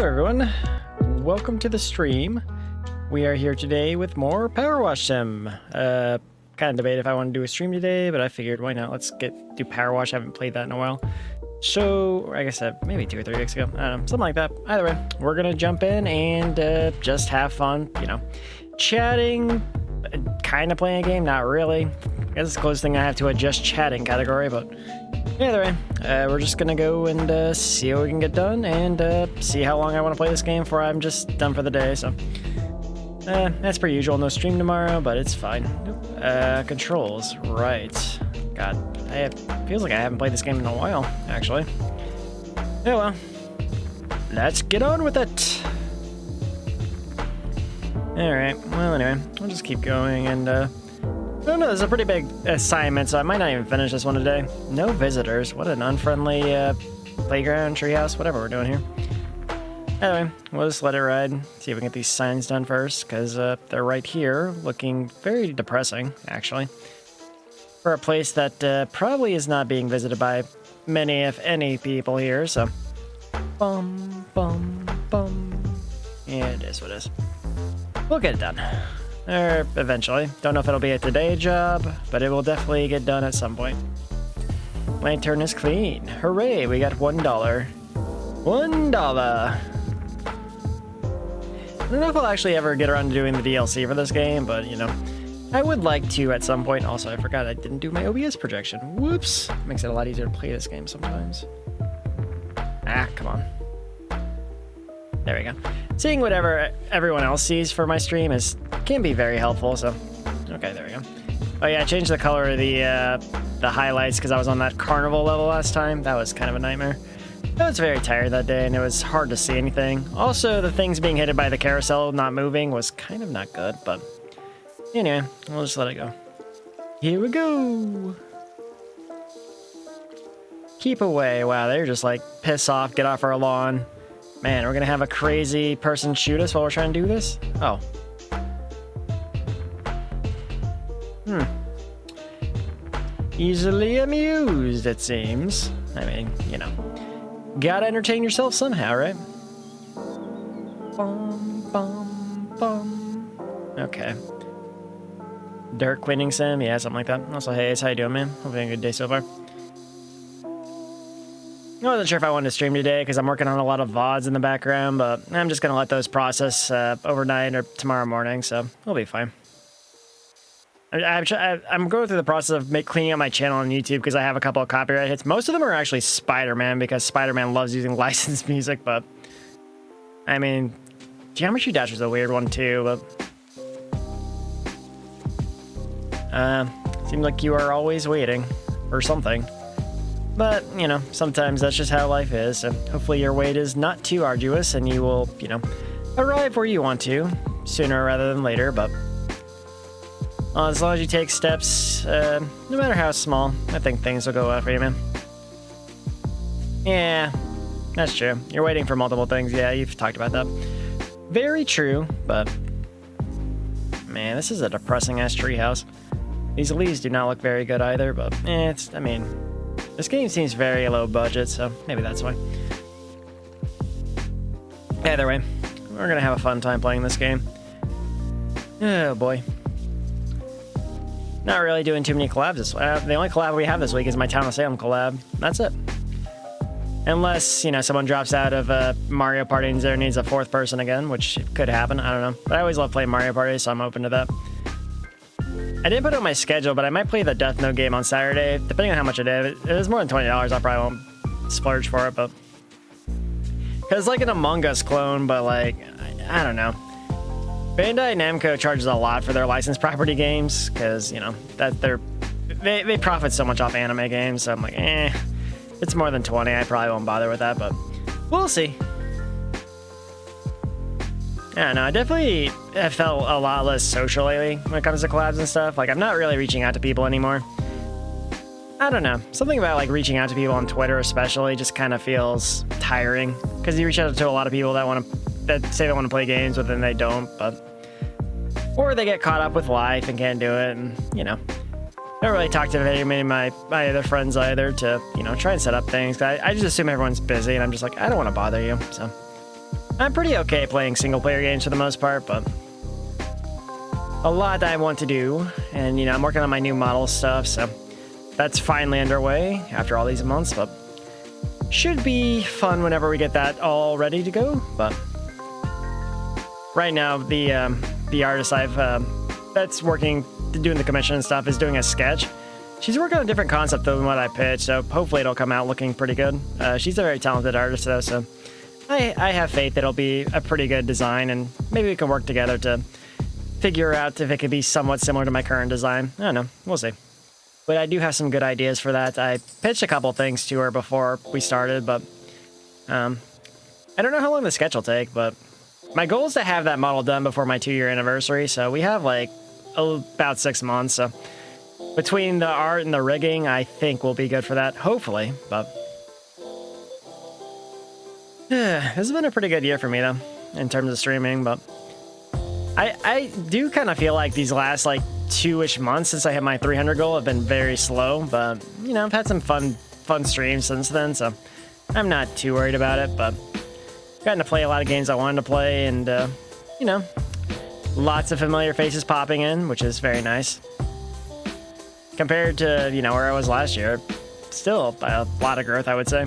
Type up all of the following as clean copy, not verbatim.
Hello everyone, welcome to the stream. We are here today with more PowerWash Sim. Kind of debated if I want to do a stream today, but I figured why not, let's do PowerWash. I haven't played that in a while. So, I guess maybe 2 or 3 weeks ago, I don't know, something like that. Either way, we're gonna jump in and just have fun, you know, chatting, kind of playing a game, not really. I guess it's the closest thing I have to a just chatting category, but either way, we're just gonna go and see what we can get done and see how long I want to play this game before I'm just done for the day. So that's per usual, no stream tomorrow, but it's fine. Controls, right. God, feels like I haven't played this game in a while, actually. Yeah, well, let's get on with it. Alright, well anyway, we'll just keep going and I don't know, this is a pretty big assignment, so I might not even finish this one today. No visitors. What an unfriendly playground, treehouse, whatever we're doing here. Anyway, we'll just let it ride. See if we can get these signs done first, because they're right here, looking very depressing, actually. For a place that probably is not being visited by many, if any, people here, so... Bum, bum, bum. Yeah, it is what it is. We'll get it done. Or eventually. Don't know if it'll be a today job, but it will definitely get done at some point. Lantern is clean. Hooray, we got $1. $1! I don't know if I'll actually ever get around to doing the DLC for this game, but, you know, I would like to at some point. Also, I forgot I didn't do my OBS projection. Whoops! Makes it a lot easier to play this game sometimes. Ah, come on. There we go. Seeing whatever everyone else sees for my stream can be very helpful, so... Okay, there we go. Oh yeah, I changed the color of the highlights because I was on that carnival level last time. That was kind of a nightmare. I was very tired that day, and it was hard to see anything. Also, the things being hit by the carousel not moving was kind of not good, but... Anyway, we'll just let it go. Here we go! Keep away. Wow, they're just like, piss off, get off our lawn. Man, we're gonna have a crazy person shoot us while we're trying to do this? Oh. Easily amused, it seems. I mean, you know. Gotta entertain yourself somehow, right? Bum, bum, bum. Okay. Dirt cleaning sim? Yeah, something like that. Also, hey, how you doing, man? Hope you're having a good day so far. I wasn't sure if I wanted to stream today because I'm working on a lot of VODs in the background, but I'm just going to let those process overnight or tomorrow morning, so we'll be fine. I'm going through the process of cleaning up my channel on YouTube because I have a couple of copyright hits. Most of them are actually Spider-Man because Spider-Man loves using licensed music, but... I mean, Geometry Dash is a weird one too, but... seems like you are always waiting for something. But, you know, sometimes that's just how life is, so hopefully your wait is not too arduous and you will, you know, arrive where you want to, sooner rather than later, but as long as you take steps, no matter how small, I think things will go well for you, man. Yeah, that's true. You're waiting for multiple things, yeah, you've talked about that. Very true, but, man, this is a depressing-ass treehouse. These leaves do not look very good either, but, I mean... This game seems very low budget, so maybe that's why. Either way, we're gonna have a fun time playing this game. Oh boy. Not really doing too many collabs this week. The only collab we have this week is my Town of Salem collab. That's it. Unless, you know, someone drops out of Mario Party and there needs a 4th person again, which could happen, I don't know. But I always love playing Mario Party, so I'm open to that. I didn't put it on my schedule, but I might play the Death Note game on Saturday, depending on how much it is. If it is more than $20, I probably won't splurge for it, but... Because it's like an Among Us clone, but like, I don't know. Bandai Namco charges a lot for their licensed property games, because, you know, they profit so much off anime games, so I'm like, it's more than 20, I probably won't bother with that, but we'll see. Yeah, no, I definitely have felt a lot less social lately when it comes to collabs and stuff. Like, I'm not really reaching out to people anymore. I don't know. Something about, like, reaching out to people on Twitter especially just kind of feels tiring. Because you reach out to a lot of people that say they want to play games, but then they don't, but... Or they get caught up with life and can't do it, and, you know. I don't really talk to very many of my other friends either to, you know, try and set up things. I just assume everyone's busy, and I'm just like, I don't want to bother you, so... I'm pretty okay playing single-player games for the most part, but a lot that I want to do, and you know, I'm working on my new model stuff, so that's finally underway after all these months, but should be fun whenever we get that all ready to go. But right now, the artist that's working, doing the commission and stuff, is doing a sketch. She's working on a different concept than what I pitched, so hopefully it'll come out looking pretty good. She's a very talented artist though, so I have faith that it'll be a pretty good design, and maybe we can work together to figure out if it could be somewhat similar to my current design. I don't know, we'll see. But I do have some good ideas for that. I pitched a couple things to her before we started, but I don't know how long the sketch will take, but my goal is to have that model done before my 2-year anniversary, so we have like about 6 months, so between the art and the rigging, I think we'll be good for that, hopefully, but this has been a pretty good year for me, though, in terms of streaming, but I do kind of feel like these last, like, 2-ish months since I hit my 300 goal have been very slow, but, you know, I've had some fun streams since then, so I'm not too worried about it, but gotten to play a lot of games I wanted to play, and, you know, lots of familiar faces popping in, which is very nice. Compared to, you know, where I was last year, still a lot of growth, I would say.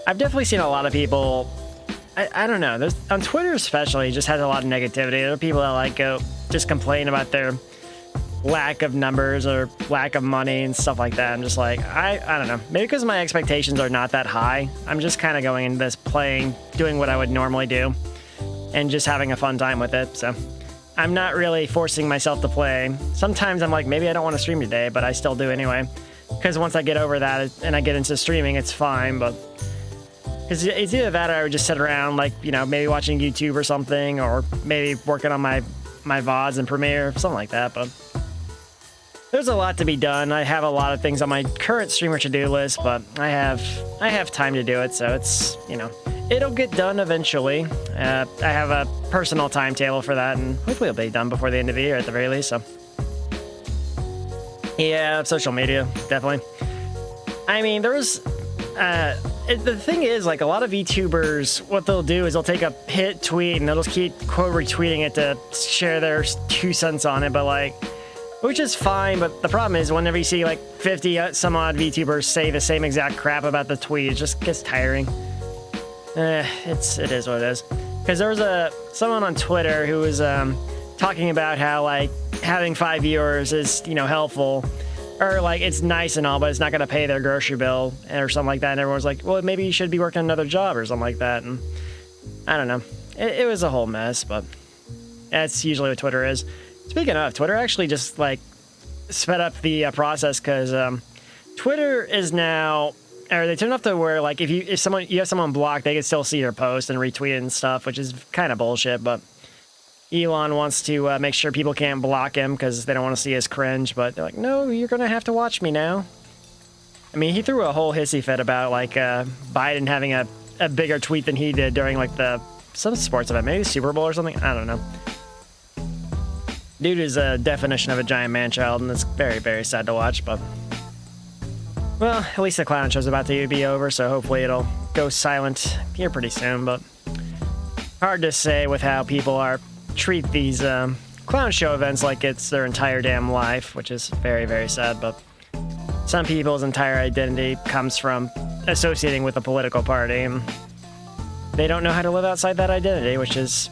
I've definitely seen a lot of people, I don't know, there's, on Twitter especially, just has a lot of negativity. There are people that like go just complain about their lack of numbers or lack of money and stuff like that. I'm just like, I don't know, maybe because my expectations are not that high. I'm just kind of going into this playing, doing what I would normally do, and just having a fun time with it, so I'm not really forcing myself to play. Sometimes I'm like, maybe I don't want to stream today, but I still do anyway. Because once I get over that and I get into streaming, it's fine, but because it's either that or I would just sit around, like, you know, maybe watching YouTube or something, or maybe working on my VODs and Premiere, something like that, but there's a lot to be done. I have a lot of things on my current streamer to-do list, but I have time to do it, so it's, you know, it'll get done eventually. I have a personal timetable for that, and hopefully it'll be done before the end of the year at the very least, so. Yeah, social media, definitely. I mean, there was, the thing is, like, a lot of VTubers, what they'll do is they'll take a hit tweet and they'll just keep quote retweeting it to share their 2 cents on it, but like, which is fine, but the problem is whenever you see like 50 some odd VTubers say the same exact crap about the tweet, it just gets tiring. It is what it is. Because there was someone on Twitter who was talking about how like having 5 viewers is, you know, helpful, or like it's nice and all, but it's not going to pay their grocery bill or something like that. And everyone's like, well, maybe you should be working another job or something like that. And I don't know. It was a whole mess, but that's usually what Twitter is. Speaking of, Twitter actually just like sped up the process, because Twitter is now, or they turned off to where like if you have someone blocked, they can still see your post and retweet it and stuff, which is kind of bullshit. But Elon wants to make sure people can't block him because they don't want to see his cringe. But they're like, no, you're gonna have to watch me now. I mean, he threw a whole hissy fit about like Biden having a bigger tweet than he did during like some sports event, maybe Super Bowl or something. I don't know. Dude is a definition of a giant man-child, and it's very, very sad to watch, but well, at least the clown show's about to be over, so hopefully it'll go silent here pretty soon, but hard to say with how people treat these clown show events like it's their entire damn life, which is very, very sad, but some people's entire identity comes from associating with a political party, and they don't know how to live outside that identity, which is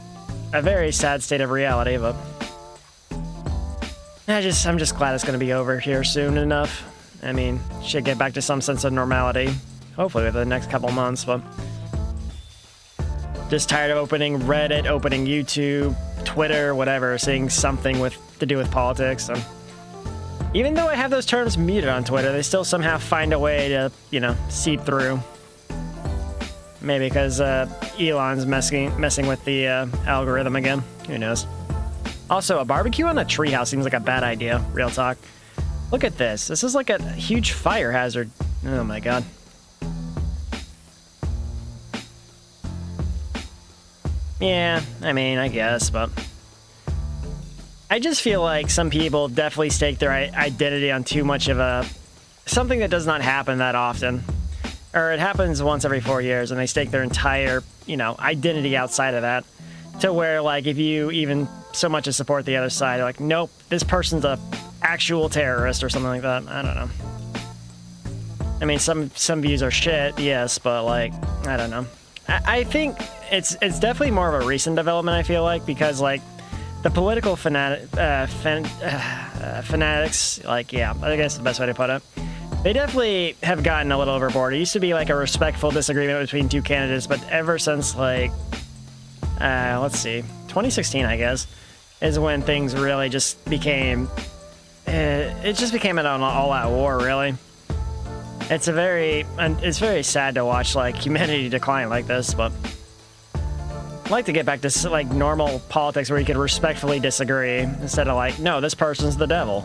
a very sad state of reality, but I'm just glad it's going to be over here soon enough. I mean, should get back to some sense of normality, hopefully within the next couple months, but just tired of opening Reddit, opening YouTube, Twitter, whatever, seeing something to do with politics. And even though I have those terms muted on Twitter, they still somehow find a way to, you know, seep through. Maybe because Elon's messing with the algorithm again. Who knows? Also, a barbecue on a treehouse seems like a bad idea, real talk. Look at this. This is like a huge fire hazard. Oh my god. Yeah, I mean, I guess, but I just feel like some people definitely stake their identity on too much of something that does not happen that often. or it happens once every 4 years, and they stake their entire, you know, identity outside of that. To where, like, if you even so much as support the other side, like, nope, this person's a actual terrorist or something like that. I don't know. I mean, some views are shit, yes, but, like, I don't know. I think it's definitely more of a recent development, I feel like, because, like, the political fanatics, like, yeah, I guess the best way to put it. They definitely have gotten a little overboard. It used to be, like, a respectful disagreement between two candidates, but ever since, like, let's see, 2016, I guess, is when things really just became, it just became an all-out war, really. It's very sad to watch, like, humanity decline like this, but I'd like to get back to, like, normal politics where you could respectfully disagree instead of, like, no, this person's the devil.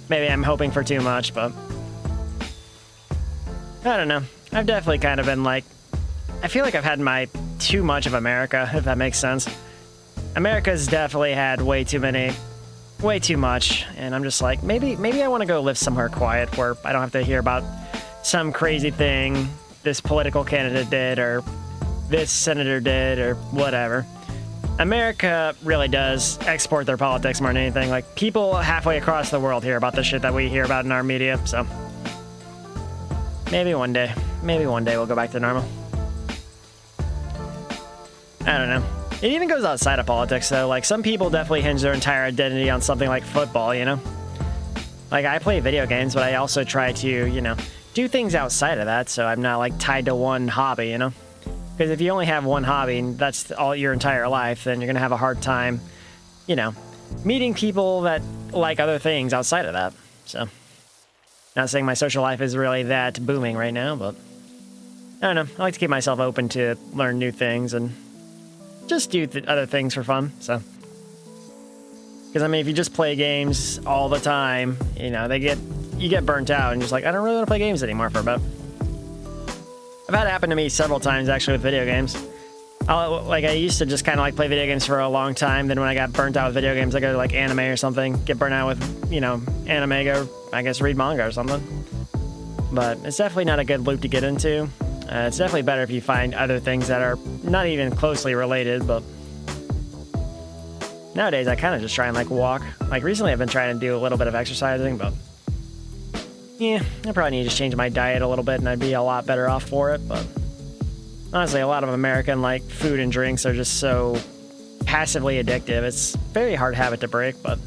Maybe I'm hoping for too much, but I don't know. I've definitely kind of been, like, I feel like I've had my too much of America, if that makes sense. America's definitely had way too much, and I'm just like, maybe I want to go live somewhere quiet where I don't have to hear about some crazy thing this political candidate did or this senator did or whatever. America really does export their politics more than anything. Like, people halfway across the world hear about the shit that we hear about in our media, so maybe one day we'll go back to normal. I don't know. It even goes outside of politics, though. Like, some people definitely hinge their entire identity on something like football, you know? Like, I play video games, but I also try to, you know, do things outside of that, so I'm not, like, tied to one hobby, you know? Because if you only have one hobby and that's all your entire life, then you're going to have a hard time, you know, meeting people that like other things outside of that. So, not saying my social life is really that booming right now, but I don't know. I like to keep myself open to learn new things and just do other things for fun, so. Because, I mean, if you just play games all the time, you know, you get burnt out and just like, I don't really want to play games anymore for a bit. I've had it happen to me several times, actually, with video games. I used to just kind of, like, play video games for a long time. Then when I got burnt out with video games, I go to, like, anime or something. Get burnt out with, you know, anime, go, I guess, read manga or something. But it's definitely not a good loop to get into. It's definitely better if you find other things that are not even closely related, but nowadays I kind of just try and, like, walk. Like, recently I've been trying to do a little bit of exercising, but yeah, I probably need to change my diet a little bit and I'd be a lot better off for it, but honestly, a lot of American, like, food and drinks are just so passively addictive. It's a very hard habit to break, but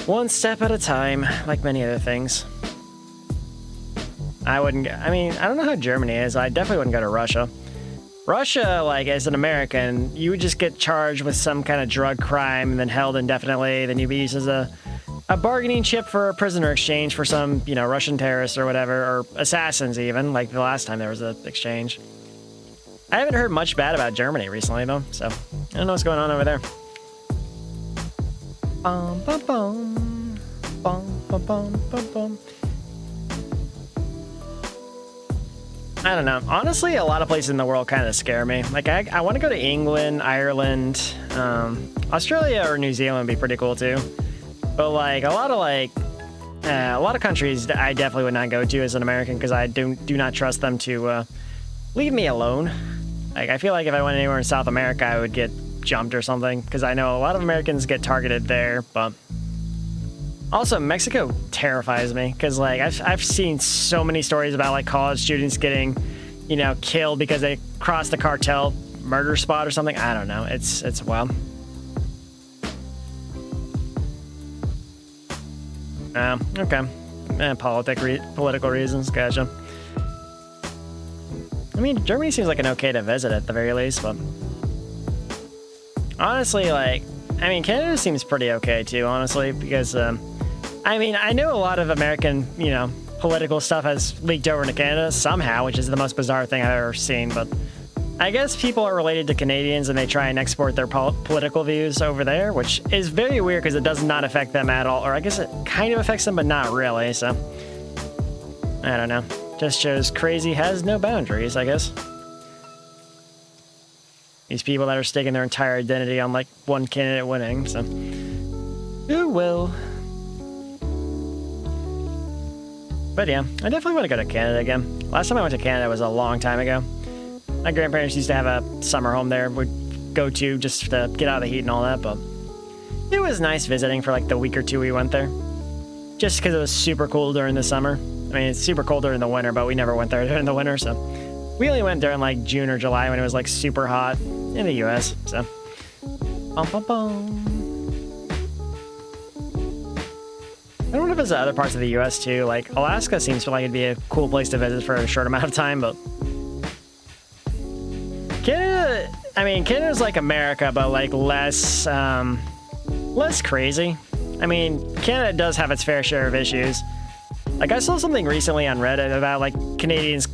one step at a time, like many other things. I don't know how Germany is. I definitely wouldn't go to Russia. Russia, like, as an American, you would just get charged with some kind of drug crime and then held indefinitely. Then you'd be used as a bargaining chip for a prisoner exchange for some, you know, Russian terrorists or whatever, or assassins even, like the last time there was an exchange. I haven't heard much bad about Germany recently, though, so I don't know what's going on over there. Bum, bum, bum. Bum, bum, bum, bum, bum. I don't know. Honestly, a lot of places in the world kind of scare me. Like, I want to go to England, Ireland, Australia or New Zealand would be pretty cool, too. But, like, a lot of countries I definitely would not go to as an American because I do not trust them to leave me alone. Like, I feel like if I went anywhere in South America, I would get jumped or something because I know a lot of Americans get targeted there. But also, Mexico terrifies me because, like, I've seen so many stories about, like, college students getting, you know, killed because they crossed a cartel murder spot or something. I don't know. It's wild. Okay. Political reasons, gotcha. I mean, Germany seems like an okay to visit at the very least, but honestly, like, I mean, Canada seems pretty okay too, honestly, because, I mean, I know a lot of American, you know, political stuff has leaked over into Canada somehow, which is the most bizarre thing I've ever seen, but I guess people are related to Canadians and they try and export their political views over there, which is very weird because it does not affect them at all. Or I guess it kind of affects them, but not really. So, I don't know. Just shows crazy has no boundaries, I guess. These people that are staking their entire identity on, like, one candidate winning, so. Who will? But yeah, I definitely want to go to Canada again. Last time I went to Canada was a long time ago. My grandparents used to have a summer home there we'd go to just to get out of the heat and all that, but it was nice visiting for like the week or two we went there. Just because it was super cool during the summer. I mean, it's super cold during the winter, but we never went there during the winter, so we only went during like June or July when it was like super hot in the US, so. Bum, bum, bum. I don't know if there's other parts of the US too. Like Alaska seems like it'd be a cool place to visit for a short amount of time, but Canada, I mean, Canada's like America, but like less crazy. I mean, Canada does have its fair share of issues. Like I saw something recently on Reddit about like Canadians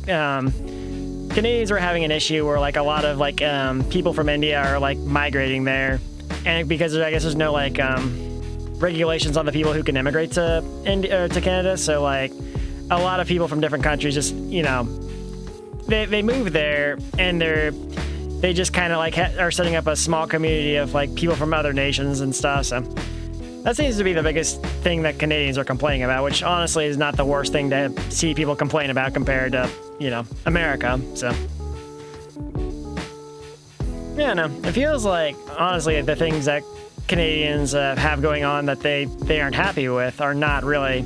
were having an issue where like a lot of like people from India are like migrating there, and because I guess there's no like regulations on the people who can immigrate to India or to Canada, so like a lot of people from different countries just, you know, they move there and they just kind of like are setting up a small community of like people from other nations and stuff. So that seems to be the biggest thing that Canadians are complaining about, which honestly is not the worst thing to see people complain about compared to, you know, America. So yeah, no, it feels like honestly the things that Canadians have going on that they aren't happy with are not really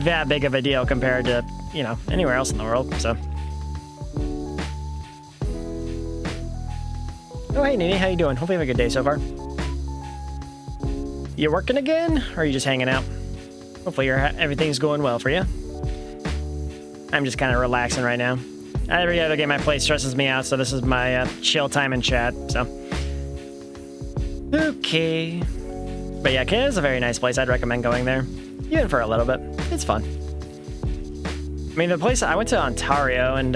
that big of a deal compared to, you know, anywhere else in the world. So oh hey Nini, how you doing? Hope you have a good day so far. You working again, or are you just hanging out? Hopefully everything's going well for you. I'm just kind of relaxing right now. Every other game I play stresses me out, so this is my chill time in chat. So okay, but yeah, Canada's a very nice place. I'd recommend going there, even for a little bit. It's fun. I mean, the place I went to Ontario, and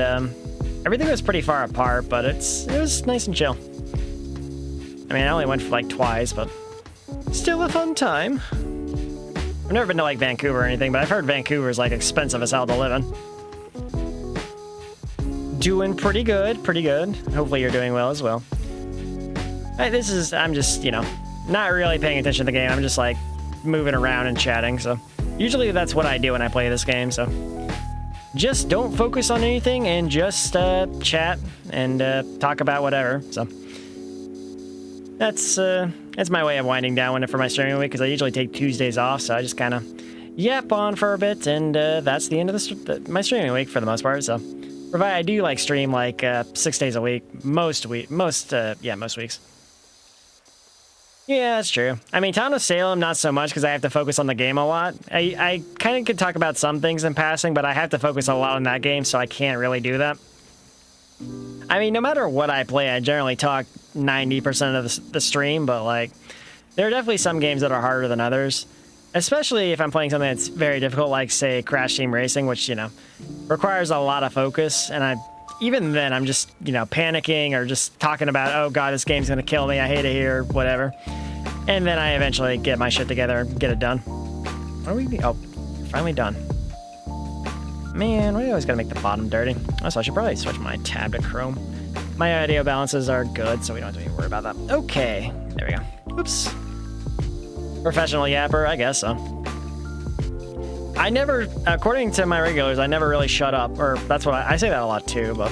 everything was pretty far apart, but it was nice and chill. I mean, I only went for like twice, but still a fun time. I've never been to like Vancouver or anything, but I've heard Vancouver is like expensive as hell to live in. Doing pretty good, pretty good. Hopefully you're doing well as well. I'm just, you know, not really paying attention to the game. I'm just like moving around and chatting. So usually that's what I do when I play this game. So just don't focus on anything and just chat and talk about whatever. So that's my way of winding down for my streaming week, because I usually take Tuesdays off. So I just kind of yap on for a bit, and that's the end of my streaming week for the most part. So provided I do like stream like 6 days a week, most weeks. Yeah, that's true. I mean, Town of Salem, not so much, because I have to focus on the game a lot. I kind of could talk about some things in passing, but I have to focus a lot on that game, so I can't really do that. I mean, no matter what I play, I generally talk 90% of the stream, but like, there are definitely some games that are harder than others, especially if I'm playing something that's very difficult, like, say, Crash Team Racing, which, you know, requires a lot of focus, and even then, I'm just, you know, panicking or just talking about, oh god, this game's gonna kill me, I hate it here, whatever. And then I eventually get my shit together and get it done. What are we? Oh, finally done. Man, why do I always gotta make the bottom dirty? Also, I should probably switch my tab to Chrome. My audio balances are good, so we don't have to worry about that. Okay, there we go. Oops. Professional yapper, I guess so. I never, according to my regulars, I never really shut up, or that's what I say that a lot too, but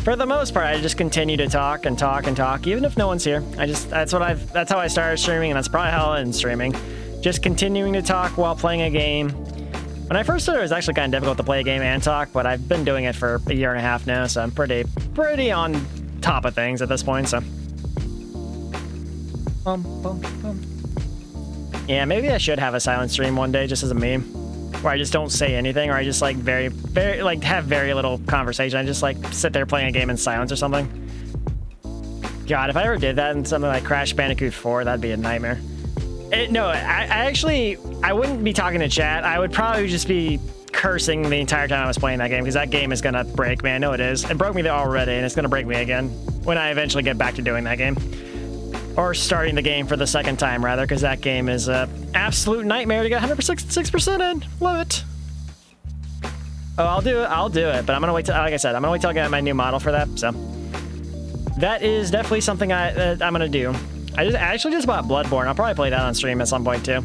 for the most part, I just continue to talk and talk and talk, even if no one's here. That's how I started streaming, and that's probably how I'll end streaming. Just continuing to talk while playing a game. When I first started, it was actually kind of difficult to play a game and talk, but I've been doing it for a year and a half now, so I'm pretty on top of things at this point, so. Yeah, maybe I should have a silent stream one day, just as a meme, where I just don't say anything, or I just like have very little conversation. I just like sit there playing a game in silence or something. God, if I ever did that in something like Crash Bandicoot 4, that'd be a nightmare. No, I wouldn't be talking to chat. I would probably just be cursing the entire time I was playing that game, because that game is gonna break me. I know it is. It broke me already, and it's gonna break me again when I eventually get back to doing that game. Or starting the game for the second time, rather, because that game is an absolute nightmare to get 106% in. Love it. Oh, I'll do it, but I'm gonna wait till, like I said, I'm gonna wait till I get my new model for that, so. That is definitely something I'm gonna do. I actually just bought Bloodborne. I'll probably play that on stream at some point, too.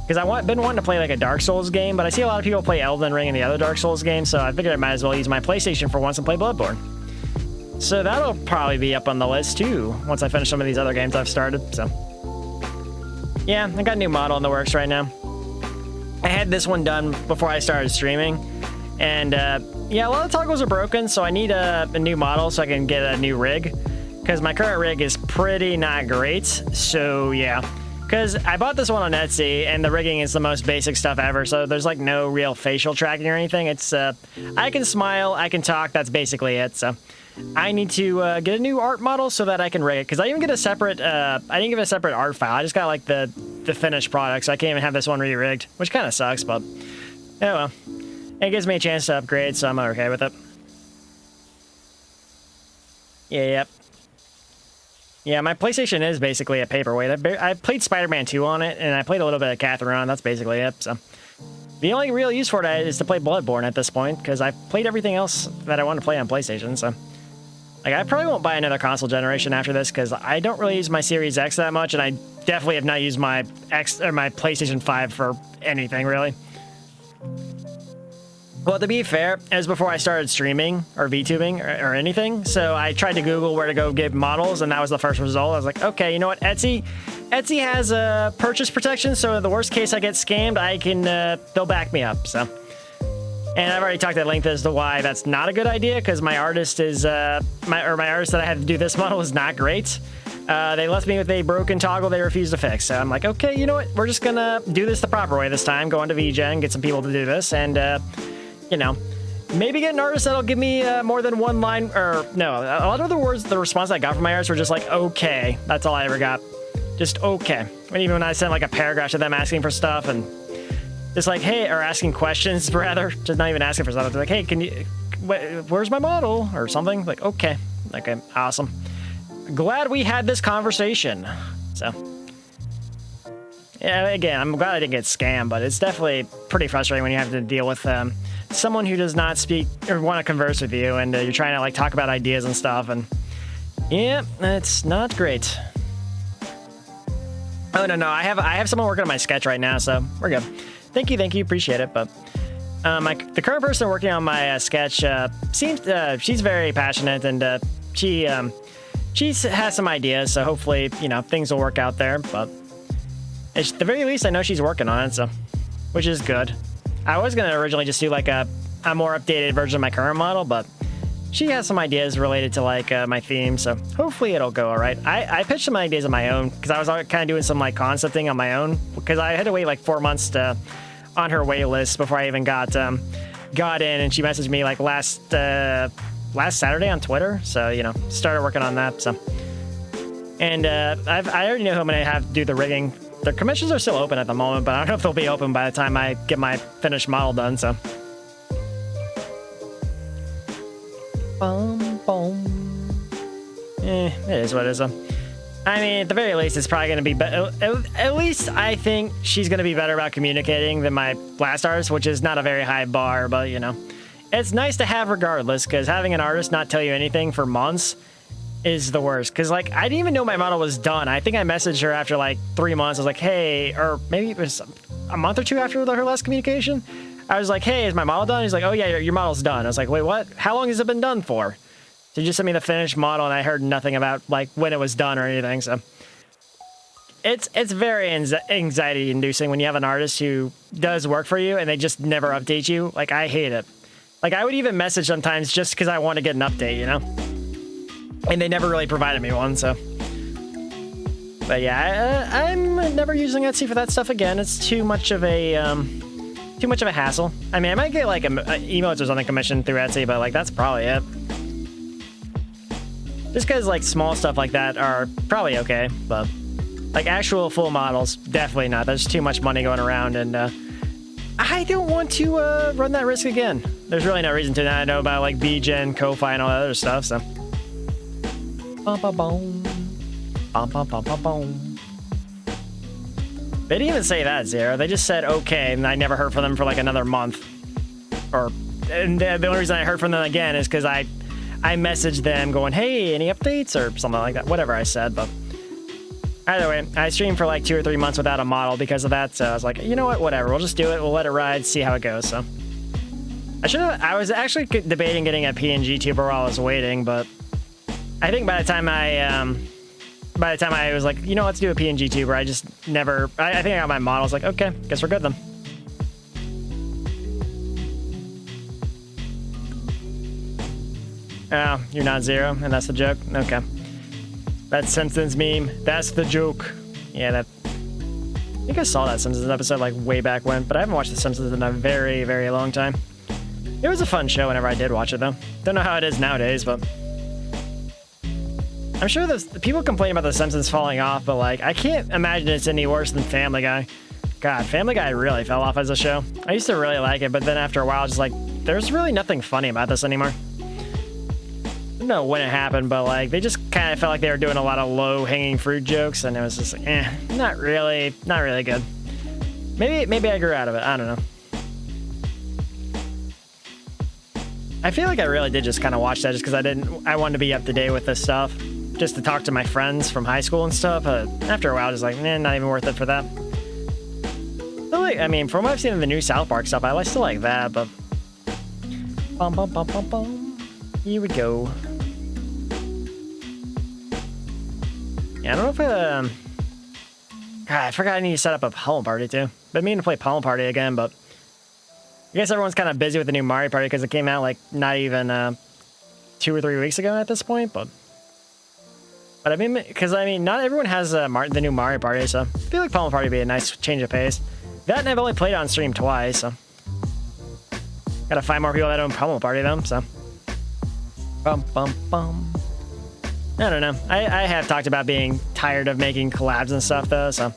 Because been wanting to play like a Dark Souls game, but I see a lot of people play Elden Ring and the other Dark Souls games, so I figured I might as well use my PlayStation for once and play Bloodborne. So that'll probably be up on the list too, once I finish some of these other games I've started, so. Yeah, I got a new model in the works right now. I had this one done before I started streaming, and yeah, a lot of toggles are broken, so I need a new model so I can get a new rig, because my current rig is pretty not great, so yeah. Because I bought this one on Etsy, and the rigging is the most basic stuff ever, so there's like no real facial tracking or anything. It's, I can smile, I can talk, that's basically it, so. I need to get a new art model so that I can rig it, because I didn't get a separate, I didn't give it a separate art file, I just got like the finished product, so I can't even have this one re-rigged, which kind of sucks, but, oh well. It gives me a chance to upgrade, so I'm okay with it. Yeah, yep. Yeah, my PlayStation is basically a paperweight. I played Spider-Man 2 on it, and I played a little bit of Catherine on it. That's basically it, so. The only real use for it is to play Bloodborne at this point, because I've played everything else that I want to play on PlayStation, so. Like, I probably won't buy another console generation after this, because I don't really use my Series X that much, and I definitely have not used my my PlayStation 5 for anything, really. Well, to be fair, it was before I started streaming or VTubing or anything, so I tried to Google where to go get models, and that was the first result. I was like, okay, you know what, Etsy has a purchase protection, so in the worst case I get scammed, I can they'll back me up. So, and I've already talked at length as to why that's not a good idea, because my artist is my artist that I had to do this model is not great. They left me with a broken toggle they refused to fix. So I'm like, okay, you know what, we're just gonna do this the proper way this time. Go on to VGen, get some people to do this, and you know, maybe get an artist that'll give me more than one line, or no, a lot of the response I got from my artists were just like, okay. That's all I ever got. Just okay. And even when I sent like a paragraph to them asking for stuff and just like, hey, or asking questions rather, just not even asking for stuff. They're like, hey, can you, where's my model or something? Like, okay, awesome. Glad we had this conversation. So, yeah, again, I'm glad I didn't get scammed, but it's definitely pretty frustrating when you have to deal with someone who does not speak or want to converse with you, and you're trying to like talk about ideas and stuff, and yeah, that's not great. Oh no, I have someone working on my sketch right now, so we're good. Thank you, appreciate it. But the current person working on my sketch seems she's very passionate, and she has some ideas, so hopefully things will work out there. But at the very least, I know she's working on it, so which is good. I was gonna originally just do like a more updated version of my current model, but she has some ideas related to like my theme, so hopefully it'll go all right. I pitched some ideas of my own, because I was kind of doing some like concepting on my own, because I had to wait like 4 months on her wait list before I even got in, and she messaged me like last Saturday on Twitter, so started working on that. So, and I already know who I'm gonna have to do the rigging. The commissions are still open at the moment, but I don't know if they'll be open by the time I get my finished model done, so. It is what it is. I mean, at the very least, it's probably going to be better. At least I think she's going to be better about communicating than my last artist, which is not a very high bar, but it's nice to have regardless, because having an artist not tell you anything for months is the worst. Because like, I didn't even know my model was done. I think I messaged her after like 3 months. I was like, hey, or maybe it was a month or two after her last communication. I was like, hey, is my model done? He's like, oh yeah, your model's done. I was like, wait, what? How long has it been done for? So he just sent me the finished model, and I heard nothing about like when it was done or anything. So it's very anxiety inducing when you have an artist who does work for you and they just never update you. Like, I hate it. Like, I would even message sometimes just because I want to get an update, and they never really provided me one. So, but yeah, I'm never using Etsy for that stuff again. It's too much of a hassle. I mean, I might get like emotes or something commissioned through Etsy, but like that's probably it. Just because like small stuff like that are probably okay, but like actual full models, definitely not. There's too much money going around, and I don't want to run that risk again. There's really no reason to. Now I know about like BGen, Ko-Fi, and all that other stuff, so. They didn't even say that, Zero. They just said okay, and I never heard from them for like another month. And the only reason I heard from them again is because I messaged them going, hey, any updates or something like that. Whatever I said, but Either way, I streamed for like 2 or 3 months without a model because of that, so I was like, you know what, whatever, we'll just do it, we'll let it ride, see how it goes, so. I was actually debating getting a PNG tuber while I was waiting, but I think by the time I was like, you know, let's do a PNG tuber, I just never, I think I got my model, I was like, okay, guess we're good then. Oh, you're not Zero, and that's the joke? Okay. That Simpsons meme, that's the joke. Yeah, that... I think I saw that Simpsons episode like way back when, but I haven't watched The Simpsons in a very, very long time. It was a fun show whenever I did watch it, though. Don't know how it is nowadays, but... I'm sure the people complain about The Simpsons falling off, but like, I can't imagine it's any worse than Family Guy. God, Family Guy really fell off as a show. I used to really like it, but then after a while, just like, there's really nothing funny about this anymore. I don't know when it happened, but like they just kind of felt like they were doing a lot of low-hanging fruit jokes, and it was just like, not really good. Maybe I grew out of it. I don't know. I feel like I really did just kind of watch that just because I wanted to be up to date with this stuff, just to talk to my friends from high school and stuff. But after a while, just like, not even worth it for that. But like, I mean, from what I've seen of the new South Park stuff, I still like that, but bum bum bum bum bum. Here we go. Yeah, I don't know if God, I forgot I need to set up a Pummel Party too. Been meaning to play Pummel Party again, but I guess everyone's kind of busy with the new Mario Party because it came out like not even 2 or 3 weeks ago at this point. But I mean, not everyone has the new Mario Party, so I feel like Pummel Party would be a nice change of pace. That and I've only played it on stream twice, so gotta find more people that own Pummel Party though. So bum bum bum. I don't know. I have talked about being tired of making collabs and stuff though, so.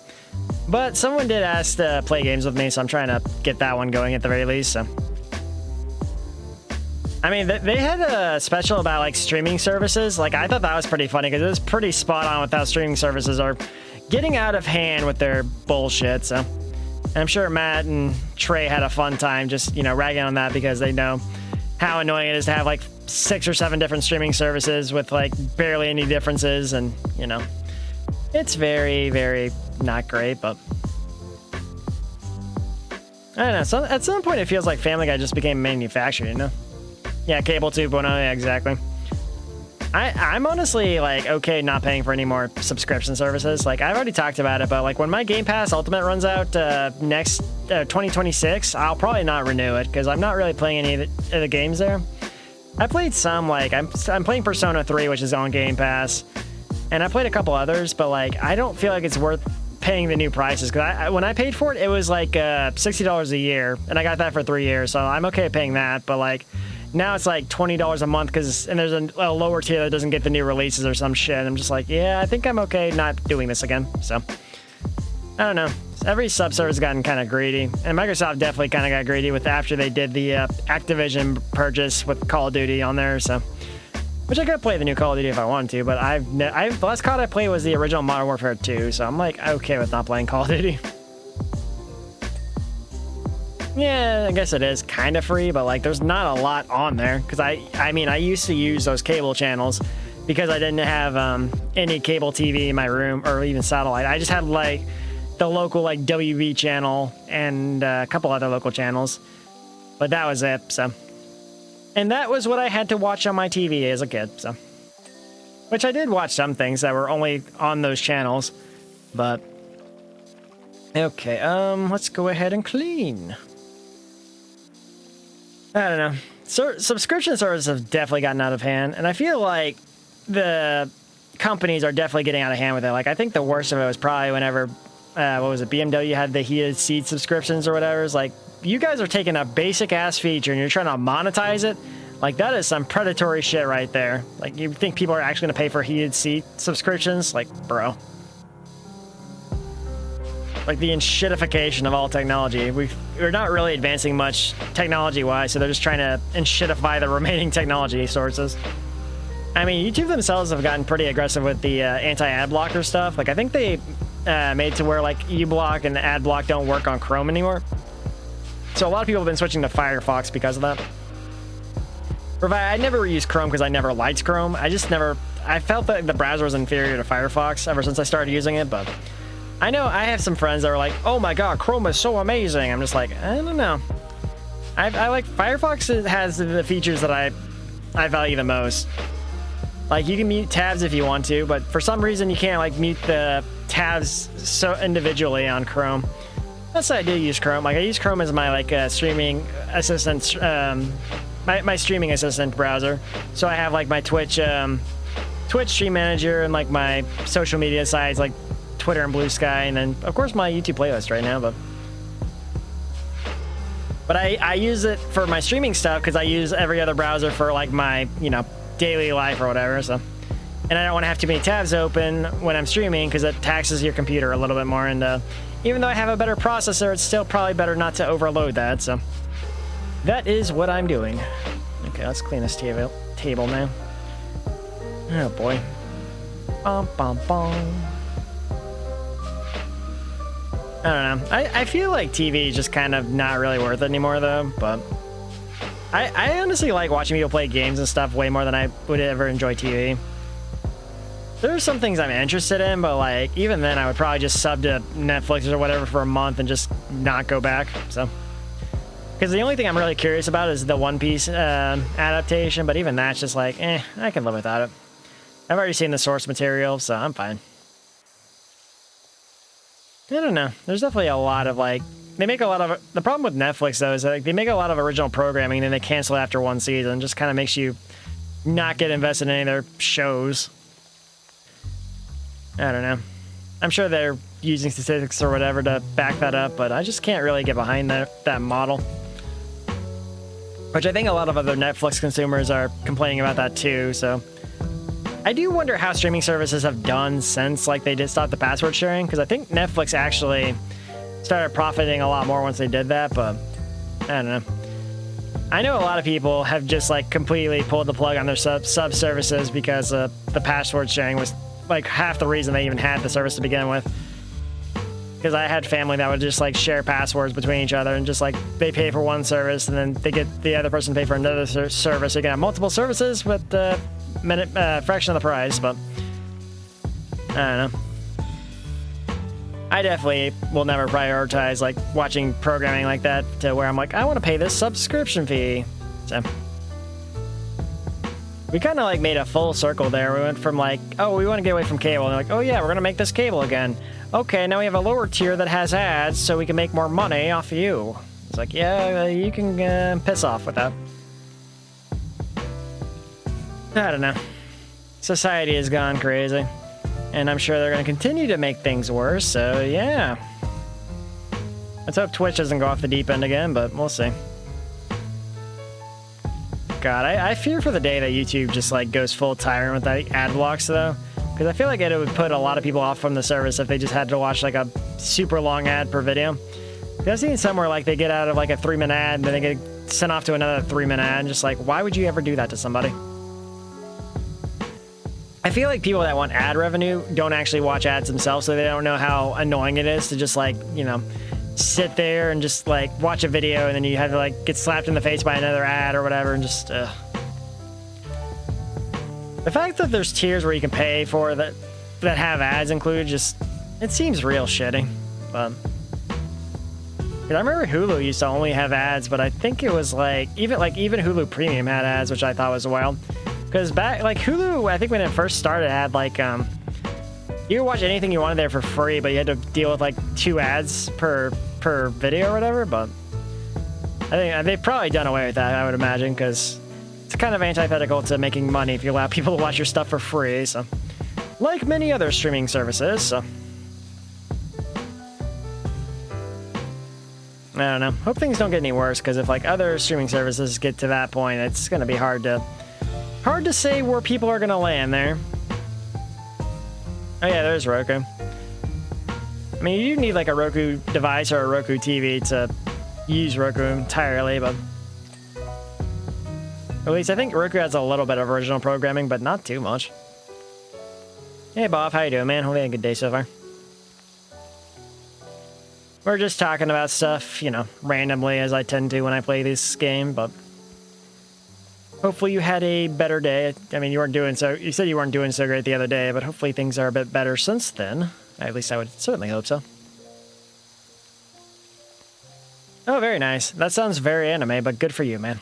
But someone did ask to play games with me, so I'm trying to get that one going at the very least, so. I mean, they had a special about like streaming services. Like, I thought that was pretty funny because it was pretty spot on with how streaming services are getting out of hand with their bullshit, so. And I'm sure Matt and Trey had a fun time just, ragging on that because they know how annoying it is to have like 6 or 7 different streaming services with like barely any differences, and it's very, very not great. But I don't know, so at some point it feels like Family Guy just became manufactured, Yeah, cable 2.0, yeah, exactly. I'm honestly like okay not paying for any more subscription services. Like, I've already talked about it, but like when my Game Pass Ultimate runs out next 2026, I'll probably not renew it because I'm not really playing any of the games there. I played some, like I'm playing Persona 3, which is on Game Pass, and I played a couple others, but like I don't feel like it's worth paying the new prices because when I paid for it, it was like $60 a year, and I got that for 3 years, so I'm okay paying that. But like now it's like $20 a month and there's a lower tier that doesn't get the new releases or some shit. I'm just like, yeah, I think I'm okay not doing this again. So I don't know. Every sub-server has gotten kind of greedy, and Microsoft definitely kind of got greedy with after they did the Activision purchase with Call of Duty on there. So, which I could play the new Call of Duty if I wanted to, but the last COD I played was the original Modern Warfare 2, so I'm like okay with not playing Call of Duty. Yeah, I guess it is kind of free, but like there's not a lot on there because I mean I used to use those cable channels because I didn't have any cable TV in my room or even satellite. I just had like the local like WB channel and a couple other local channels, but that was it. So, and that was what I had to watch on my TV as a kid. So, which I did watch some things that were only on those channels, but okay. Let's go ahead and clean. I don't know. Subscription services have definitely gotten out of hand, and I feel like the companies are definitely getting out of hand with it. Like, I think the worst of it was probably whenever, BMW had the heated seat subscriptions or whatever. It's like, you guys are taking a basic ass feature and you're trying to monetize it. Like, that is some predatory shit right there. Like, you think people are actually going to pay for heated seat subscriptions? Like, bro. Like the enshittification of all technology. We're not really advancing much technology-wise, so they're just trying to enshittify the remaining technology sources. I mean, YouTube themselves have gotten pretty aggressive with the anti-ad blocker stuff. Like, I think they made to where like uBlock and ad block don't work on Chrome anymore. So a lot of people have been switching to Firefox because of that. I never used Chrome because I never liked Chrome. I I felt that the browser was inferior to Firefox ever since I started using it, but I know I have some friends that are like, oh my god, Chrome is so amazing. I'm just like, I don't know. I like Firefox has the features that I value the most. Like, you can mute tabs if you want to, but for some reason you can't like mute the tabs so individually on Chrome. That's why I do use Chrome. Like, I use Chrome as my like streaming assistant, my streaming assistant browser. So I have like my Twitch Stream Manager and like my social media sites like Twitter and Blue Sky, and then of course my YouTube playlist right now. But I use it for my streaming stuff because I use every other browser for like my, you know, daily life or whatever. So, and I don't want to have too many tabs open when I'm streaming because it taxes your computer a little bit more. And even though I have a better processor, it's still probably better not to overload that. So that is what I'm doing. Okay, let's clean this table now. Oh boy. Bum, bum, bum. I don't know. I feel like TV is just kind of not really worth it anymore, though. But I honestly like watching people play games and stuff way more than I would ever enjoy TV. There's some things I'm interested in, but like even then, I would probably just sub to Netflix or whatever for a month and just not go back. So, because the only thing I'm really curious about is the One Piece adaptation, but even that's just like, I can live without it. I've already seen the source material, so I'm fine. I don't know. There's definitely a lot of like, they make a lot of, the problem with Netflix though is that like, they make a lot of original programming and then they cancel it after one season. It just kind of makes you not get invested in any of their shows. I don't know. I'm sure they're using statistics or whatever to back that up, but I just can't really get behind that model. Which I think a lot of other Netflix consumers are complaining about that too, so. I do wonder how streaming services have done since like they did stop the password sharing, because I think Netflix actually started profiting a lot more once they did that, but I don't know. I know a lot of people have just like completely pulled the plug on their sub services because the password sharing was like half the reason they even had the service to begin with. Because I had family that would just like share passwords between each other and just like they pay for one service and then they get the other person to pay for another service. So you can have multiple services with fraction of the price, but I don't know. I definitely will never prioritize like watching programming like that to where I'm like, I want to pay this subscription fee. So we kind of like made a full circle there. We went from like, oh, we want to get away from cable, and they're like, oh yeah, we're gonna make this cable again. Okay, now we have a lower tier that has ads, so we can make more money off of you. It's like, yeah, you can piss off with that. I don't know. Society has gone crazy. And I'm sure they're going to continue to make things worse, so yeah. Let's hope Twitch doesn't go off the deep end again, but we'll see. God, I fear for the day that YouTube just like goes full tyrant with that ad blocks though. Because I feel like it would put a lot of people off from the service if they just had to watch like a super long ad per video. I've seen somewhere like they get out of like a 3-minute ad and then they get sent off to another 3-minute ad, and just like, why would you ever do that to somebody? I feel like people that want ad revenue don't actually watch ads themselves, so they don't know how annoying it is to just like, you know, sit there and just like watch a video and then you have to like get slapped in the face by another ad or whatever, and just the fact that there's tiers where you can pay for that have ads included, just it seems real shitty. But I remember Hulu used to only have ads, but I think it was like even Hulu Premium had ads, which I thought was wild. Because back, like, Hulu, I think when it first started, had, like, you could watch anything you wanted there for free, but you had to deal with, like, 2 ads per video or whatever, but I think they've probably done away with that, I would imagine, because it's kind of antithetical to making money if you allow people to watch your stuff for free, so. Like many other streaming services, so. I don't know. Hope things don't get any worse, because if, like, other streaming services get to that point, it's going to be hard to say where people are gonna land there. Oh yeah, there's Roku. I mean, you do need like a Roku device or a Roku TV to use Roku entirely, but at least I think Roku has a little bit of original programming, but not too much. Hey Bob, how you doing, man? Hope you had a good day so far. We're just talking about stuff, you know, randomly as I tend to when I play this game, but Hopefully you had a better day. I mean, you said you weren't doing so great the other day, but hopefully things are a bit better since then. At least I would certainly hope so. Oh, very nice. That sounds very anime, but good for you, man.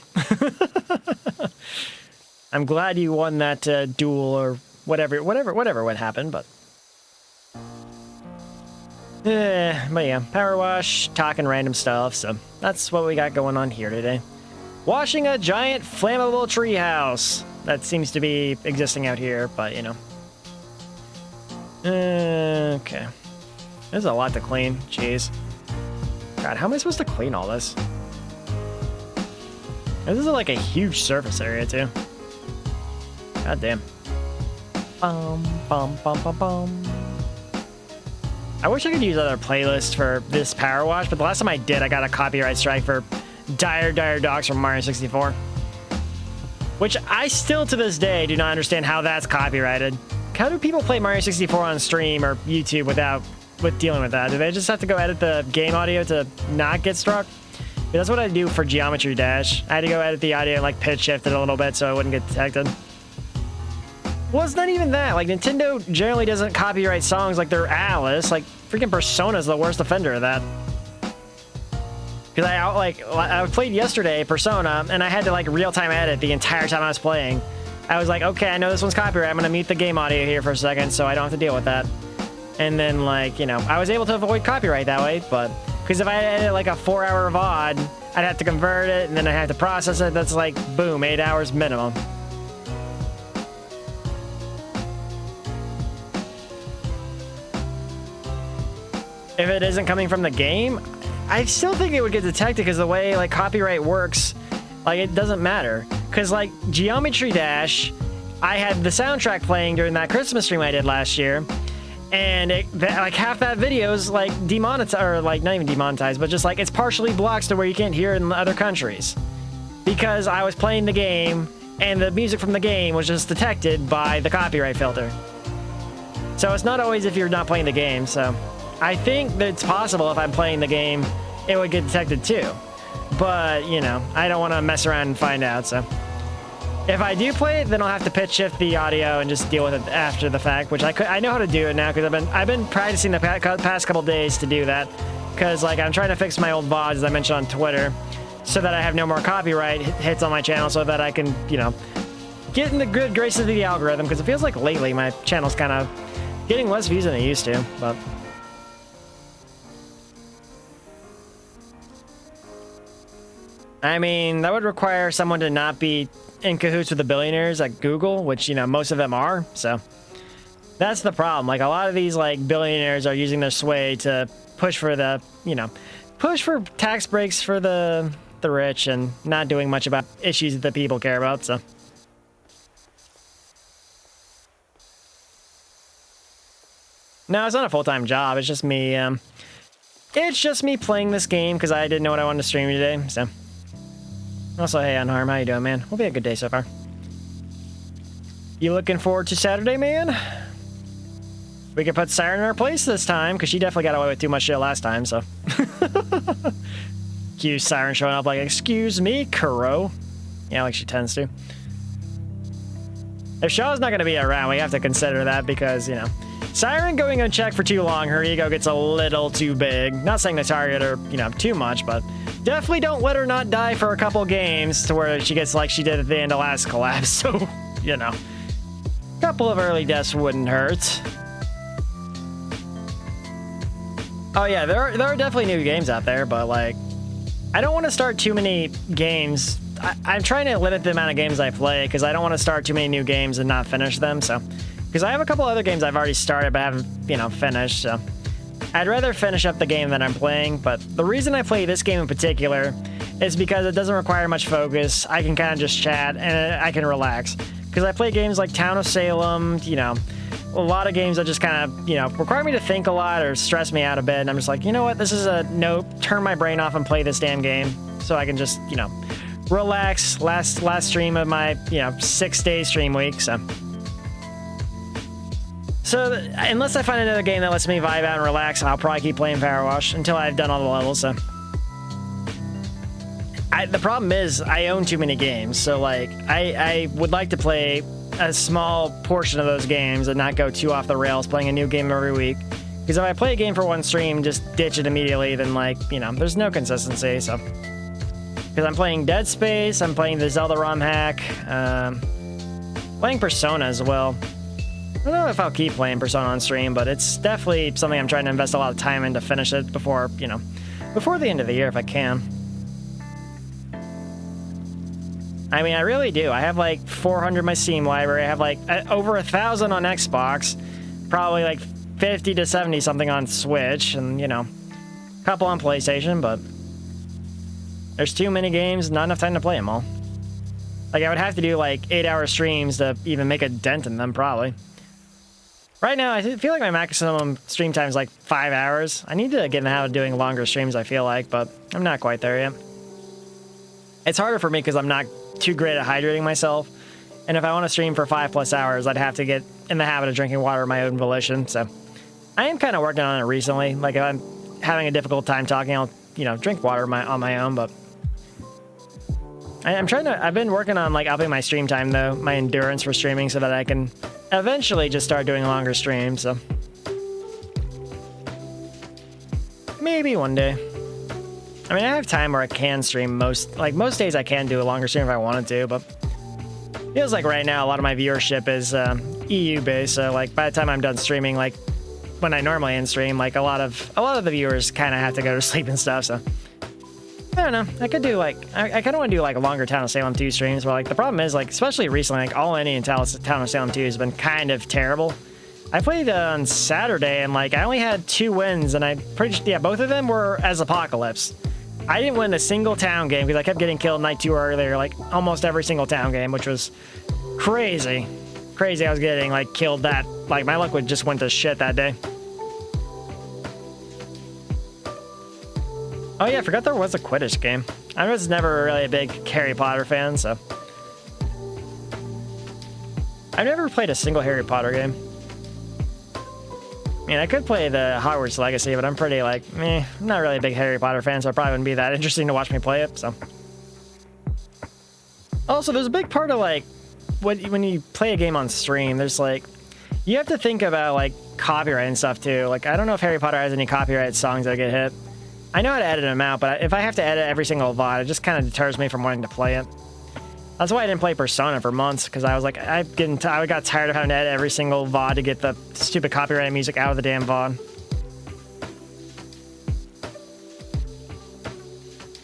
I'm glad you won that duel or whatever would happen, but yeah, power wash, talking random stuff, so that's what we got going on here today. Washing a giant flammable treehouse that seems to be existing out here, but you know. Okay. There's a lot to clean, jeez. God, how am I supposed to clean all this? This is like a huge surface area too. God damn. Bum, bum, bum, bum, bum. I wish I could use other playlists for this power wash, but the last time I did, I got a copyright strike for Dire Dogs from Mario 64. Which I still, to this day, do not understand how that's copyrighted. How do people play Mario 64 on stream or YouTube with dealing with that? Do they just have to go edit the game audio to not get struck? That's what I do for Geometry Dash. I had to go edit the audio and like pitch shift it a little bit so it wouldn't get detected. Well, it's not even that. Like, Nintendo generally doesn't copyright songs like they're Alice. Like, freaking Persona's the worst offender of that. Because I played yesterday Persona, and I had to like real-time edit the entire time I was playing. I was like, okay, I know this one's copyright. I'm gonna mute the game audio here for a second, so I don't have to deal with that. And then, like, you know, I was able to avoid copyright that way, but because if I edit like a 4-hour VOD, I'd have to convert it, and then I'd have to process it. That's like, boom, 8 hours minimum. If it isn't coming from the game, I still think it would get detected because the way like copyright works, like it doesn't matter. Because like Geometry Dash, I had the soundtrack playing during that Christmas stream I did last year, and like half that video is like demonetized, or like not even demonetized, but just like it's partially blocked to where you can't hear it in other countries. Because I was playing the game and the music from the game was just detected by the copyright filter. So it's not always if you're not playing the game, so I think that it's possible if I'm playing the game, it would get detected too. But, you know, I don't want to mess around and find out, so. If I do play it, then I'll have to pitch shift the audio and just deal with it after the fact, which I know how to do it now because I've been practicing the past couple days to do that. Because, like, I'm trying to fix my old VODs, as I mentioned on Twitter, so that I have no more copyright hits on my channel so that I can, you know, get in the good graces of the algorithm, because it feels like lately my channel's kind of getting less views than it used to, but. I mean, that would require someone to not be in cahoots with the billionaires at Google, which, you know, most of them are, so. That's the problem. Like, a lot of these, like, billionaires are using their sway to push for the, you know, push for tax breaks for the rich and not doing much about issues that the people care about, so. No, it's not a full-time job. It's just me, playing this game because I didn't know what I wanted to stream today, so. Also, hey, Unharm, how you doing, man? Will be a good day so far. You looking forward to Saturday, man? We can put Siren in her place this time, because she definitely got away with too much shit last time, so. Cue Siren showing up like, excuse me, Kuro. Yeah, like she tends to. If Shaw's not going to be around, we have to consider that, because, you know, Siren going unchecked for too long, her ego gets a little too big. Not saying to target her, you know, too much, but definitely don't let her not die for a couple games to where she gets like she did at the end of last collapse. So, you know, a couple of early deaths wouldn't hurt. Oh yeah, there are definitely new games out there, but like, I don't want to start too many games. I'm trying to limit the amount of games I play because I don't want to start too many new games and not finish them. So, because I have a couple other games I've already started but haven't, you know, finished. So, I'd rather finish up the game that I'm playing. But the reason I play this game in particular is because it doesn't require much focus. I can kind of just chat and I can relax. Because I play games like Town of Salem, you know, a lot of games that just kind of, you know, require me to think a lot or stress me out a bit. And I'm just like, you know what? This is a nope. Turn my brain off and play this damn game so I can just, you know, relax. Last stream of my, you know, 6-day stream week. So unless I find another game that lets me vibe out and relax, I'll probably keep playing PowerWash until I've done all the levels. So the problem is I own too many games, so like I would like to play a small portion of those games and not go too off the rails playing a new game every week. Because if I play a game for one stream, just ditch it immediately, then like, you know, there's no consistency, so. Because I'm playing Dead Space, I'm playing the Zelda ROM hack, playing Persona as well. I don't know if I'll keep playing Persona on stream, but it's definitely something I'm trying to invest a lot of time in to finish it before, you know, before the end of the year if I can. I mean, I really do. I have like 400 in my Steam library. I have like over 1,000 on Xbox, probably like 50 to 70 something on Switch, and you know, a couple on PlayStation, but there's too many games, not enough time to play them all. Like, I would have to do like 8-hour streams to even make a dent in them, probably. Right now, I feel like my maximum stream time is like 5 hours. I need to get in the habit of doing longer streams, I feel like, but I'm not quite there yet. It's harder for me because I'm not too great at hydrating myself, and if I want to stream for 5+ hours, I'd have to get in the habit of drinking water of my own volition, so I am kind of working on it recently. Like, if I'm having a difficult time talking, I'll, you know, drink water on my own, but I've been working on like upping my stream time though, my endurance for streaming, so that I can eventually just start doing longer streams, so maybe one day. I mean, I have time where I can stream most days I can do a longer stream if I wanted to, but it feels like right now a lot of my viewership is EU based, so like by the time I'm done streaming, like when I normally end stream, like a lot of the viewers kind of have to go to sleep and stuff, so I don't know. I could do like I kind of want to do like a longer Town of Salem 2 streams, but like the problem is like especially recently, like all any in Town of Salem 2 has been kind of terrible. I played on Saturday and like I only had 2 wins, and both of them were as Apocalypse. I didn't win a single town game because I kept getting killed night 2 earlier, like almost every single town game, which was crazy. Crazy I was getting like killed that, like my luck just went to shit that day. Oh yeah, I forgot there was a Quidditch game. I was never really a big Harry Potter fan, so. I've never played a single Harry Potter game. I mean, I could play the Hogwarts Legacy, but I'm pretty like, I'm not really a big Harry Potter fan, so it probably wouldn't be that interesting to watch me play it, so. Also, there's a big part of like, when you play a game on stream, there's like, you have to think about like copyright and stuff too. Like, I don't know if Harry Potter has any copyrighted songs that get hit. I know how to edit them out, but if I have to edit every single VOD, it just kind of deters me from wanting to play it. That's why I didn't play Persona for months, because I was like, I got tired of having to edit every single VOD to get the stupid copyrighted music out of the damn VOD.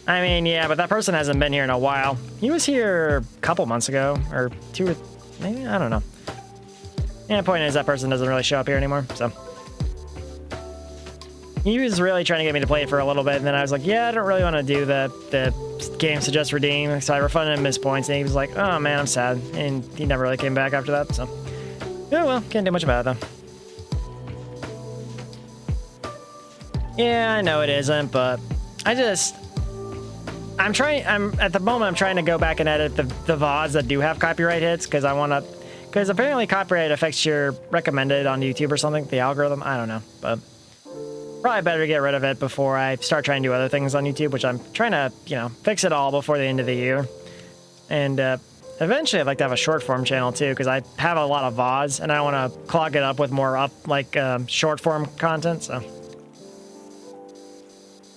I mean, yeah, but that person hasn't been here in a while. He was here a couple months ago, or 2 or maybe, I don't know. Yeah, the point is that person doesn't really show up here anymore, so. He was really trying to get me to play it for a little bit, and then I was like, yeah, I don't really want to do the game suggest redeem, so I refunded him his points, and he was like, oh man, I'm sad, and he never really came back after that, so. Yeah, well, can't do much about it, though. Yeah, I know it isn't, but at the moment, I'm trying to go back and edit the VODs that do have copyright hits, because apparently copyright affects your recommended on YouTube or something, the algorithm, I don't know, but probably better to get rid of it before I start trying to do other things on YouTube, which I'm trying to, you know, fix it all before the end of the year. And eventually I'd like to have a short form channel too, because I have a lot of VODs and I want to clog it up with more short form content, so.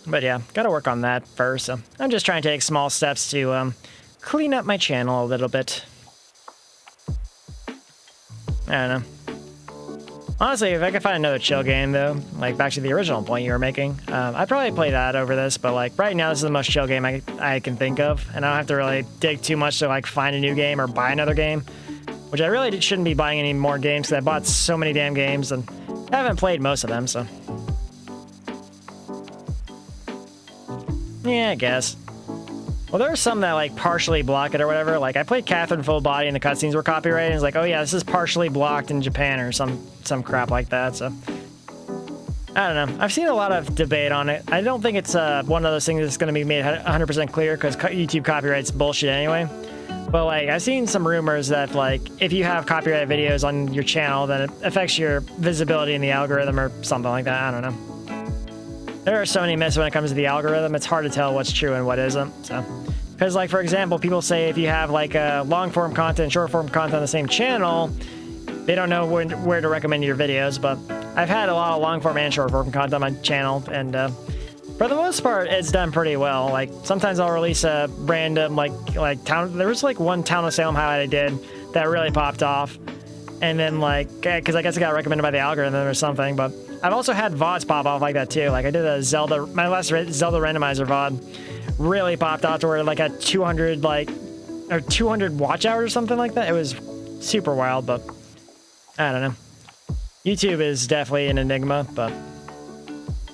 But yeah, gotta work on that first. So I'm just trying to take small steps to clean up my channel a little bit. I don't know. Honestly, if I could find another chill game, though, like back to the original point you were making, I'd probably play that over this, but like right now, this is the most chill game I can think of, and I don't have to really dig too much to like find a new game or buy another game, which I really shouldn't be buying any more games because I bought so many damn games and I haven't played most of them, so. Yeah, I guess. Well, there are some that like partially block it or whatever. Like I played Catherine Full Body and the cutscenes were copyrighted. And it's like, oh yeah, this is partially blocked in Japan or some crap like that. So I don't know. I've seen a lot of debate on it. I don't think it's one of those things that's going to be made 100% clear because YouTube copyright's bullshit anyway. But like I've seen some rumors that like if you have copyrighted videos on your channel, then it affects your visibility in the algorithm or something like that. I don't know. There are so many myths when it comes to the algorithm. It's hard to tell what's true and what isn't. So Because, like, for example, people say if you have, like, long-form content and short-form content on the same channel, they don't know where to recommend your videos, but I've had a lot of long-form and short-form content on my channel, and for the most part, it's done pretty well. Like, sometimes I'll release a random, like town... There was, like, one Town of Salem highlight I did that really popped off, and then, like, because I guess it got recommended by the algorithm or something, but I've also had VODs pop off like that, too. Like, I did a Zelda... My last Zelda randomizer VOD really popped off to where, like, at 200, like... Or 200 watch hours or something like that. It was super wild, but... I don't know. YouTube is definitely an enigma, but...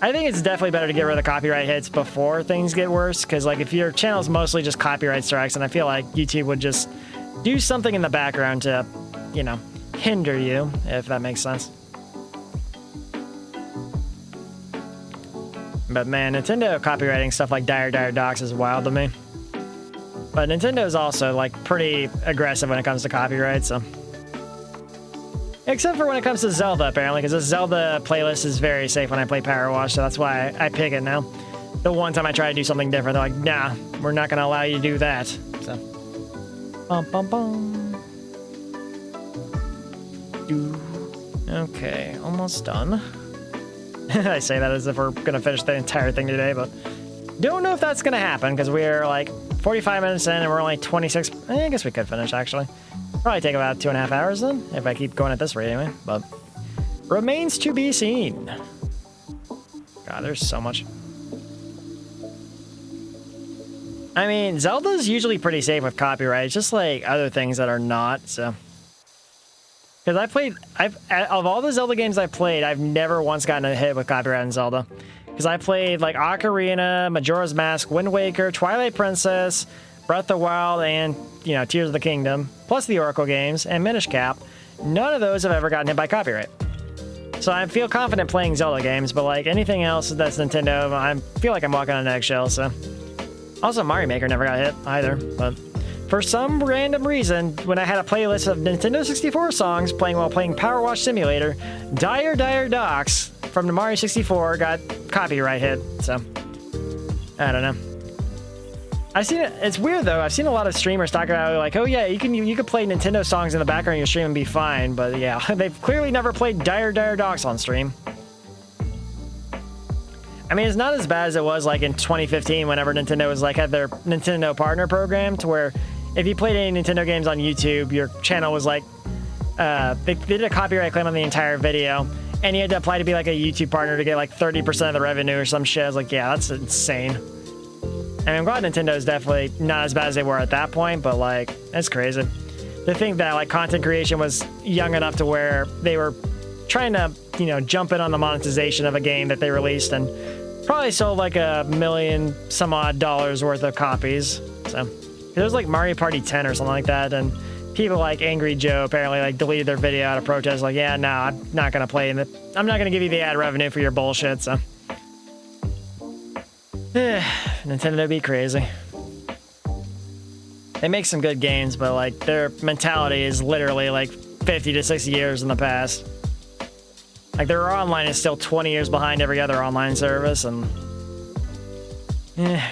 I think it's definitely better to get rid of the copyright hits before things get worse, because, like, if your channel's mostly just copyright strikes, and I feel like YouTube would just do something in the background to, you know, hinder you, if that makes sense. But man, Nintendo copywriting stuff like Dire Docs is wild to me. But Nintendo's also, like, pretty aggressive when it comes to copyright, so... Except for when it comes to Zelda, apparently, because the Zelda playlist is very safe when I play PowerWash, so that's why I pick it now. The one time I try to do something different, they're like, nah, we're not going to allow you to do that. So... Bum, bum, bum. Okay, almost done. I say that as if we're going to finish the entire thing today, but don't know if that's going to happen, because we're like 45 minutes in and we're only 26... I guess we could finish, actually. Probably take about 2.5 hours then, if I keep going at this rate anyway, but remains to be seen. God, there's so much. I mean, Zelda's usually pretty safe with copyright, it's just like other things that are not, so... Because of all the Zelda games I've played, I've never once gotten a hit with copyright in Zelda. Because I played, like, Ocarina, Majora's Mask, Wind Waker, Twilight Princess, Breath of the Wild, and, you know, Tears of the Kingdom, plus the Oracle games, and Minish Cap. None of those have ever gotten hit by copyright. So I feel confident playing Zelda games, but, like, anything else that's Nintendo, I feel like I'm walking on eggshells, so... Also, Mario Maker never got hit, either, but... For some random reason, when I had a playlist of Nintendo 64 songs playing while playing PowerWash Simulator, Dire Docs from the Mario 64 got copyright hit, so... I don't know. I've seen it, it's weird though, I've seen a lot of streamers talk about like, oh yeah, you can play Nintendo songs in the background of your stream and be fine, but yeah, they've clearly never played Dire Docs on stream. I mean, it's not as bad as it was like in 2015 whenever Nintendo was like had their Nintendo partner program to where if you played any Nintendo games on YouTube, your channel was like, they did a copyright claim on the entire video, and you had to apply to be like a YouTube partner to get like 30% of the revenue or some shit. I was like, yeah, that's insane. I mean, I'm glad Nintendo is definitely not as bad as they were at that point, but like, it's crazy. To think that like content creation was young enough to where they were trying to, you know, jump in on the monetization of a game that they released and probably sold like $1 million some odd worth of copies. So it was like Mario Party 10 or something like that, and people like Angry Joe apparently like deleted their video out of protest, like, yeah, no, I'm not gonna play in it. I'm not gonna give you the ad revenue for your bullshit, so. Nintendo be crazy. They make some good games, but like their mentality is literally like 50 to 60 years in the past. Like their online is still 20 years behind every other online service, and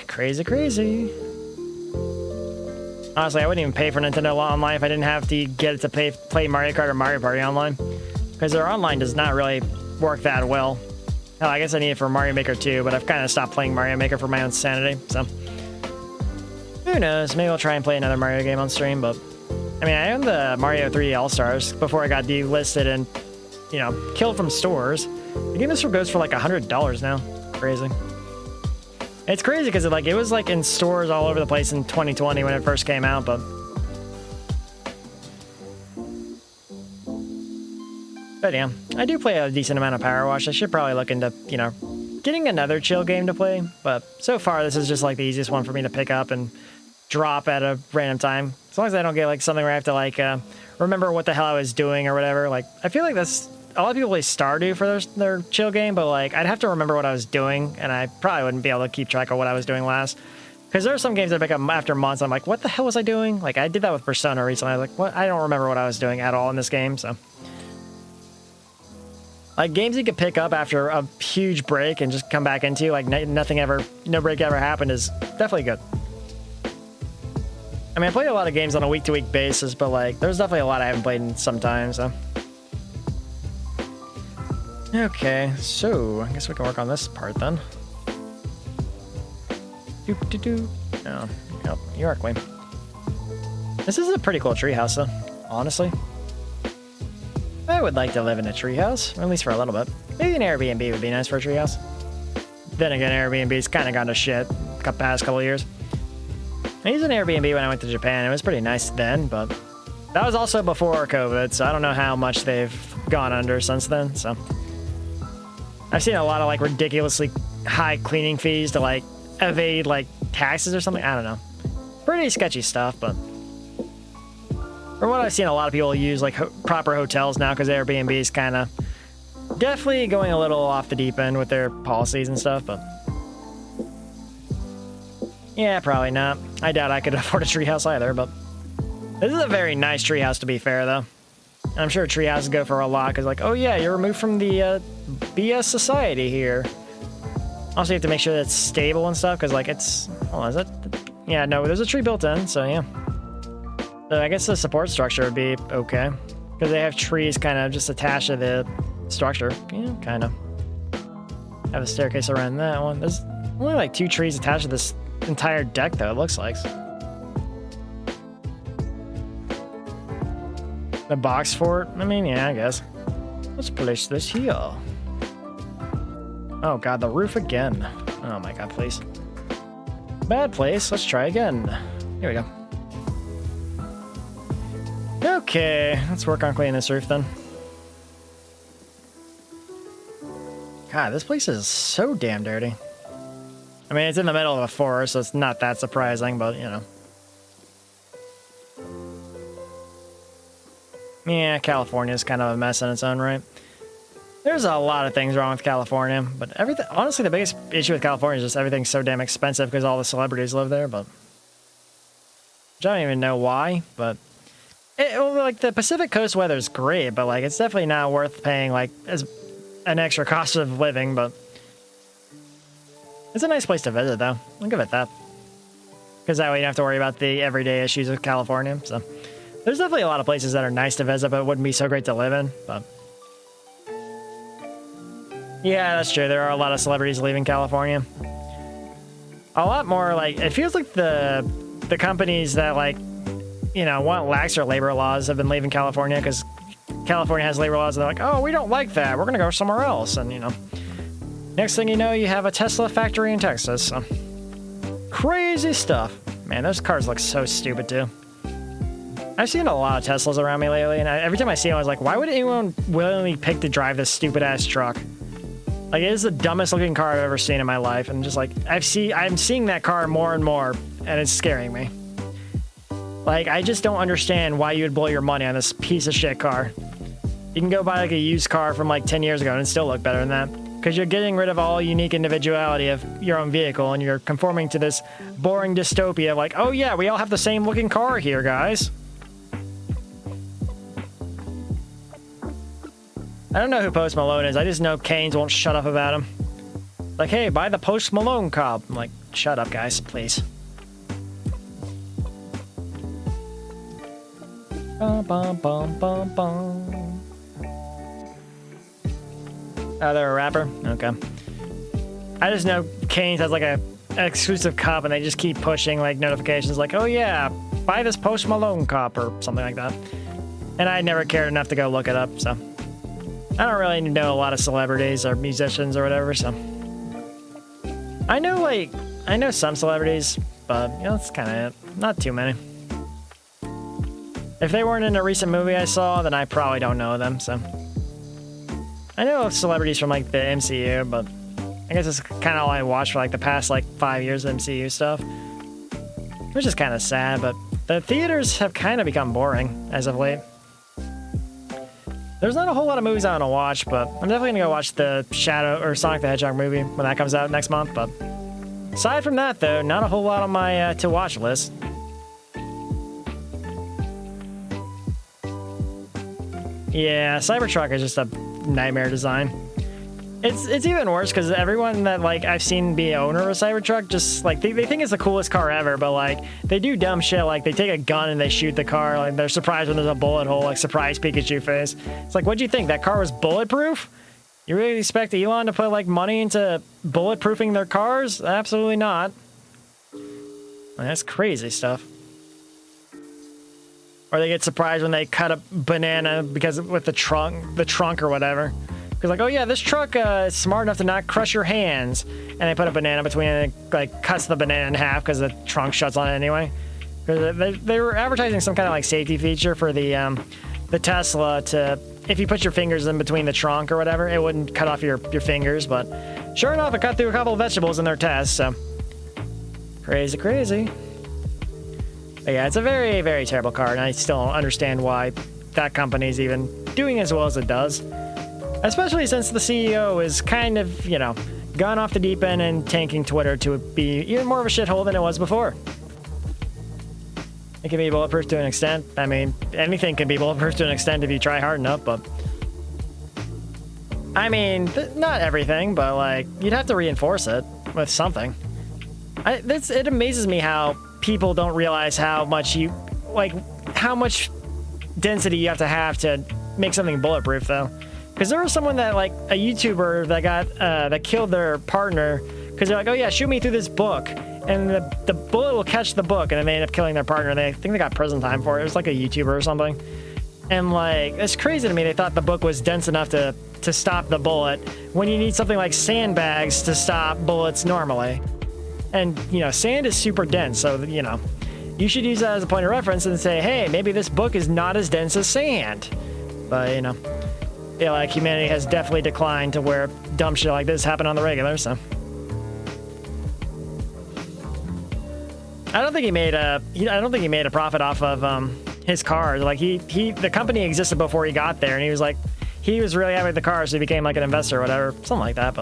crazy. Honestly, I wouldn't even pay for Nintendo Online if I didn't have to get it to play Mario Kart or Mario Party online, because their online does not really work that well. Hell, I guess I need it for Mario Maker too, but I've kind of stopped playing Mario Maker for my own sanity, so who knows? Maybe I'll try and play another Mario game on stream, but I mean, I owned the Mario 3 All-Stars before I got delisted and, you know, killed from stores. The game goes for like $100 now. Crazy. It's crazy because it was like in stores all over the place in 2020 when it first came out, but yeah, I do play a decent amount of PowerWash. I should probably look into, you know, getting another chill game to play, but so far this is just like the easiest one for me to pick up and drop at a random time. As long as I don't get like something where I have to like remember what the hell I was doing or whatever. Like, I feel like that's a lot of people play Stardew for their chill game, but like I'd have to remember what I was doing, and I probably wouldn't be able to keep track of what I was doing last. Because there are some games I pick up after months, I'm like, what the hell was I doing? Like, I did that with Persona recently. I was like, what? I don't remember what I was doing at all in this game, so. Like, games you could pick up after a huge break and just come back into, like, no break ever happened is definitely good. I mean, I play a lot of games on a week-to-week basis, but like, there's definitely a lot I haven't played in some time, so. Okay, so I guess we can work on this part then. Oh, yep, you are clean. This is a pretty cool treehouse, though, honestly. I would like to live in a treehouse, at least for a little bit. Maybe an Airbnb would be nice for a treehouse. Then again, Airbnb's kind of gone to shit the past couple of years. I used an Airbnb when I went to Japan. It was pretty nice then, but that was also before COVID, so I don't know how much they've gone under since then, so. I've seen a lot of like ridiculously high cleaning fees to like evade like taxes or something. I don't know. Pretty sketchy stuff, but from what I've seen, a lot of people use like proper hotels now because Airbnb is kind of definitely going a little off the deep end with their policies and stuff, but yeah, probably not. I doubt I could afford a treehouse either, but this is a very nice treehouse to be fair, though. And I'm sure treehouses go for a lot because like, oh yeah, you're removed from the BS society here. Also, you have to make sure that it's stable and stuff because like it's, hold on, is that? Yeah, no, there's a tree built in, so yeah. So I guess the support structure would be okay because they have trees kind of just attached to the structure. Yeah, kind of. Have a staircase around that one. There's only like 2 trees attached to this entire deck, though, it looks like. The box fort? I mean, yeah, I guess. Let's place this here. Oh god, the roof again. Oh my god, please. Bad place. Let's try again. Here we go. Okay, let's work on cleaning this roof then. God, this place is so damn dirty. I mean, it's in the middle of a forest, so it's not that surprising, but, you know. Yeah, California's kind of a mess in its own right. There's a lot of things wrong with California, but everything, honestly, the biggest issue with California is just everything's so damn expensive because all the celebrities live there, but which I don't even know why, but well, like the Pacific Coast weather is great, but like it's definitely not worth paying like as an extra cost of living, but it's a nice place to visit though. I'll give it that. Because that way you don't have to worry about the everyday issues of California, so there's definitely a lot of places that are nice to visit, but wouldn't be so great to live in, but yeah, that's true. There are a lot of celebrities leaving California. A lot more, like, it feels like the companies that, like, you know, want laxer labor laws have been leaving California because California has labor laws and they're like, oh, we don't like that. We're going to go somewhere else. And, you know, next thing you know, you have a Tesla factory in Texas. So. Crazy stuff. Man, those cars look so stupid, too. I've seen a lot of Teslas around me lately, and every time I see them, I was like, why would anyone willingly pick to drive this stupid-ass truck? Like, it is the dumbest looking car I've ever seen in my life, and just like, I'm seeing that car more and more, and it's scaring me. Like, I just don't understand why you would blow your money on this piece of shit car. You can go buy like a used car from like 10 years ago and it'd still look better than that. Because you're getting rid of all unique individuality of your own vehicle, and you're conforming to this boring dystopia of like, oh yeah, we all have the same looking car here, guys. I don't know who Post Malone is. I just know Canes won't shut up about him. Like, hey, buy the Post Malone car. I'm like, shut up, guys, please. Bum, bum, bum, bum, bum. Oh, they're a rapper? Okay. I just know Canes has like an exclusive cup, and they just keep pushing like notifications like, oh yeah, buy this Post Malone cup or something like that. And I never cared enough to go look it up, so. I don't really know a lot of celebrities or musicians or whatever, so. I know some celebrities, but you know, that's kind of it. Not too many. If they weren't in a recent movie I saw, then I probably don't know them, so. I know of celebrities from like the MCU, but I guess it's kind of all I watched for like the past like 5 years of MCU stuff. Which is kind of sad, but the theaters have kind of become boring as of late. There's not a whole lot of movies I want to watch, but I'm definitely gonna go watch the Shadow or Sonic the Hedgehog movie when that comes out next month. But aside from that, though, not a whole lot on my to watch list. Yeah, Cybertruck is just a nightmare design. It's even worse because everyone that like I've seen be an owner of a Cybertruck just like they think it's the coolest car ever, but like they do dumb shit like they take a gun and they shoot the car, like they're surprised when there's a bullet hole, like surprise Pikachu face. It's like, what'd you think? That car was bulletproof? You really expect Elon to put like money into bulletproofing their cars? Absolutely not. That's crazy stuff. Or they get surprised when they cut a banana because with the trunk or whatever. Because like, oh yeah, this truck is smart enough to not crush your hands, and they put a banana between it and like cuts the banana in half because the trunk shuts on it anyway. Because they were advertising some kind of like safety feature for the Tesla to, if you put your fingers in between the trunk or whatever, it wouldn't cut off your fingers. But sure enough, it cut through a couple of vegetables in their test. So crazy, crazy. But yeah, it's a very, very terrible car, and I still don't understand why that company's even doing as well as it does. Especially since the CEO is kind of, you know, gone off the deep end and tanking Twitter to be even more of a shithole than it was before. It can be bulletproof to an extent. I mean, anything can be bulletproof to an extent if you try hard enough, but... I mean, not everything, but, like, you'd have to reinforce it with something. It amazes me how people don't realize how much how much density you have to make something bulletproof, though. Because there was someone that, like, a YouTuber that got, that killed their partner because they're like, oh yeah, shoot me through this book. And the bullet will catch the book, and then they end up killing their partner. I think they got prison time for it. It was like a YouTuber or something. And, like, it's crazy to me. They thought the book was dense enough to stop the bullet when you need something like sandbags to stop bullets normally. And, you know, sand is super dense, so, you know, you should use that as a point of reference and say, hey, maybe this book is not as dense as sand. But, you know... Yeah, like humanity has definitely declined to where dumb shit like this happen on the regular, so. I don't think he made a profit off of his cars. Like the company existed before he got there, and he was like, he was really happy with the cars, so he became like an investor or whatever, something like that.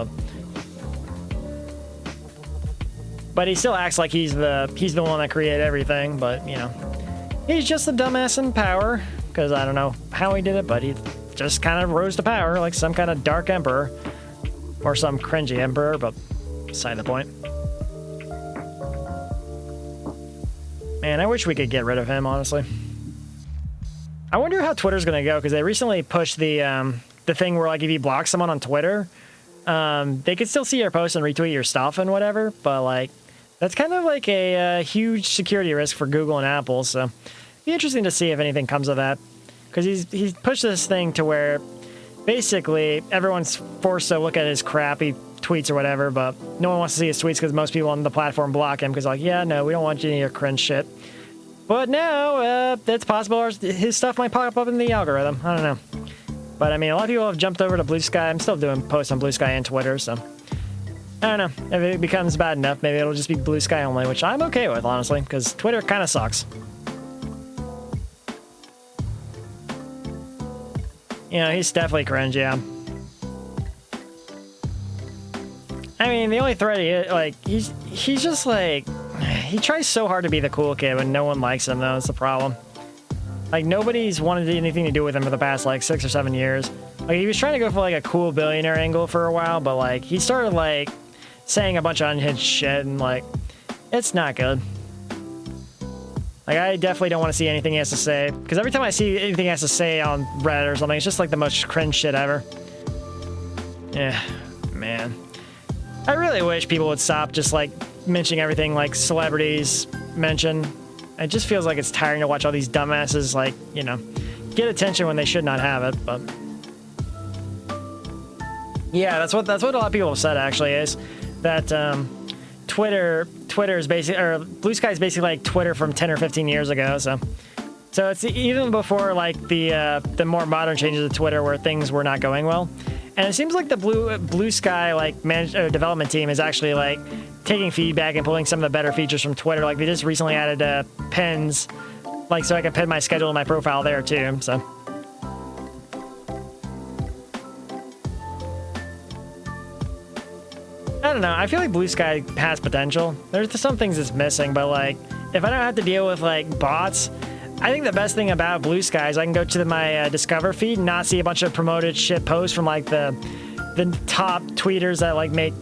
But he still acts like he's the one that created everything. But you know, he's just a dumbass in power because I don't know how he did it, but he just kind of rose to power like some kind of dark emperor or some cringy emperor, but beside the point. Man, I wish we could get rid of him, honestly. I wonder how Twitter's gonna go, because they recently pushed the thing where, like, if you block someone on Twitter, they could still see your posts and retweet your stuff and whatever, but, like, that's kind of like a huge security risk for Google and Apple, so it'd be interesting to see if anything comes of that. Because he's pushed this thing to where basically everyone's forced to look at his crappy tweets or whatever, but no one wants to see his tweets because most people on the platform block him because, like, yeah, no, we don't want any of your cringe shit. But now, it's possible his stuff might pop up in the algorithm. I don't know. But, I mean, a lot of people have jumped over to Blue Sky. I'm still doing posts on Blue Sky and Twitter, so... I don't know. If it becomes bad enough, maybe it'll just be Blue Sky only, which I'm okay with, honestly, because Twitter kind of sucks. You know, he's definitely cringe, yeah. I mean, the only threat, like, he's just, like... He tries so hard to be the cool kid when no one likes him, though. It's the problem. Like, nobody's wanted anything to do with him for the past, like, 6 or 7 years. Like, he was trying to go for, like, a cool billionaire angle for a while, but, like, he started, like, saying a bunch of unhinged shit, and, like, it's not good. Like, I definitely don't want to see anything he has to say, because every time I see anything he has to say on Reddit or something, it's just, like, the most cringe shit ever. Yeah, man. I really wish people would stop just, like, mentioning everything like celebrities mention. It just feels like it's tiring to watch all these dumbasses, like, you know, get attention when they should not have it, but... Yeah, that's what a lot of people have said, actually, is that, Twitter is basically, or Blue Sky is basically like Twitter from 10 or 15 years ago, so it's even before, like, the more modern changes of Twitter where things were not going well. And it seems like the Blue Sky, like, development team is actually, like, taking feedback and pulling some of the better features from Twitter. Like, they just recently added pins, like, so I can pin my schedule in my profile there, too, so. I don't know. I feel like Blue Sky has potential. There's some things it's missing, but, like, if I don't have to deal with, like, bots, I think the best thing about Blue Sky is I can go to my Discover feed and not see a bunch of promoted shit posts from, like, the the top tweeters that like make,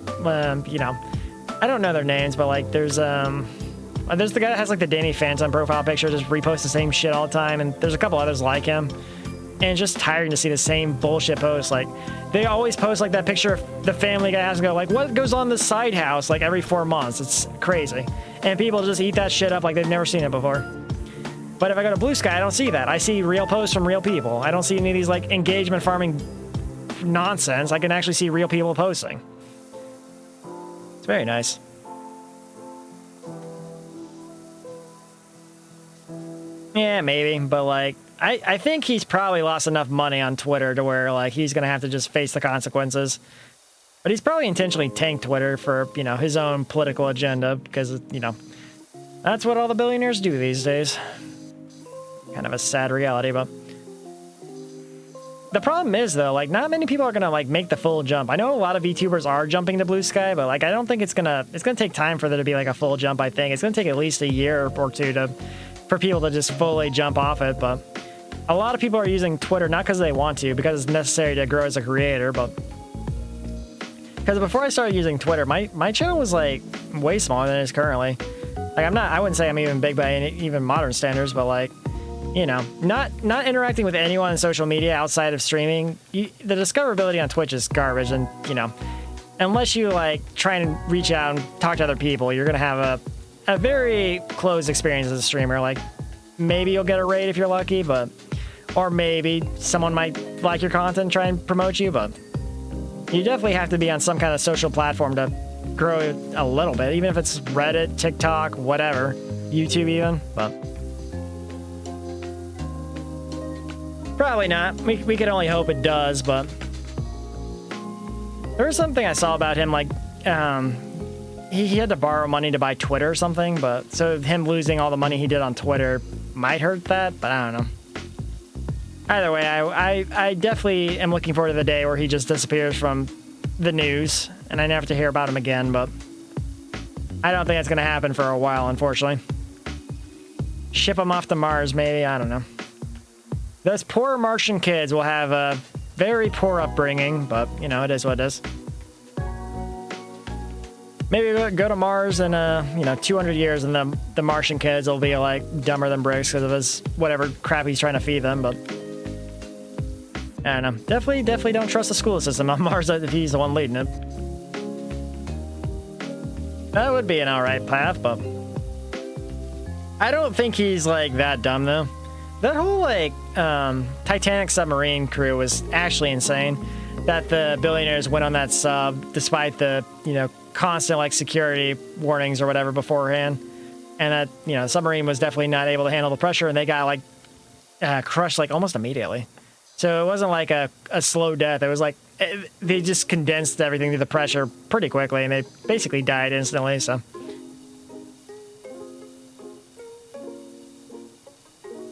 you know, I don't know their names, but like there's the guy that has like the Danny Phantom profile picture, just reposts the same shit all the time, and there's a couple others like him. And it's just tiring to see the same bullshit posts. Like, they always post like that picture of the Family Guy has to go like, what goes on the side house like every 4 months. It's crazy. And people just eat that shit up like they've never seen it before. But if I go to Blue Sky, I don't see that. I see real posts from real people. I don't see any of these like engagement farming nonsense. I can actually see real people posting. It's very nice. Yeah, maybe, but like, I think he's probably lost enough money on Twitter to where like he's gonna have to just face the consequences. But he's probably intentionally tanked Twitter for, you know, his own political agenda because, you know, that's what all the billionaires do these days. Kind of a sad reality, but the problem is though, like not many people are gonna like make the full jump. I know a lot of VTubers are jumping to Blue Sky, but like I don't think it's gonna take time for there to be like a full jump. I think it's gonna take at least a year or two for people to just fully jump off it. But a lot of people are using Twitter not because they want to, because it's necessary to grow as a creator, but because before I started using Twitter, my channel was like way smaller than it is currently. Like I wouldn't say I'm even big by even modern standards, but like, you know, not interacting with anyone on social media outside of streaming, the discoverability on Twitch is garbage. And, you know, unless you like try and reach out and talk to other people, you're going to have a very closed experience as a streamer. Like maybe you'll get a raid if you're lucky, but, or maybe someone might like your content and try and promote you, but you definitely have to be on some kind of social platform to grow a little bit, even if it's Reddit, TikTok, whatever, YouTube even, but probably not. We can only hope it does, but there was something I saw about him, like, he had to borrow money to buy Twitter or something, but so him losing all the money he did on Twitter might hurt that, but I don't know. Either way, I definitely am looking forward to the day where he just disappears from the news and I never have to hear about him again, but I don't think it's going to happen for a while, unfortunately. Ship him off to Mars, maybe? I don't know. Those poor Martian kids will have a very poor upbringing, but, you know, it is what it is. Maybe we'll go to Mars in, you know, 200 years and the Martian kids will be, like, dumber than bricks because of his whatever crap he's trying to feed them, but I don't know. Definitely don't trust the school system on Mars if he's the one leading it. That would be an alright path, but I don't think he's, like, that dumb, though. That whole, like, Titanic submarine crew was actually insane. That the billionaires went on that sub despite the, you know, constant, like, security warnings or whatever beforehand. And that, you know, the submarine was definitely not able to handle the pressure and they got, like, crushed, like, almost immediately. So it wasn't like a slow death. It was like they just condensed everything to the pressure pretty quickly and they basically died instantly, so.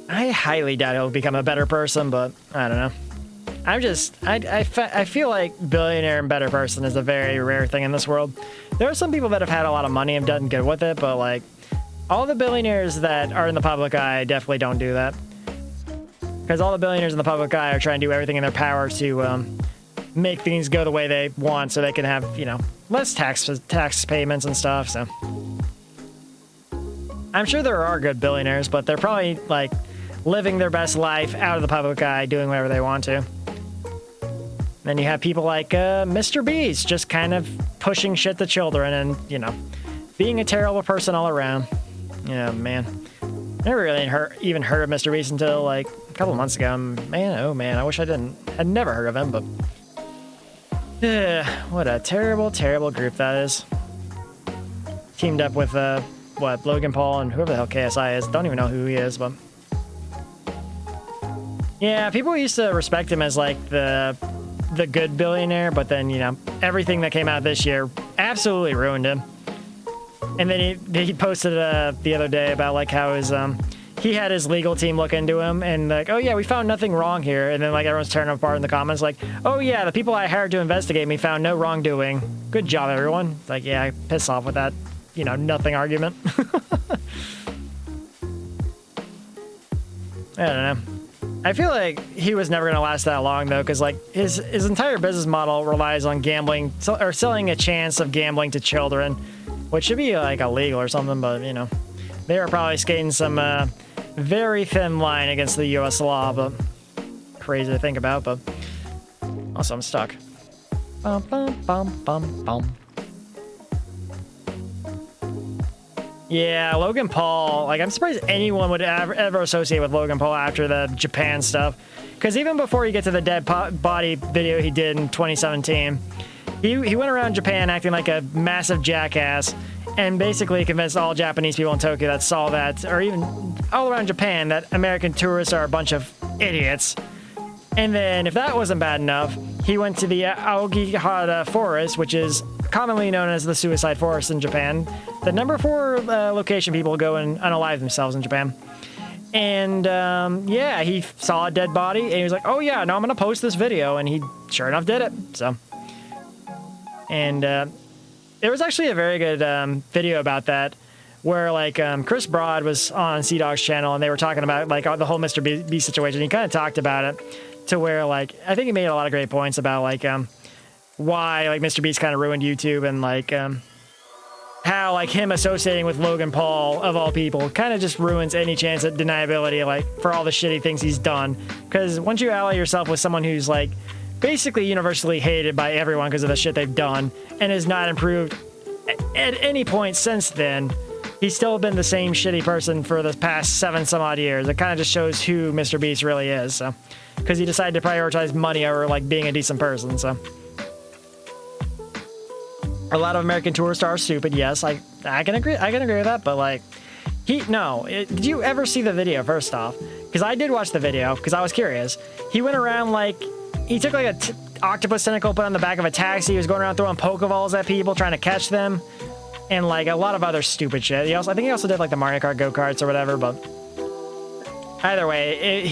I highly doubt he'll become a better person, but I don't know. I feel like billionaire and better person is a very rare thing in this world. There are some people that have had a lot of money and done good with it, but like all the billionaires that are in the public eye definitely don't do that. Because all the billionaires in the public eye are trying to do everything in their power to make things go the way they want so they can have, you know, less tax payments and stuff, so. I'm sure there are good billionaires, but they're probably, like, living their best life out of the public eye, doing whatever they want to. Then you have people like Mr. Beast just kind of pushing shit to children and, you know, being a terrible person all around. Yeah, man. Never really even heard of Mr. Beast until, like, a couple months ago. Man, oh man, I wish I didn't. I'd never heard of him, but what a terrible, terrible group that is. Teamed up with, what, Logan Paul and whoever the hell KSI is. Don't even know who he is, but yeah, people used to respect him as, like, the good billionaire, but then, you know, everything that came out this year absolutely ruined him. And then he posted the other day about, like, how his he had his legal team look into him and like, oh yeah, we found nothing wrong here. And then like everyone's tearing him apart in the comments like, oh yeah, the people I hired to investigate me found no wrongdoing. Good job, everyone. Like, yeah, I piss off with that, you know, nothing argument. I don't know. I feel like he was never going to last that long, though, because like his entire business model relies on gambling or selling a chance of gambling to children, which should be like illegal or something. But you know, they are probably skating some very thin line against the U.S. law, but crazy to think about. But also, I'm stuck. Bum, bum, bum, bum, bum. Yeah, Logan Paul, like I'm surprised anyone would ever associate with Logan Paul after the Japan stuff. Because even before you get to the dead body video he did in 2017, he went around Japan acting like a massive jackass and basically convinced all Japanese people in Tokyo that saw that, or even all around Japan, that American tourists are a bunch of idiots. And then if that wasn't bad enough, he went to the Aokigahara Forest, which is commonly known as the Suicide Forest in Japan, the number 4 location people go and unalive themselves in Japan. And yeah, he saw a dead body and he was like, oh yeah, no, I'm gonna post this video, and he sure enough did it. So, and there was actually a very good video about that, where like Chris Broad was on C-Dog's channel and they were talking about like the whole Mr. Beast situation. He kind of talked about it to where like I think he made a lot of great points about like why like Mr. Beast kind of ruined YouTube, and like how like him associating with Logan Paul of all people kind of just ruins any chance at deniability, like for all the shitty things he's done. Because once you ally yourself with someone who's like basically universally hated by everyone because of the shit they've done and has not improved at any point since then, he's still been the same shitty person for the past 7 some odd years. It kind of just shows who Mr. Beast really is. So, because he decided to prioritize money over like being a decent person. So, a lot of American tourists are stupid. Yes, I can agree. I can agree with that. But like, did you ever see the video? First off, because I did watch the video because I was curious. He went around like he took like a octopus tentacle, put on the back of a taxi. He was going around throwing Pokeballs at people, trying to catch them, and like a lot of other stupid shit. I think he also did like the Mario Kart go-karts or whatever. But either way,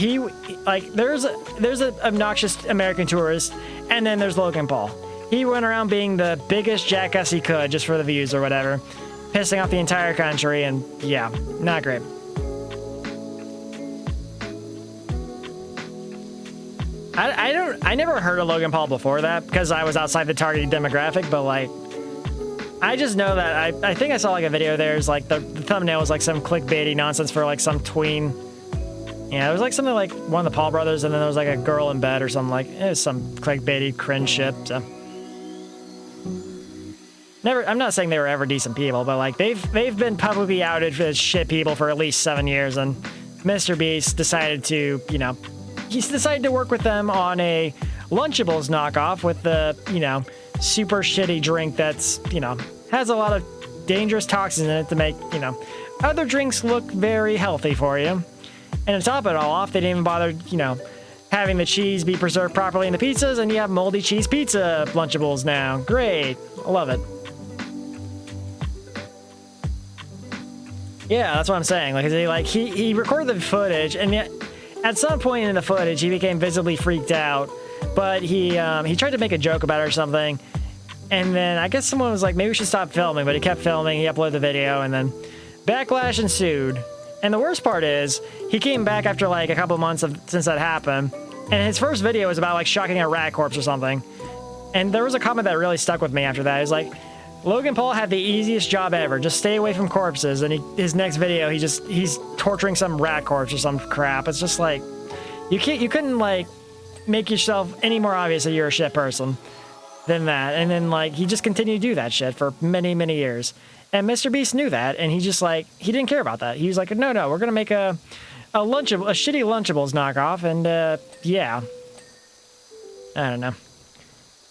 there's an obnoxious American tourist, and then there's Logan Paul. He went around being the biggest jackass he could just for the views or whatever, pissing off the entire country, and yeah, not great. I never heard of Logan Paul before that because I was outside the targeted demographic, but like, I just know that I think I saw like a video. There's like the thumbnail was like some clickbaity nonsense for like some tween. Yeah, it was like something like one of the Paul brothers, and then there was like a girl in bed or something, like it was some clickbaity cringe shit. So. I'm not saying they were ever decent people, but like they've been publicly outed as shit people for at least 7 years, and Mr. Beast decided to, he's decided to work with them on a Lunchables knockoff with the, super shitty drink that's, has a lot of dangerous toxins in it to make, other drinks look very healthy for you. And to top it all off, they didn't even bother, having the cheese be preserved properly in the pizzas, and you have moldy cheese pizza Lunchables now. Great. I love it. Yeah, that's what I'm saying. He recorded the footage, and yet at some point in the footage, he became visibly freaked out. But he tried to make a joke about it or something, and then I guess someone was like, maybe we should stop filming. But he kept filming. He uploaded the video, and then backlash ensued. And the worst part is, he came back after like a couple months since that happened, and his first video was about like shocking a rat corpse or something. And there was a comment that really stuck with me after that. It was like, Logan Paul had the easiest job ever. Just stay away from corpses. And his next video, he's torturing some rat corpse or some crap. It's just like, you couldn't like make yourself any more obvious that you're a shit person than that. And then like, he just continued to do that shit for many, many years. And Mr. Beast knew that. And he just like, he didn't care about that. He was like, no, we're going to make a shitty Lunchables knockoff. And yeah, I don't know.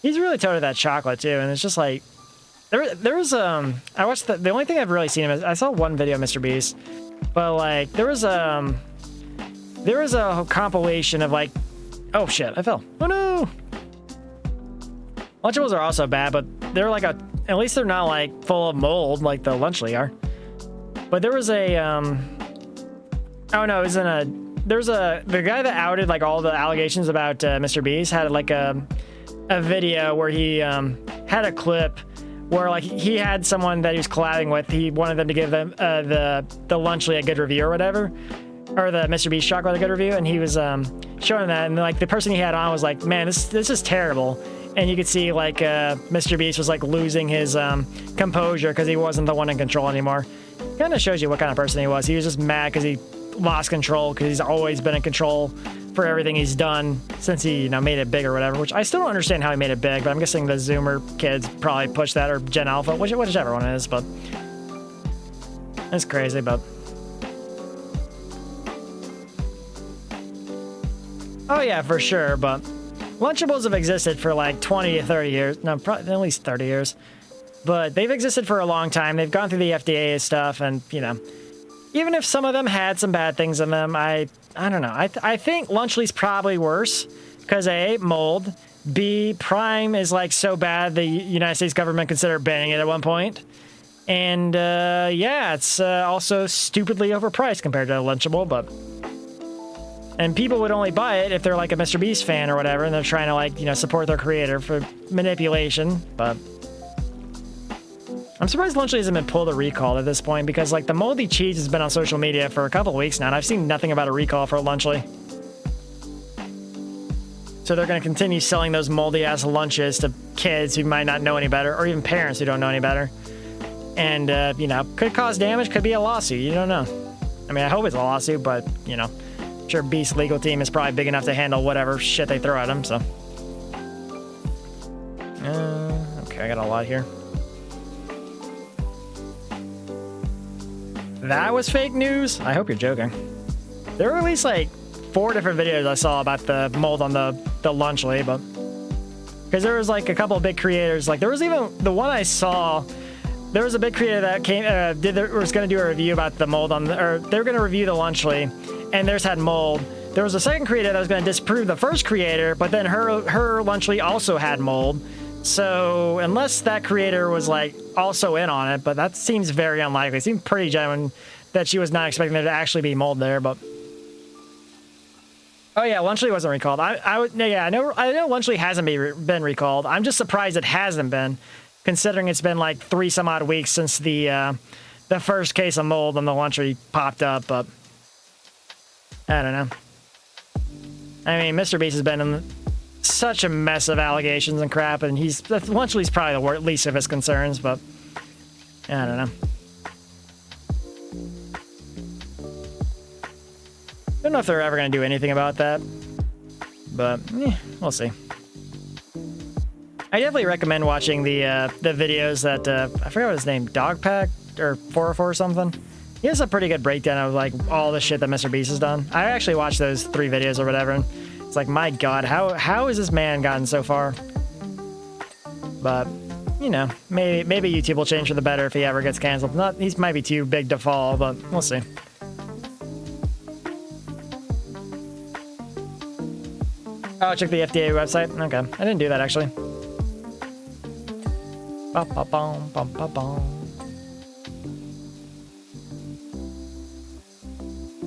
He's really toted that chocolate too. And it's just like, There was I watched the only thing I've really seen him is I saw one video of Mr. Beast, but like there was a compilation of like, oh shit, I fell. Oh no. Lunchables are also bad, but they're like at least they're not like full of mold like the Lunchly are. But there was a oh no, it was the guy that outed like all the allegations about Mr. Beast had like a video where he had a clip where like he had someone that he was collabing with. He wanted them to give them the Lunchly a good review or whatever. or the Mr. Beast truck with a good review, and he was showing that, and like the person he had on was like, man, this is terrible. And you could see like Mr. Beast was like losing his composure because he wasn't the one in control anymore. Kind of shows you what kind of person he was. He was just mad because he lost control, because he's always been in control for everything he's done since he, made it big or whatever, which I still don't understand how he made it big, but I'm guessing the Zoomer kids probably pushed that, or Gen Alpha, whichever one it is, but it's crazy, but oh yeah, for sure, but Lunchables have existed for like 20 to 30 years. No, probably at least 30 years. But they've existed for a long time. They've gone through the FDA stuff, and, even if some of them had some bad things in them, I don't know. I think Lunchly's probably worse because A, mold. B, Prime is like so bad the United States government considered banning it at one point. And yeah, it's also stupidly overpriced compared to a Lunchable, but... And people would only buy it if they're like a Mr. Beast fan or whatever, and they're trying to like, support their creator for manipulation, but... I'm surprised Lunchly hasn't been pulled a recall at this point, because like the moldy cheese has been on social media for a couple of weeks now, and I've seen nothing about a recall for Lunchly. So they're going to continue selling those moldy ass lunches to kids who might not know any better, or even parents who don't know any better. And, could cause damage, could be a lawsuit, you don't know. I mean, I hope it's a lawsuit, but, I'm sure Beast's legal team is probably big enough to handle whatever shit they throw at them, so. Okay, I got a lot here. That was fake news? I hope you're joking. There were at least like 4 different videos I saw about the mold on the Lunchly, but because there was like a couple of big creators, like there was even the one I saw. There was a big creator that came was going to do a review about the mold on or they were going to review the Lunchly, and theirs had mold. There was a second creator that was going to disprove the first creator, but then her Lunchly also had mold. So unless that creator was like also in on it, but that seems very unlikely. It seemed pretty genuine that she was not expecting there to actually be mold there, but oh yeah, Lunchly wasn't recalled. I know Lunchly hasn't been recalled. I'm just surprised it hasn't been, considering it's been like 3 some odd weeks since the first case of mold on the Lunchly popped up, but I don't know. I mean, Mr. Beast has been in such a mess of allegations and crap, and Lunchly's probably the least of his concerns, but I don't know. Don't know if they're ever going to do anything about that, but we'll see. I definitely recommend watching the videos that I forgot what his name, Dogpack or 404 or something. He has a pretty good breakdown of like all the shit that Mr. Beast has done. I actually watched those 3 videos or whatever, and it's like, my God, how has this man gotten so far? But maybe YouTube will change for the better if he ever gets canceled. He might be too big to fall, but we'll see. Oh, check the FDA website. Okay, I didn't do that actually.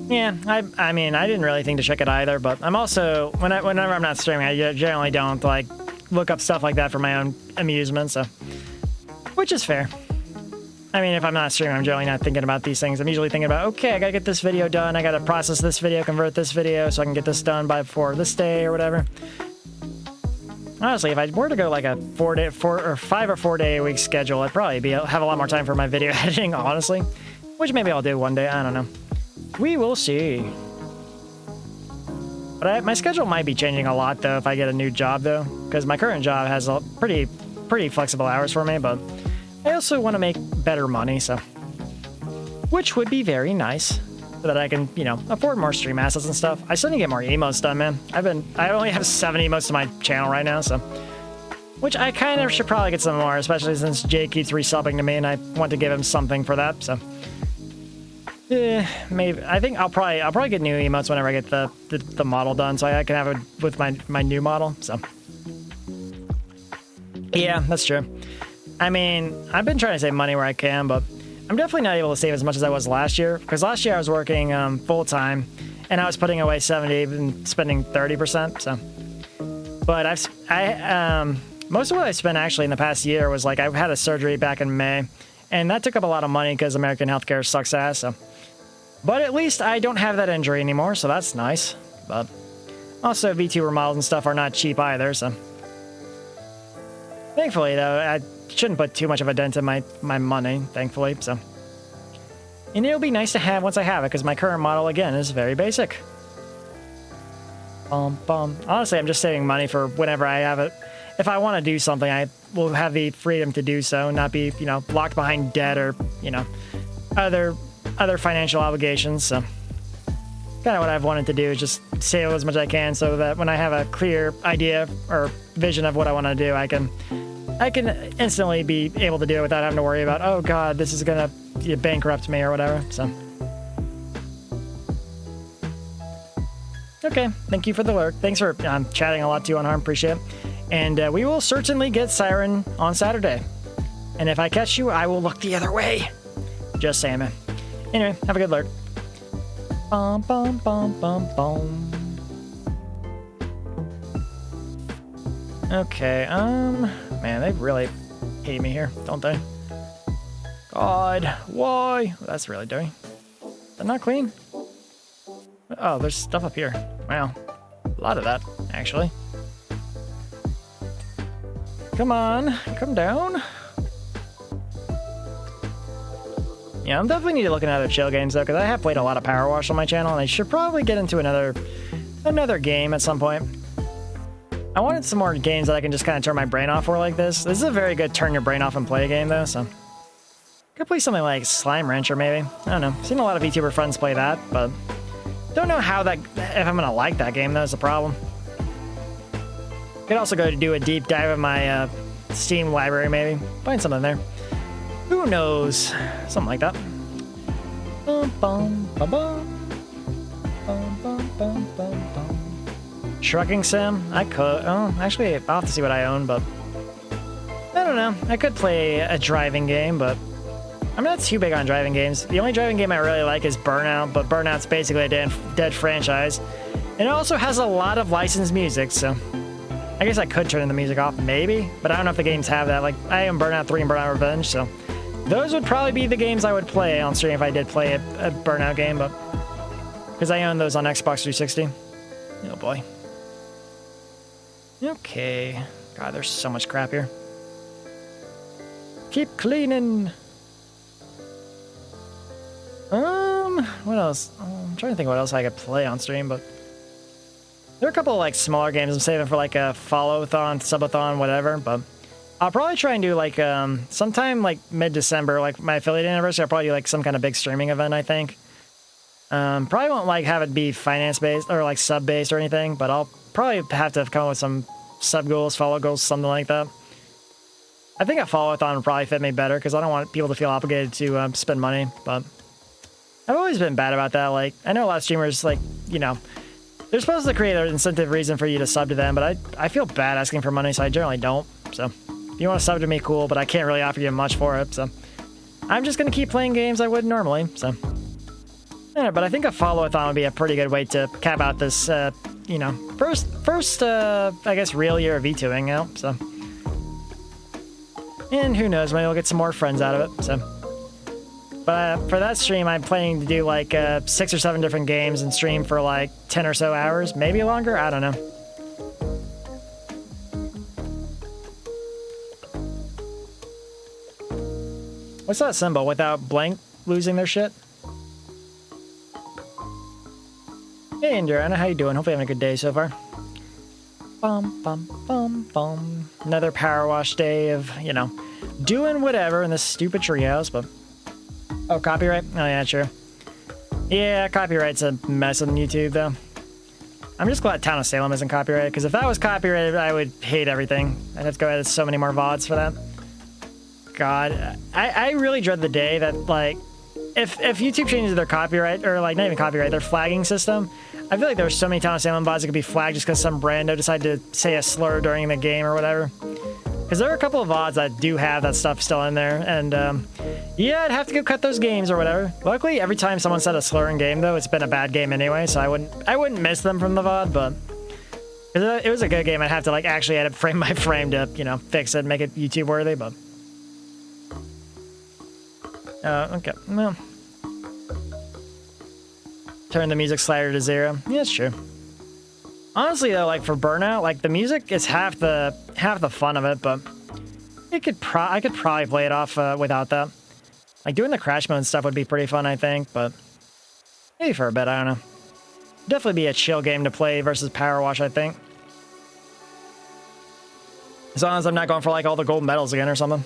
Yeah, I mean, I didn't really think to check it either, but I'm also, whenever I'm not streaming, I generally don't, like, look up stuff like that for my own amusement, so, which is fair. I mean, if I'm not streaming, I'm generally not thinking about these things. I'm usually thinking about, okay, I gotta get this video done, I gotta process this video, convert this video, so I can get this done before this day or whatever. Honestly, if I were to go like a 5 or 4 day a week schedule, I'd probably have a lot more time for my video editing, honestly, which maybe I'll do one day, I don't know. We will see. But my schedule might be changing a lot, though, if I get a new job, though. Because my current job has a pretty flexible hours for me, but I also want to make better money, so... Which would be very nice. So that I can, afford more stream assets and stuff. I still need to get more emotes done, man. I only have 7 emotes on my channel right now, so... Which I kind of should probably get some more, especially since Jay keeps resubbing to me, and I want to give him something for that, so... Maybe. I think I'll probably get new emotes whenever I get the model done, so I can have it with my new model. So yeah, that's true. I mean, I've been trying to save money where I can, but I'm definitely not able to save as much as I was last year, because last year I was working full time, and I was putting away 70 and spending 30%. So, but most of what I spent actually in the past year was like I had a surgery back in May, and that took up a lot of money because American healthcare sucks ass. So. But at least I don't have that injury anymore, so that's nice. But also, V2 remodels and stuff are not cheap either, so... Thankfully, though, I shouldn't put too much of a dent in my money, thankfully, so... And it'll be nice to have once I have it, because my current model, again, is very basic. Honestly, I'm just saving money for whenever I have it. If I want to do something, I will have the freedom to do so, not be, you know, locked behind debt or, you know, other financial obligations, so... Kind of what I've wanted to do is just save as much as I can so that when I have a clear idea or vision of what I want to do, I can instantly be able to do it without having to worry about, oh god, this is gonna bankrupt me or whatever, so. Okay, thank you for the alert. Thanks for chatting a lot too, Unharmed, appreciate it. And we will certainly get Siren on Saturday. And if I catch you, I will look the other way. Just saying, man. Anyway, have a good lurk. Bum, bum, bum, bum, bum. Okay, man, they really hate me here, don't they? God, why? That's really dirty. Is that not clean? Oh, there's stuff up here. Wow, a lot of that, actually. Come on, come down. Yeah, I'm definitely need to look at other chill games though, because I have played a lot of PowerWash on my channel, and I should probably get into another game at some point. I wanted some more games that I can just kind of turn my brain off for like this. This is a very good turn your brain off and play game though, so could play something like Slime Rancher maybe. I don't know. Seen a lot of VTuber friends play that, but don't know how that if I'm gonna like that game though is the problem. Could also go to do a deep dive in my Steam library maybe. Find something there. Who knows? Something like that. Bum, bum, bum, bum. Bum, bum, bum, bum, bum. Trucking sim? I could. Oh, actually, I'll have to see what I own, but... I don't know. I could play a driving game, but... I'm not too big on driving games. The only driving game I really like is Burnout, but Burnout's basically a dead franchise. And it also has a lot of licensed music, so... I guess I could turn the music off, maybe, but I don't know if the games have that. Like, I own Burnout 3 and Burnout Revenge, so... Those would probably be the games I would play on stream if I did play a Burnout game, but... Because I own those on Xbox 360. Oh boy. Okay. God, there's so much crap here. Keep cleaning! What else? I'm trying to think what else I could play on stream, but... There are a couple of, like, smaller games I'm saving for, like, a follow-a-thon, sub-a-thon, whatever, but... I'll probably try and do, like, sometime, like, mid-December, like, my affiliate anniversary, I'll probably do, like, some kind of big streaming event, I think. Probably won't, like, have it be finance-based, or, like, sub-based or anything, but I'll probably have to come up with some sub-goals, follow goals, something like that. I think a follow-a-thon would probably fit me better, because I don't want people to feel obligated to spend money, but... I've always been bad about that, like, I know a lot of streamers, like, you know... They're supposed to create an incentive reason for you to sub to them, but I feel bad asking for money, so I generally don't, so... If you want to sub to me, cool, but I can't really offer you much for it, so... I'm just going to keep playing games I would normally, so... Yeah, but I think a follow-a-thon would be a pretty good way to cap out this, you know... First, I guess, real year of VTubing out, so... And who knows, maybe we'll get some more friends out of it, so... But for that stream, I'm planning to do, like, 6 or 7 different games and stream for, like, 10 or so hours, maybe longer, I don't know. What's that symbol? Without blank losing their shit? Hey, Indiana, how you doing? Hope you're having a good day so far. Bum, bum, bum, bum. Another PowerWash day of, you know, doing whatever in this stupid treehouse, but... Oh, copyright? Oh, yeah, sure. Yeah, copyright's a mess on YouTube, though. I'm just glad Town of Salem isn't copyrighted, because if that was copyrighted, I would hate everything. I'd have to go edit so many more VODs for that. God, I really dread the day that, like, if YouTube changes their copyright, or, like, not even copyright, their flagging system, I feel like there's so many Town of Salem VODs that could be flagged just because some rando decided to say a slur during the game or whatever. Because there are a couple of VODs that do have that stuff still in there, and, yeah, I'd have to go cut those games or whatever. Luckily, every time someone said a slur in game, though, it's been a bad game anyway, so I wouldn't miss them from the VOD, but... It was a good game, I'd have to, like, actually edit frame by frame to, you know, fix it and make it YouTube-worthy, but... Okay, well... turn the music slider to 0. Yeah, it's true. Honestly, though, like for Burnout, like the music is half the fun of it, but I could probably play it off without that. Like doing the crash mode and stuff would be pretty fun, I think, but maybe for a bit, I don't know. Definitely be a chill game to play versus PowerWash, I think. As long as I'm not going for like all the gold medals again or something.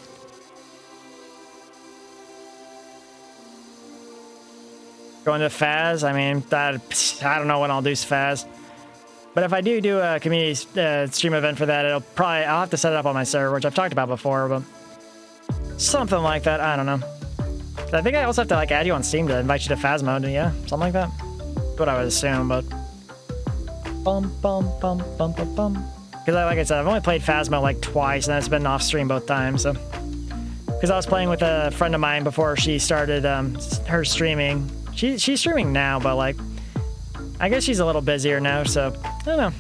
Going to Faz, I mean, I don't know when I'll do Faz. But if I do a community stream event for that, I'll have to set it up on my server, which I've talked about before, but something like that, I don't know. I think I also have to like add you on Steam to invite you to Faz mode, yeah, something like that. That's what I would assume, but because like I said, I've only played Faz mode like twice, and it's been off stream both times. So because I was playing with a friend of mine before she started her streaming. She's streaming now, but like I guess she's a little busier now, so I don't know.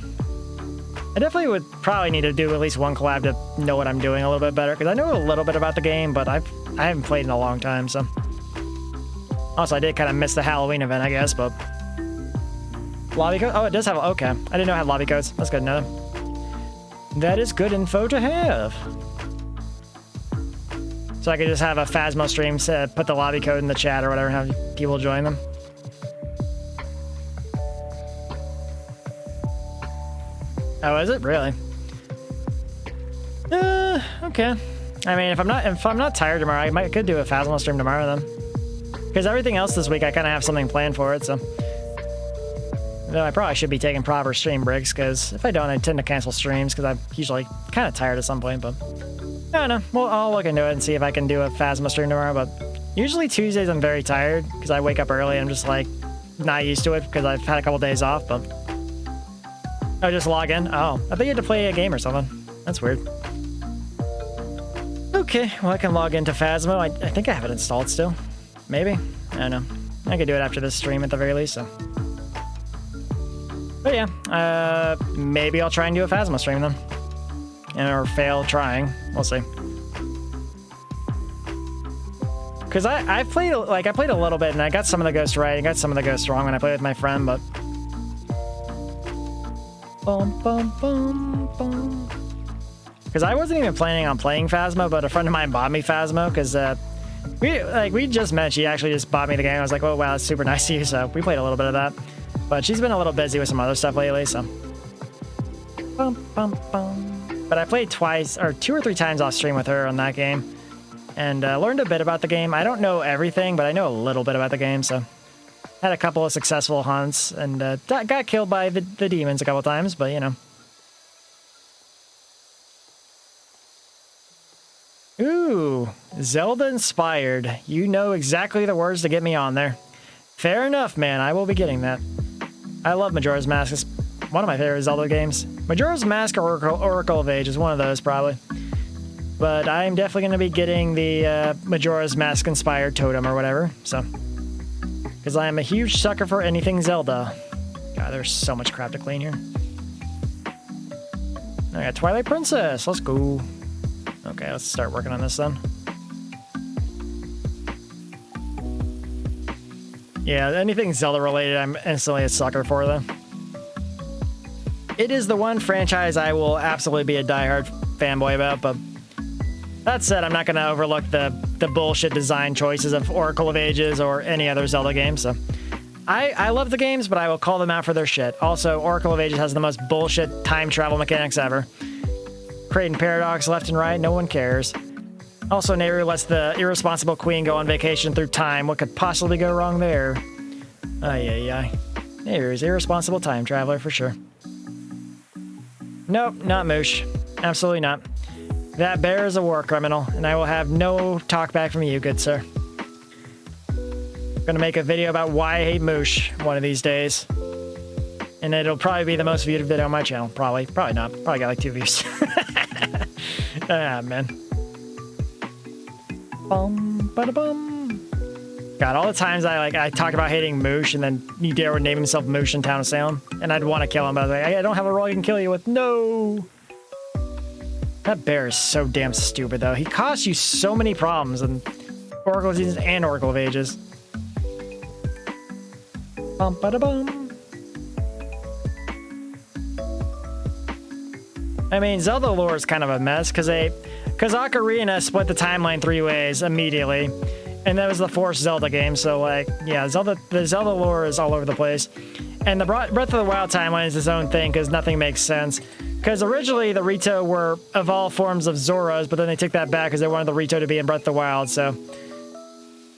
I definitely would probably need to do at least one collab to know what I'm doing a little bit better, because I know a little bit about the game, but I haven't played in a long time, so. Also, I did kind of miss the Halloween event, I guess, but lobby code? Oh, it does have, okay. I didn't know it had lobby codes. That's good to know. That is good info to have. So I could just have a Phasmo stream, put the lobby code in the chat or whatever, and have people join them. Oh, is it? Really? Okay. I mean, if I'm not tired tomorrow, I could do a Phasmo stream tomorrow then. Because everything else this week, I kind of have something planned for it, so. Though I probably should be taking proper stream breaks, because if I don't, I tend to cancel streams, because I'm usually kind of tired at some point, but. I don't know. Well, I'll look into it and see if I can do a Phasmo stream tomorrow, but usually Tuesdays I'm very tired, because I wake up early and I'm just like, not used to it, because I've had a couple days off, but. Oh, just log in? Oh, I thought you had to play a game or something. That's weird. Okay, well I can log into Phasmo. I think I have it installed still. Maybe? I don't know. I could do it after this stream at the very least, so. But yeah, maybe I'll try and do a Phasmo stream then. Or fail trying. We'll see. Because I played a little bit and I got some of the ghosts right and got some of the ghosts wrong when I played with my friend, but. Because I wasn't even planning on playing Phasmo, but a friend of mine bought me Phasmo because we just met. She actually just bought me the game. I was like, oh wow, that's super nice of you. So we played a little bit of that, but she's been a little busy with some other stuff lately. So, but I played twice or 2 or 3 times off stream with her on that game, and learned a bit about the game. I don't know everything, but I know a little bit about the game. So. Had a couple of successful hunts, and got killed by the demons a couple times, but you know. Ooh, Zelda inspired. You know exactly the words to get me on there. Fair enough, man. I will be getting that. I love Majora's Mask. It's one of my favorite Zelda games. Majora's Mask or Oracle of Age is one of those, probably. But I'm definitely going to be getting the Majora's Mask inspired totem or whatever, so. Because I am a huge sucker for anything Zelda. God, there's so much crap to clean here. I got Twilight Princess. Let's go. Okay, let's start working on this then. Yeah, anything Zelda related, I'm instantly a sucker for, though. It is the one franchise I will absolutely be a diehard fanboy about, but that said, I'm not going to overlook the bullshit design choices of Oracle of Ages or any other Zelda game, so. I love the games, but I will call them out for their shit. Also, Oracle of Ages has the most bullshit time travel mechanics ever. Creating paradox left and right, no one cares. Also, Nehru lets the irresponsible queen go on vacation through time. What could possibly go wrong there? Ay. Nehru's irresponsible time traveler for sure. Nope, not Moosh. Absolutely not. That bear is a war criminal, and I will have no talk back from you, good sir. I'm gonna make a video about why I hate Moosh one of these days. And it'll probably be the most viewed video on my channel. Probably not. Probably got like 2 views. Ah, man. God, all the times I talk about hating Moosh, and then Udare would name himself Moosh in Town of Salem, and I'd want to kill him, but I was like, I don't have a role you can kill you with. No! That bear is so damn stupid, though. He caused you so many problems in Oracle of Seasons and Oracle of Ages. Bum ba da bum. I mean, Zelda lore is kind of a mess because Ocarina split the timeline 3 ways immediately, and that was the fourth Zelda game. So like, yeah, the Zelda lore is all over the place, and the Breath of the Wild timeline is its own thing because nothing makes sense. Because originally the Rito were evolved forms of Zoras, but then they took that back because they wanted the Rito to be in Breath of the Wild. So,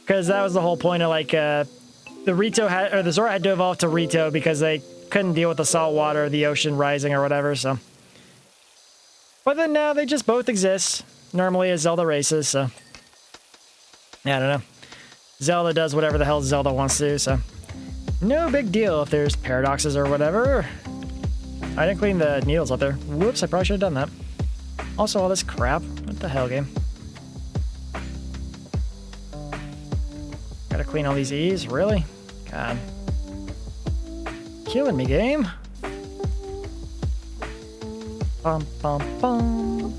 because that was the whole point of like the Zora had to evolve to Rito because they couldn't deal with the salt water, the ocean rising or whatever. So, but then now they just both exist normally as Zelda races. So, yeah, I don't know. Zelda does whatever the hell Zelda wants to do. So, no big deal if there's paradoxes or whatever. I didn't clean the needles up there. Whoops, I probably should have done that. Also, all this crap. What the hell, game? Gotta clean all these E's? Really? God. Killing me, game. Bum, bum, bum.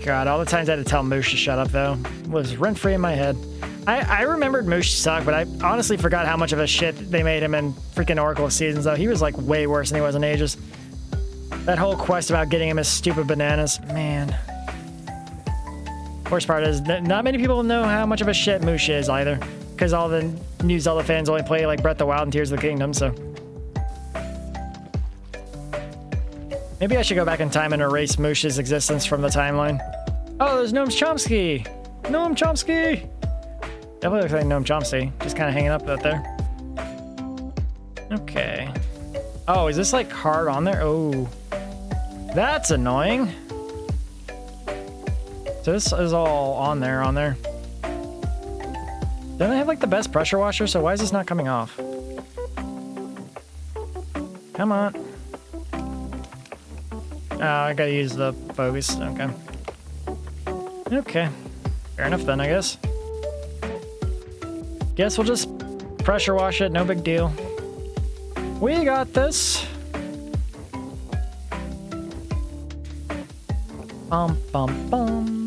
God, all the times I had to tell Moosh to shut up, though, was rent-free in my head. I remembered Moosh sucked, but I honestly forgot how much of a shit they made him in freaking Oracle of Seasons, though. He was, like, way worse than he was in Ages. That whole quest about getting him his stupid bananas. Man. Worst part is, not many people know how much of a shit Moosh is, either. Because all the new Zelda fans only play, like, Breath of the Wild and Tears of the Kingdom, so... Maybe I should go back in time and erase Moosh's existence from the timeline. Oh, there's Noam Chomsky! Noam Chomsky! Definitely looks like Noam Chomsky. Just kind of hanging up out there. Okay. Oh, is this like hard on there? Oh. That's annoying. So this is all on there. Don't they have like the best pressure washer? So why is this not coming off? Come on. Oh, I gotta use the focus. Okay. Okay. Fair enough then, I guess. Guess we'll just pressure wash it, no big deal. We got this. Bum, bum, bum.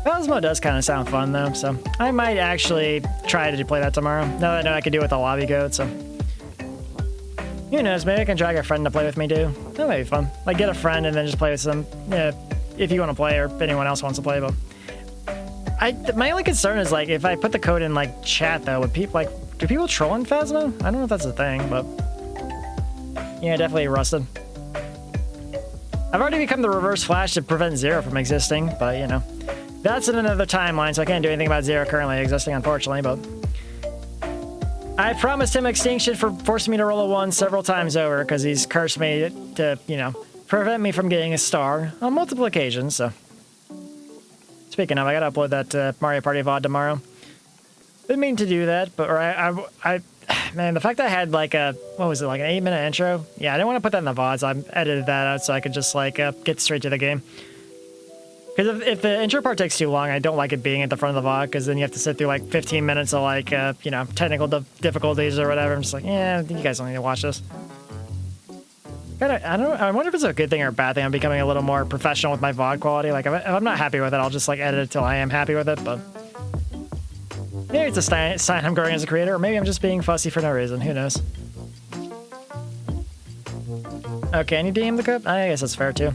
Phasmo does kind of sound fun, though, so I might actually try to play that tomorrow. Now that I know I can do it with a lobby goat, so... Who knows, maybe I can drag a friend to play with me, too. That might be fun. Like, get a friend and then just play with them. Yeah, if you want to play or if anyone else wants to play, but... my only concern is, like, if I put the code in, like, chat, though, would people, like... Do people troll in Phasmo? I don't know if that's a thing, but... Yeah, definitely rusted. I've already become the reverse Flash to prevent Zero from existing, but, you know... That's in another timeline, so I can't do anything about Zero currently existing, unfortunately, but... I promised him extinction for forcing me to roll a 1 several times over, because he's cursed me to, you know, prevent me from getting a star on multiple occasions, so... Speaking of, I gotta upload that Mario Party VOD tomorrow. Didn't mean to do that, but man, the fact that I had like a, what was it, like an 8-minute intro? Yeah, I didn't want to put that in the VOD, so I edited that out so I could just like get straight to the game. Because if the intro part takes too long, I don't like it being at the front of the VOD, because then you have to sit through like 15 minutes of like, you know, technical difficulties or whatever. I'm just like, yeah, you guys don't need to watch this. I wonder if it's a good thing or a bad thing. I'm becoming a little more professional with my VOD quality. Like, if I'm not happy with it, I'll just like edit it till I am happy with it, but... Maybe it's a sign I'm growing as a creator, or maybe I'm just being fussy for no reason. Who knows? Oh, can you DM the code? I guess that's fair, too.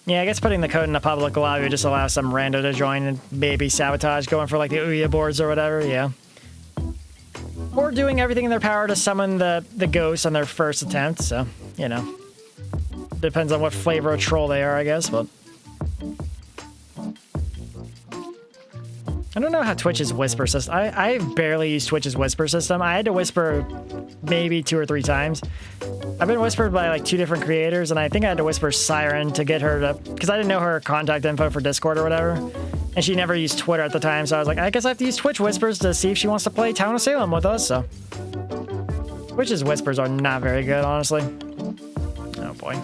Yeah, I guess putting the code in a public lobby would just allow some rando to join and maybe sabotage going for, like, the Ouya boards or whatever, yeah. Or doing everything in their power to summon the ghosts on their first attempt, so, you know. Depends on what flavor of troll they are, I guess, but... I don't know how Twitch's whisper system... I barely use Twitch's whisper system. I had to whisper maybe 2 or 3 times. I've been whispered by like 2 different creators, and I think I had to whisper Siren to get her to... Because I didn't know her contact info for Discord or whatever. And she never used Twitter at the time, so I was like, I guess I have to use Twitch whispers to see if she wants to play Town of Salem with us, so... Twitch's whispers are not very good, honestly. Oh boy.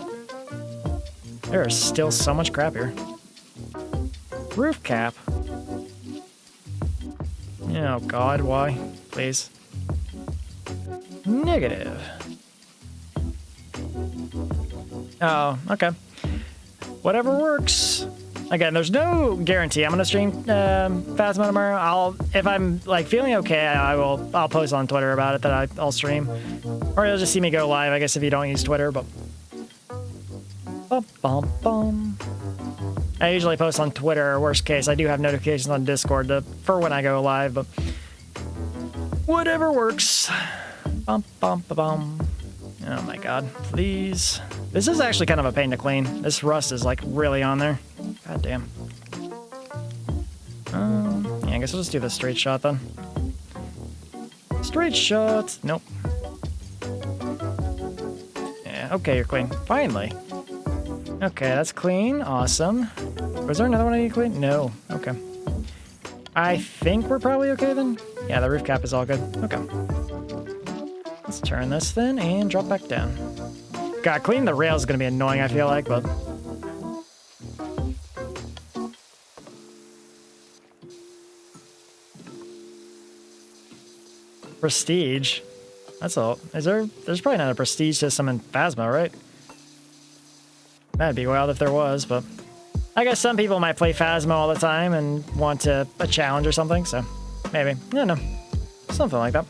There is still so much crap here. Roof cap. Oh god, why? Please. Negative. Oh, okay. Whatever works. Again, there's no guarantee I'm gonna stream Phasma tomorrow. If I'm like feeling okay, I'll post on Twitter about it that I'll stream, or you'll just see me go live. I guess if you don't use Twitter, but I usually post on Twitter. Or worst case, I do have notifications on Discord for when I go live, but whatever works. Oh my god, please. This is actually kind of a pain to clean. This rust is like really on there. God damn. Yeah, I guess we'll just do the straight shot then. Straight shot. Nope. Yeah, okay, you're clean. Finally. Okay, that's clean. Awesome. Was there another one I need to clean? No. Okay. I think we're probably okay then. Yeah, the roof cap is all good. Okay. Let's turn this then and drop back down. God, cleaning the rails is going to be annoying, I feel like, but... Prestige? That's all. There's probably not a prestige system in Phasma, right? That'd be wild if there was, but... I guess some people might play Phasma all the time and want a challenge or something, so... Maybe. I don't know. Something like that.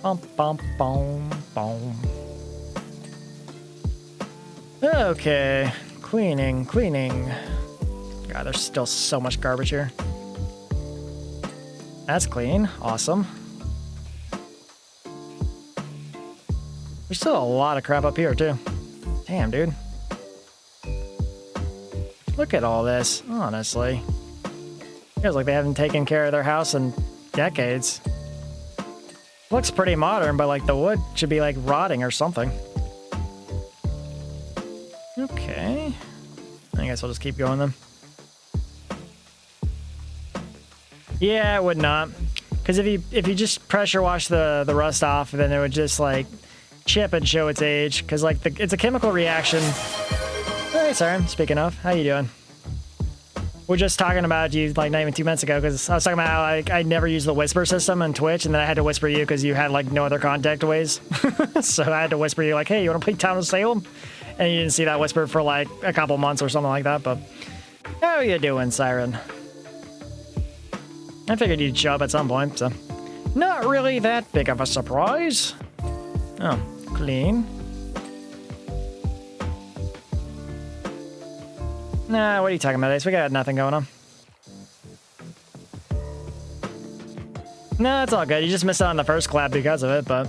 Bum, bum, bum, bum. Okay. Cleaning. God, there's still so much garbage here. That's clean. Awesome. There's still a lot of crap up here, too. Damn, dude. Look at all this, honestly. Feels like they haven't taken care of their house in decades. Looks pretty modern, but like the wood should be like rotting or something. Okay. I guess I'll just keep going then. Yeah, I would not. Because if you just pressure wash the rust off, then it would just like chip and show its age. Because like it's a chemical reaction. Alright, sorry. Speaking of, how you doing? We're just talking about you like not even 2 minutes ago, because I was talking about how like I never used the whisper system on Twitch, and then I had to whisper you because you had like no other contact ways. So I had to whisper you like, hey, you want to play Town of Salem? And you didn't see that whisper for like a couple months or something like that. But how you doing, Siren? I figured you'd show up at some point, so not really that big of a surprise. Oh, clean. Nah, what are you talking about, Ace? We got nothing going on. No, it's all good. You just missed out on the first collab because of it, but...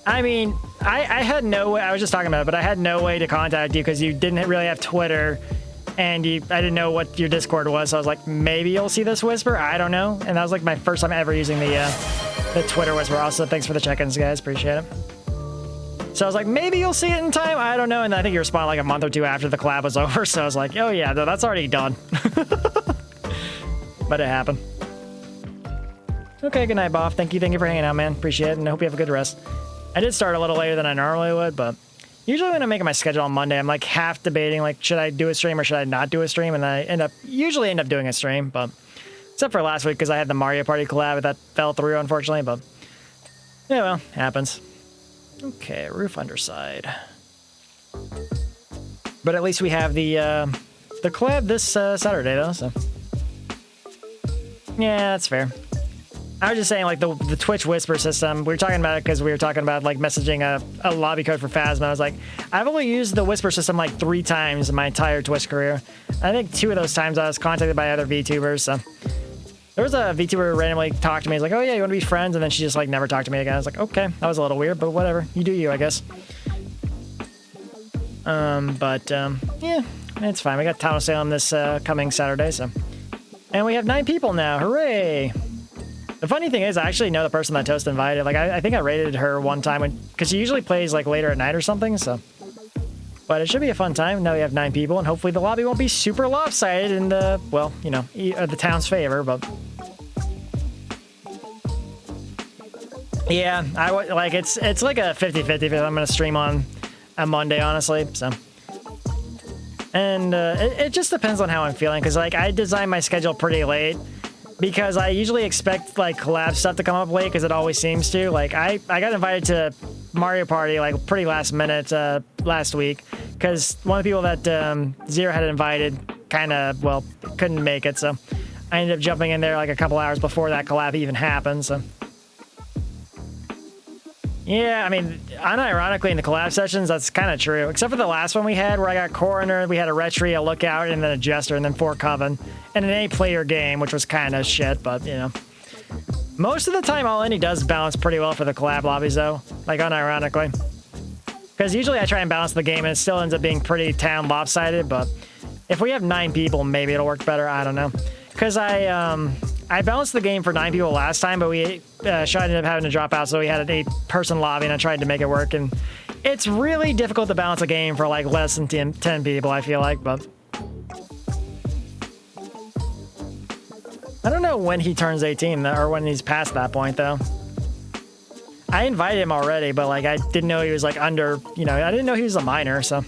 I mean, I had no way... I was just talking about it, but I had no way to contact you because you didn't really have Twitter, and I didn't know what your Discord was, so I was like, maybe you'll see this whisper? I don't know. And that was like my first time ever using the Twitter whisper. Also, thanks for the check-ins, guys. Appreciate it. So I was like, maybe you'll see it in time. I don't know. And I think you responded like a month or two after the collab was over. So I was like, oh yeah, no, that's already done. But it happened. Okay, good night, Boff. Thank you for hanging out, man. Appreciate it, and I hope you have a good rest. I did start a little later than I normally would, but usually when I'm making my schedule on Monday, I'm like half debating, like, should I do a stream or should I not do a stream? And I usually end up doing a stream, but except for last week because I had the Mario Party collab that fell through, unfortunately. But yeah, well, happens. Okay, roof underside. But at least we have the collab this Saturday, though, so... Yeah, that's fair. I was just saying, like, the Twitch whisper system, we were talking about it because we were talking about, like, messaging a lobby code for Phasma. I was like, I've only used the whisper system, like, 3 times in my entire Twitch career. I think 2 of those times I was contacted by other VTubers, so... There was a VTuber who randomly talked to me. He's like, oh, yeah, you want to be friends? And then she just, like, never talked to me again. I was like, okay, that was a little weird, but whatever. You do you, I guess. Yeah, it's fine. We got Town of Salem this coming Saturday, so... And we have 9 people now. Hooray! The funny thing is, I actually know the person that Toast invited. Like, I think I raided her one time because she usually plays, like, later at night or something, so... But it should be a fun time. Now we have 9 people, and hopefully the lobby won't be super lopsided in the, well, you know, the town's favor, but... Yeah, it's like a 50-50 if I'm going to stream on a Monday, honestly, so... And it just depends on how I'm feeling, because, like, I design my schedule pretty late, because I usually expect, like, collab stuff to come up late, because it always seems to. Like, I got invited to Mario Party, like, pretty last minute last week, because one of the people that Zero had invited kind of, well, couldn't make it, so I ended up jumping in there like a couple hours before that collab even happened, so. Yeah, I mean, unironically in the collab sessions, that's kind of true. Except for the last one we had where I got Coroner, we had a Retry, a Lookout, and then a Jester, and then 4 Coven. And an 8-player game, which was kind of shit, but, you know. Most of the time, all any does balance pretty well for the collab lobbies, though. Like, unironically. Because usually I try and balance the game, and it still ends up being pretty town lopsided, but if we have 9 people, maybe it'll work better. I don't know. Because I balanced the game for 9 people last time, but we ended up having to drop out, so we had an 8-person lobby, and I tried to make it work, and it's really difficult to balance a game for like less than 10 people, I feel like, but I don't know when he turns 18, or when he's past that point, though. I invited him already, but like I didn't know he was like under, you know, I didn't know he was a minor, so.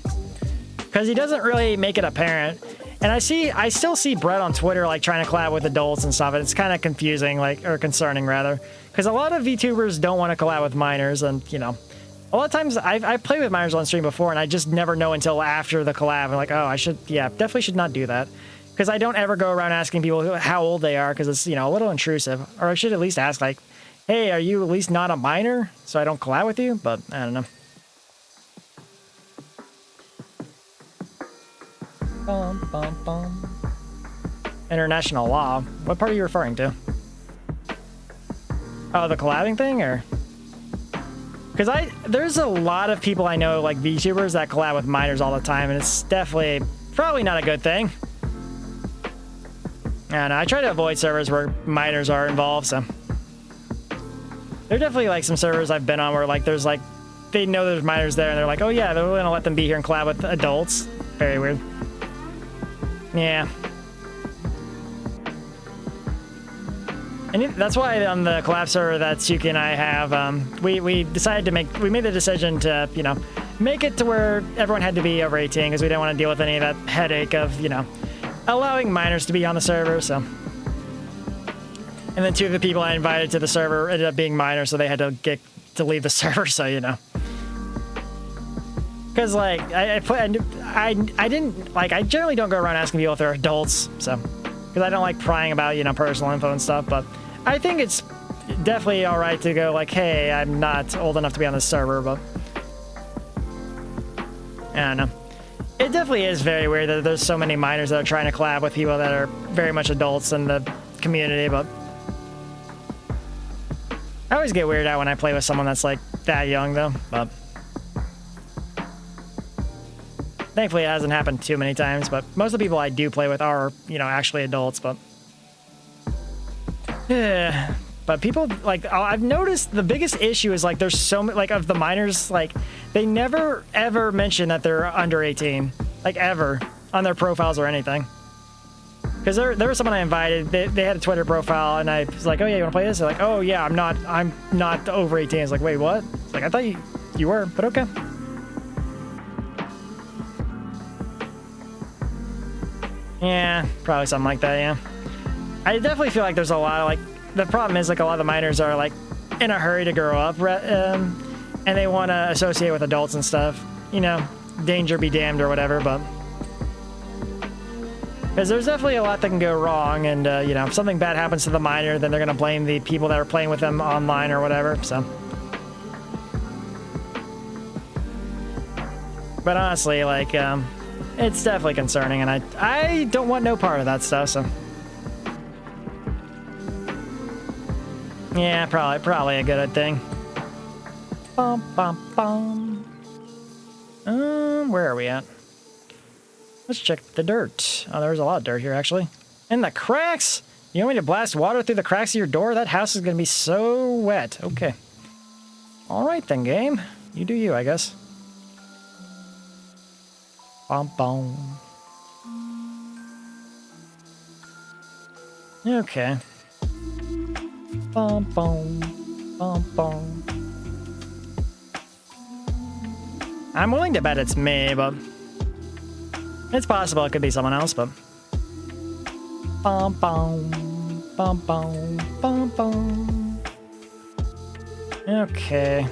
Because he doesn't really make it apparent. And I still see Brett on Twitter like trying to collab with adults and stuff, and it's kind of confusing, like, or concerning rather, because a lot of VTubers don't want to collab with minors, and you know, a lot of times I've played with minors on stream before, and I just never know until after the collab. I'm like, oh, I should, yeah, definitely should not do that, because I don't ever go around asking people how old they are, because it's, you know, a little intrusive. Or I should at least ask like, hey, are you at least not a minor, so I don't collab with you? But I don't know. Bum, bum, bum. International law. What part are you referring to? Oh, the collabing thing, or? Because there's a lot of people I know, like VTubers, that collab with minors all the time, and it's definitely probably not a good thing. And I try to avoid servers where minors are involved, so. There are definitely like some servers I've been on where like there's like, they know there's minors there, and they're like, oh yeah, they're gonna let them be here and collab with adults. Very weird. Yeah. And that's why on the collab server that Suki and I have, we decided to we made the decision to, you know, make it to where everyone had to be over 18, because we didn't want to deal with any of that headache of, you know, allowing minors to be on the server, so. And then 2 of the people I invited to the server ended up being minors, so they had to leave the server, so, you know. Because, like, I didn't, like, I generally don't go around asking people if they're adults, so. Because I don't like prying about, you know, personal info and stuff, but I think it's definitely alright to go, like, hey, I'm not old enough to be on this server, but. I don't know. It definitely is very weird that there's so many minors that are trying to collab with people that are very much adults in the community, but. I always get weirded out when I play with someone that's, like, that young, though, but. Thankfully, it hasn't happened too many times, but most of the people I do play with are, you know, actually adults, but. Yeah. But people, like, I've noticed the biggest issue is, like, there's so many, like, of the minors, like, they never, ever mention that they're under 18. Like, ever. On their profiles or anything. Because there was someone I invited, they had a Twitter profile, and I was like, oh yeah, you want to play this? They're like, oh yeah, I'm not over 18. I was like, wait, what? It's like, I thought you were, but okay. Yeah, probably something like that, yeah. I definitely feel like there's a lot of, like, the problem is, like, a lot of the minors are, like, in a hurry to grow up, and they want to associate with adults and stuff. You know, danger be damned or whatever, but. Because there's definitely a lot that can go wrong, and, you know, if something bad happens to the minor, then they're going to blame the people that are playing with them online or whatever, so. But honestly, like, it's definitely concerning, and I don't want no part of that stuff, so. Yeah, probably a good thing. Bum, bum, bum. Where are we at? Let's check the dirt. Oh, there's a lot of dirt here, actually. And the cracks! You want me to blast water through the cracks of your door? That house is gonna be so wet. Okay. Alright then, game. You do you, I guess. Bum, bum. Okay. Bum, bum. Bum, bum. I'm willing to bet it's me, but... It's possible it could be someone else, but. Bum bum bum bum bum bum. Okay.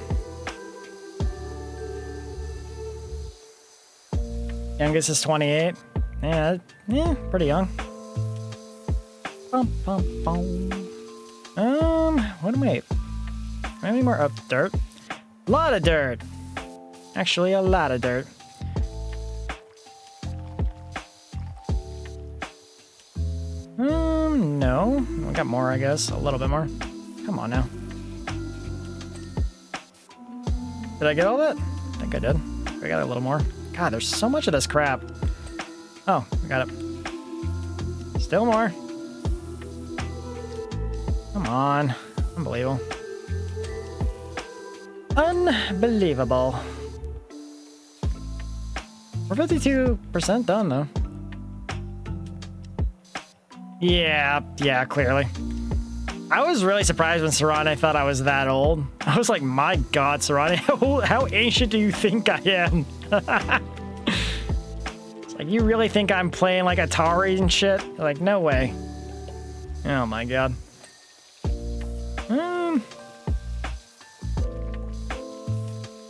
Youngest is 28. Yeah, yeah, pretty young. Bum, bum, bum. What am I? How many more? Up dirt. A lot of dirt. Actually, a lot of dirt. No. I got more, I guess. A little bit more. Come on now. Did I get all that? I think I did. I got a little more. God, there's so much of this crap. Oh, I got it. Still more. Come on. Unbelievable. Unbelievable. We're 52% done, though. Yeah, clearly. I was really surprised when Serrani thought I was that old. I was like, my God, Serrani, how ancient do you think I am? It's like, you really think I'm playing like Atari and shit? Like, no way. Oh my God.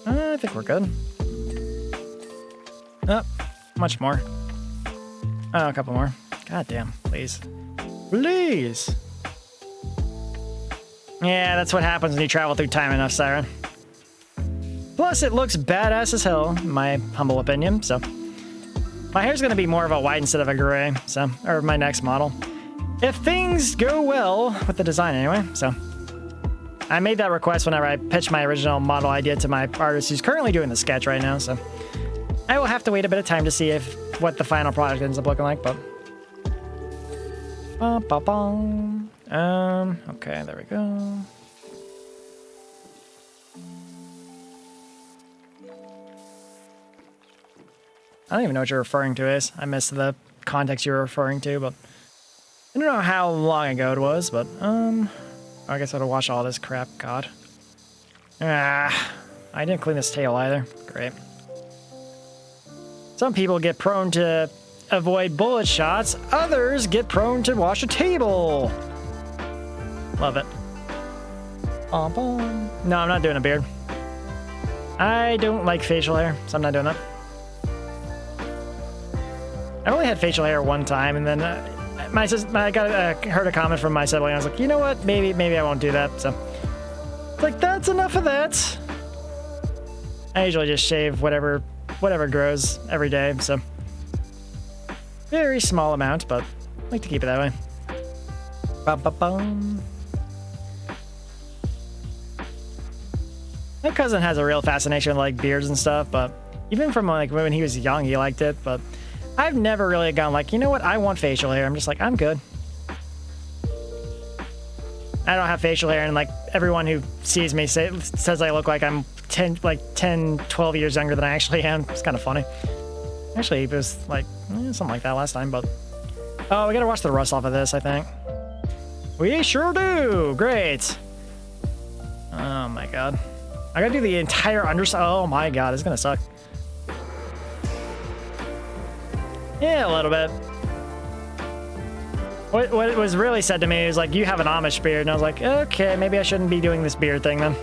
I think we're good. Oh, much more. Oh, a couple more. God damn, please. Please! Yeah, that's what happens when you travel through time enough, Siren. Plus, it looks badass as hell, in my humble opinion, so. My hair's gonna be more of a white instead of a gray, so, or my next model. If things go well with the design anyway, so. I made that request whenever I pitched my original model idea to my artist who's currently doing the sketch right now, so. I will have to wait a bit of time to see what the final product ends up looking like, but. Okay, there we go. I don't even know what you're referring to, Ace. I missed the context you were referring to, but I don't know how long ago it was, but, I guess I gotta watch all this crap, God. I didn't clean this tail either. Great. Some people get prone to avoid bullet shots, others get prone to wash a table. Love it. No, I'm not doing a beard. I don't like facial hair, so I'm not doing that. I only had facial hair one time, and then I heard a comment from my sibling. I was like, you know what? Maybe I won't do that. So, it's like, that's enough of that. I usually just shave whatever grows every day. So, very small amount, but I like to keep it that way. Ba-ba-bum. My cousin has a real fascination with like beards and stuff, but even from like when he was young, he liked it. But I've never really gone like, you know what? I want facial hair. I'm just like, I'm good. I don't have facial hair, and like everyone who sees me says I look like I'm 10, 12 years younger than I actually am. It's kind of funny. Actually, it was like something like that last time, but oh, we gotta wash the rust off of this, I think. We sure do. Great. Oh my God. I gotta do the entire underside. Oh my God, it's gonna suck. Yeah, a little bit. What was really said to me was like, you have an Amish beard, and I was like, okay, maybe I shouldn't be doing this beard thing then.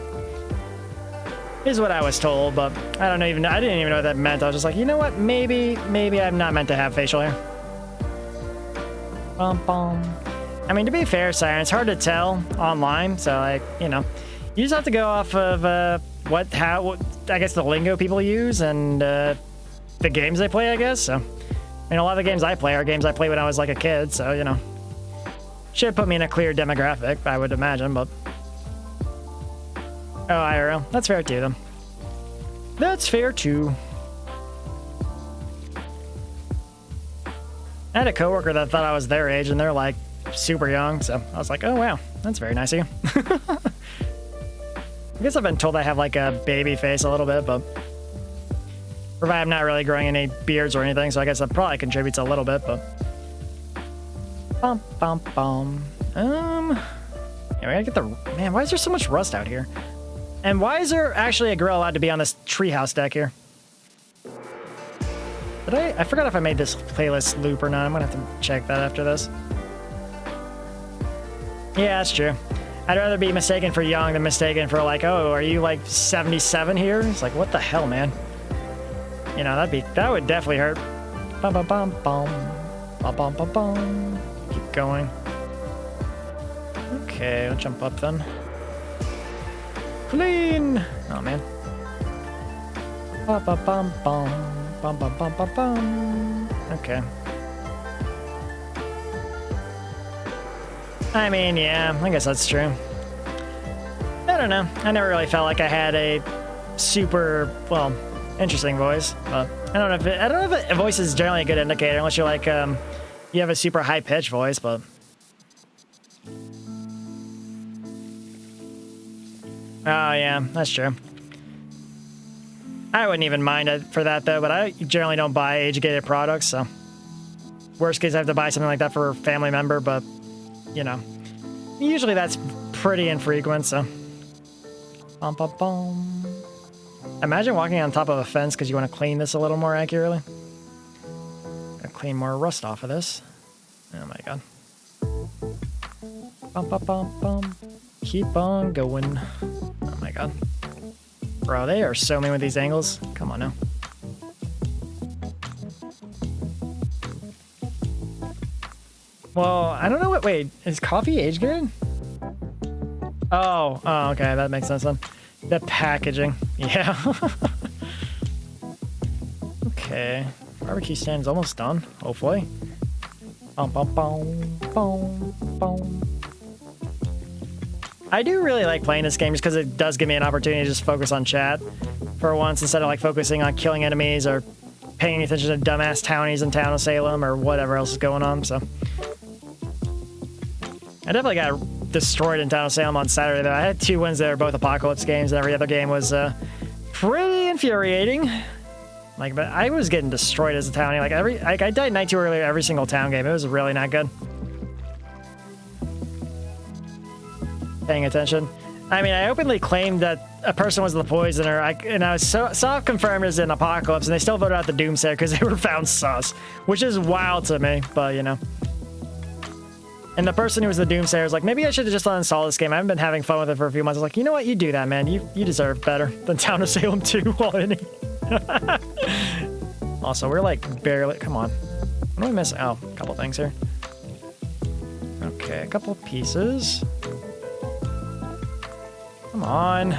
Is what I was told, but I didn't even know what that meant. I was just like, you know what? Maybe I'm not meant to have facial hair. Bum, bum. I mean, to be fair, Siren, it's hard to tell online, so like, you know, you just have to go off of I guess the lingo people use and the games they play, I guess. So, I mean, a lot of the games I play are games I played when I was like a kid, so you know, should put me in a clear demographic, I would imagine, but. Oh, IRL. That's fair too, then. That's fair too. I had a coworker that thought I was their age, and they're like super young, so I was like, oh wow, that's very nice of you. I guess I've been told I have like a baby face a little bit, but I'm not really growing any beards or anything, so I guess that probably contributes a little bit, but. Bum, bum, bum. Yeah, we gotta get the. Man, why is there so much rust out here? And why is there actually a grill allowed to be on this treehouse deck here? Did I forgot if I made this playlist loop or not. I'm gonna have to check that after this. Yeah, that's true. I'd rather be mistaken for young than mistaken for like, oh, are you like 77 here? It's like, what the hell, man? You know, that would definitely hurt. Bum bum bum bum. Bum bum bum bum. Keep going. Okay, I'll jump up then. Clean! Oh man. Bum bum bum bum. Bum bum bum bum bum. Okay. I mean, yeah, I guess that's true. I don't know. I never really felt like I had a super, well, interesting voice, but I don't know if a voice is generally a good indicator unless you're like, you have a super high pitched voice, but. Oh yeah, that's true. I wouldn't even mind it for that though, but I generally don't buy age-gated products, so. Worst case, I have to buy something like that for a family member, but, you know. Usually that's pretty infrequent, so. Bum, bum, bum. Imagine walking on top of a fence because you want to clean this a little more accurately. Gotta clean more rust off of this. Oh my god. Bum, bum, bum, bum. Keep on going. Oh my god. Bro, they are so mean with these angles. Come on now. Well, I don't know what. Wait, is coffee age gated? Oh, okay, that makes sense then. The packaging, yeah. Okay, barbecue stand's almost done, hopefully. Bum, bum, bum, bum, bum. I do really like playing this game just because it does give me an opportunity to just focus on chat for once instead of like focusing on killing enemies or paying attention to dumbass townies in Town of Salem or whatever else is going on, so. I definitely got destroyed in Town of Salem on Saturday, though. I had 2 wins there, both Apocalypse games, and every other game was pretty infuriating. Like, but I was getting destroyed as a townie. Like, I died night 2 earlier every single town game. It was really not good. Paying attention. I mean, I openly claimed that a person was the poisoner, and I was saw confirmed as an Apocalypse, and they still voted out the Doomsayer because they were found sus, which is wild to me, but, you know. And the person who was the Doomsayer was like, maybe I should have just uninstalled this game. I haven't been having fun with it for a few months. I was like, you know what? You do that, man. You deserve better than Town of Salem 2 already. Also, we're like barely... Come on. What am I missing? Oh, a couple things here. Okay, a couple pieces. Come on.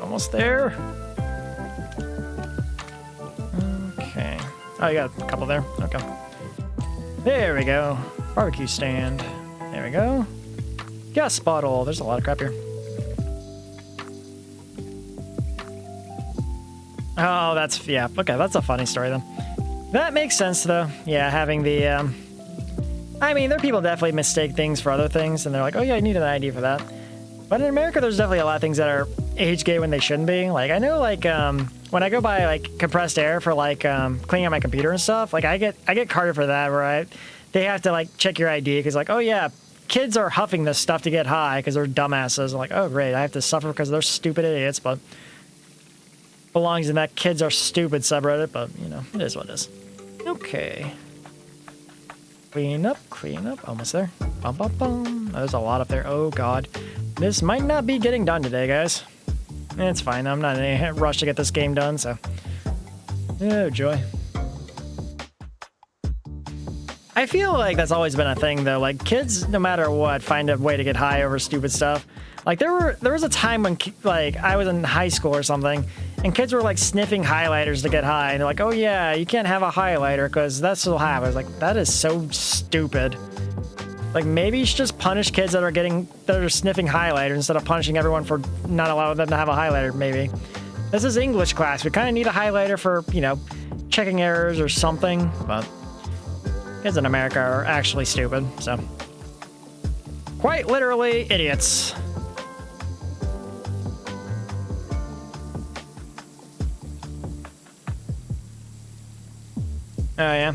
Almost there. Okay. Oh, you got a couple there. Okay. There we go. Barbecue stand. There we go. Gas bottle. There's a lot of crap here. Oh, that's... Yeah, okay, that's a funny story then. That makes sense, though. Yeah, having the... I mean, there are people definitely mistake things for other things, and they're like, oh yeah, I need an ID for that. But in America, there's definitely a lot of things that are age-gay when they shouldn't be. Like, I know, like, when I go buy, like, compressed air for, like, cleaning out my computer and stuff, like, I get carded for that, where they have to, like, check your ID, because, like, oh yeah, kids are huffing this stuff to get high because they're dumbasses. I'm like, oh great, I have to suffer because they're stupid idiots, but belongs in that kids are stupid subreddit, but, you know, it is what it is. Okay. Clean up, almost there. Bum, bum, bum. There's a lot up there. Oh god. This might not be getting done today, guys. It's fine, I'm not in any rush to get this game done, so. Oh joy. I feel like that's always been a thing, though. Like, kids, no matter what, find a way to get high over stupid stuff. Like, there was a time when, like, I was in high school or something, and kids were, like, sniffing highlighters to get high. And they're like, oh, yeah, you can't have a highlighter because that's what'll happen. I was like, that is so stupid. Like, maybe you should just punish kids that are sniffing highlighters instead of punishing everyone for not allowing them to have a highlighter, maybe. This is English class. We kind of need a highlighter for, you know, checking errors or something, but... kids in America are actually stupid, so. Quite literally, idiots. Oh, yeah.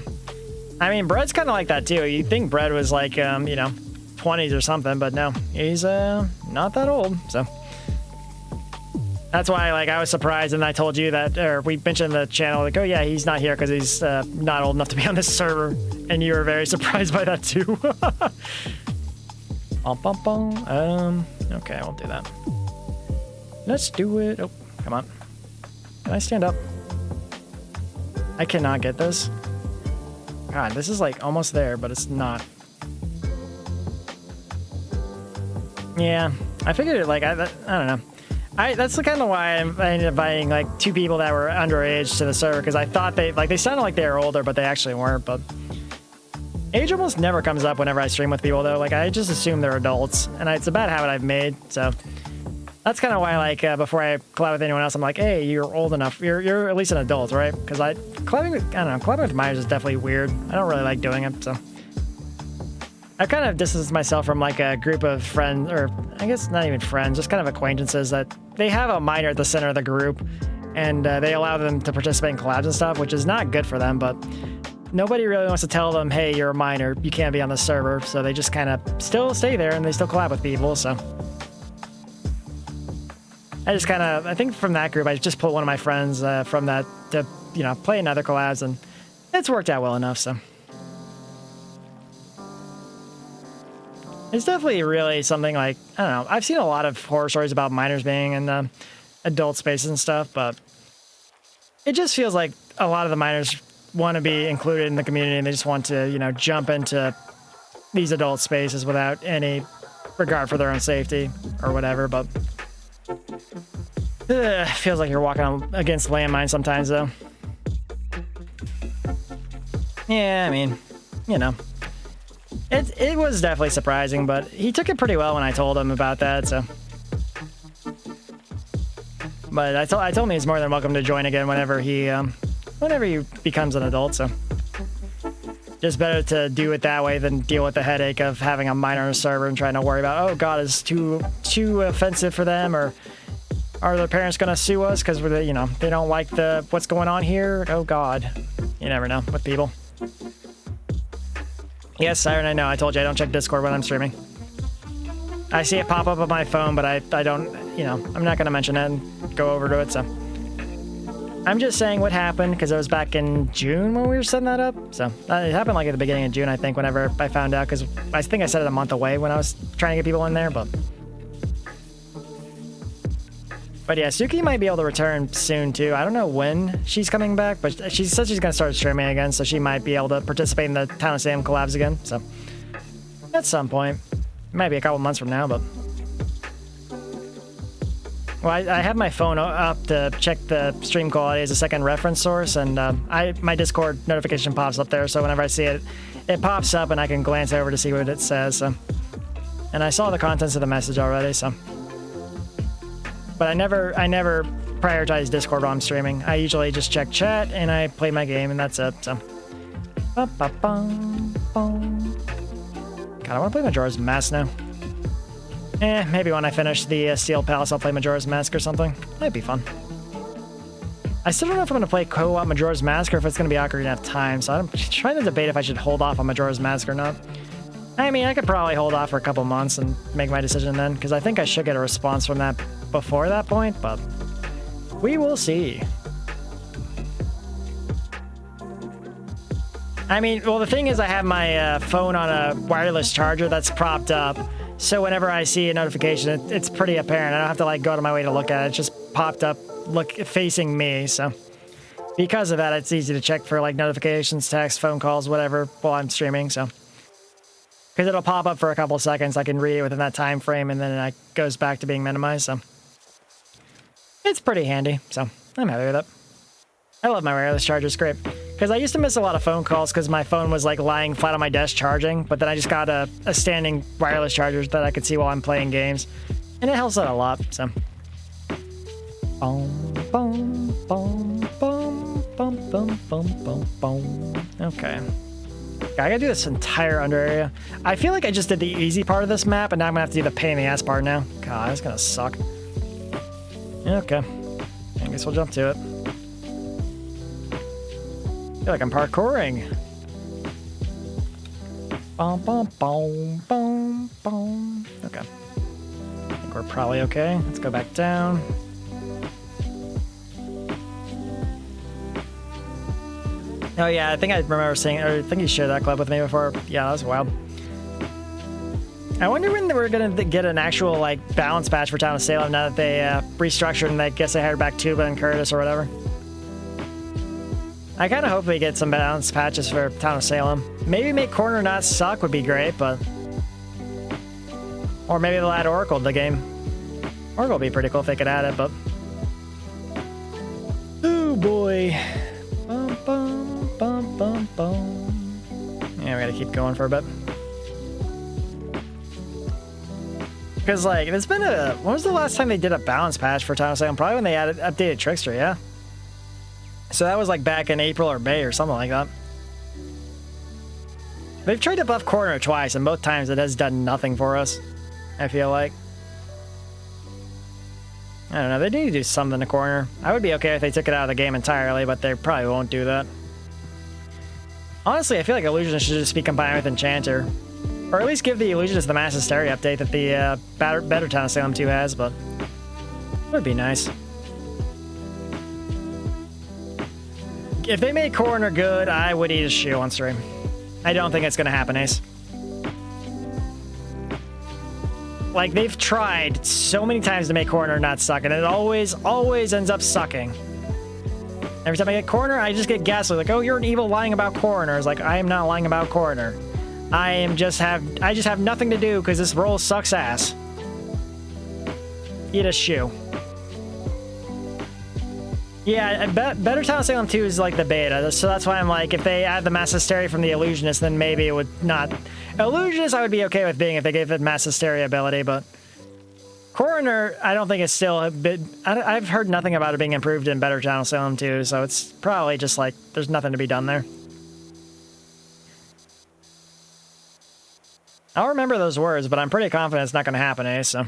I mean, Brett's kind of like that, too. You'd think Brett was like, you know, 20s or something, but no. He's, not that old, so. That's why, like, I was surprised, and I told you that, or we mentioned the channel, like, oh, yeah, he's not here because he's not old enough to be on this server. And you were very surprised by that, too. Okay, I won't do that. Let's do it. Oh, come on. Can I stand up? I cannot get this. God, this is like almost there, but it's not. Yeah, I figured it like, I don't know. That's kind of why I ended up inviting like 2 people that were underage to the server, because I thought they sounded like they were older, but they actually weren't. But age almost never comes up whenever I stream with people, though. Like, I just assume they're adults, and it's a bad habit I've made. So that's kind of why, like, before I collab with anyone else, I'm like, hey, you're old enough. You're at least an adult, right? Because collabing with minors is definitely weird. I don't really like doing it, so. I've kind of distanced myself from like a group of friends, or I guess not even friends, just kind of acquaintances that they have a minor at the center of the group, and they allow them to participate in collabs and stuff, which is not good for them, but nobody really wants to tell them, hey, you're a minor, you can't be on the server, so they just kind of still stay there and they still collab with people, so. I think from that group, I just pulled one of my friends from that to, play in other collabs, and it's worked out well enough, so. It's definitely really something like, I don't know, I've seen a lot of horror stories about minors being in adult spaces and stuff, but it just feels like a lot of the minors want to be included in the community, and they just want to, jump into these adult spaces without any regard for their own safety or whatever, but feels like you're walking against landmines sometimes, though. Yeah, I mean, It was definitely surprising, but he took it pretty well when I told him about that, so. But I told him he's more than welcome to join again whenever he becomes an adult, so. Just better to do it that way than deal with the headache of having a minor on a server and trying to worry about, oh god, is too offensive for them, or are their parents gonna sue us because they don't like what's going on here? Oh god. You never know with people. Yes, Siren, I know. I told you I don't check Discord when I'm streaming. I see it pop up on my phone, but I don't, I'm not going to mention it and go over to it, so. I'm just saying what happened, because it was back in June when we were setting that up, so. It happened like at the beginning of June, I think, whenever I found out, because I think I set it a month away when I was trying to get people in there, but. But yeah, Suki might be able to return soon, too. I don't know when she's coming back, but she said she's going to start streaming again, so she might be able to participate in the Town of Salem collabs again, so. At some point. It might be a couple months from now, but. Well, I have my phone up to check the stream quality as a second reference source, and my Discord notification pops up there, so whenever I see it, it pops up and I can glance over to see what it says, so. And I saw the contents of the message already, so. But I never prioritize Discord while I'm streaming. I usually just check chat and I play my game, and that's it. So. God, I want to play Majora's Mask now. Maybe when I finish the Steel Palace, I'll play Majora's Mask or something. Might be fun. I still don't know if I'm going to play co-op Majora's Mask or if it's going to be Ocarina of Time, so I'm trying to debate if I should hold off on Majora's Mask or not. I mean, I could probably hold off for a couple months and make my decision then, because I think I should get a response from that before that point, but we will see. I mean, well, the thing is I have my phone on a wireless charger that's propped up, so whenever I see a notification, it's pretty apparent. I don't have to, like, go out of my way to look at it. It's just popped up, facing me, so. Because of that, it's easy to check for, like, notifications, text, phone calls, whatever, while I'm streaming, so. Because it'll pop up for a couple seconds, I can read it within that time frame, and then it goes back to being minimized, so. It's pretty handy, so I'm happy with it. I love my wireless charger, it's great. Because I used to miss a lot of phone calls because my phone was like lying flat on my desk charging, but then I just got a standing wireless charger that I could see while I'm playing games. And it helps out a lot, so. Okay. I gotta do this entire under area. I feel like I just did the easy part of this map, and now I'm gonna have to do the pain in the ass part now. God, that's gonna suck. Okay. I guess we'll jump to it. I feel like I'm parkouring. Okay. I think we're probably okay. Let's go back down. Oh yeah, I think I remember saying, or I think you shared that clip with me before. Yeah, that was wild. I wonder when we're gonna get an actual like balance patch for Town of Salem now that they restructured and I guess they hired back Tuba and Curtis or whatever. I kind of hope we get some balance patches for Town of Salem. Maybe make corner not suck would be great, but... Or maybe they'll add Oracle to the game. Oracle would be pretty cool if they could add it, but... Oh boy. Bum, bum, bum, bum, bum. Yeah, we gotta keep going for a bit. Because, like, it's been a... When was the last time they did a balance patch for Town of Salem? Probably when they updated Trickster, yeah? So that was, like, back in April or May or something like that. They've tried to buff corner twice, and both times it has done nothing for us, I feel like. I don't know, they need to do something to corner. I would be okay if they took it out of the game entirely, but they probably won't do that. Honestly, I feel like Illusionist should just be combined with Enchanter. Or at least give the Illusionist the Mass Hysteria update that the better Town of Salem 2 has, but it would be nice. If they made corner good, I would eat a shoe on stream. I don't think it's going to happen, Ace. Like, they've tried so many times to make corner not suck, and it always ends up sucking. Every time I get corner, I just get gaslit. Like, oh, you're an evil lying about corner. It's like, I am not lying about corner. I just have nothing to do because this role sucks ass. Eat a shoe. Yeah, Better Town of Salem 2 is like the beta, so that's why I'm like, if they add the Mass Hysteria from the Illusionist, then maybe it would not... Illusionist I would be okay with being if they gave it Mass Hysteria ability, but... Coroner, I don't think it's still a bit... I've heard nothing about it being improved in Better Town of Salem 2, so it's probably just like, there's nothing to be done there. I'll remember those words, but I'm pretty confident it's not going to happen, eh? So,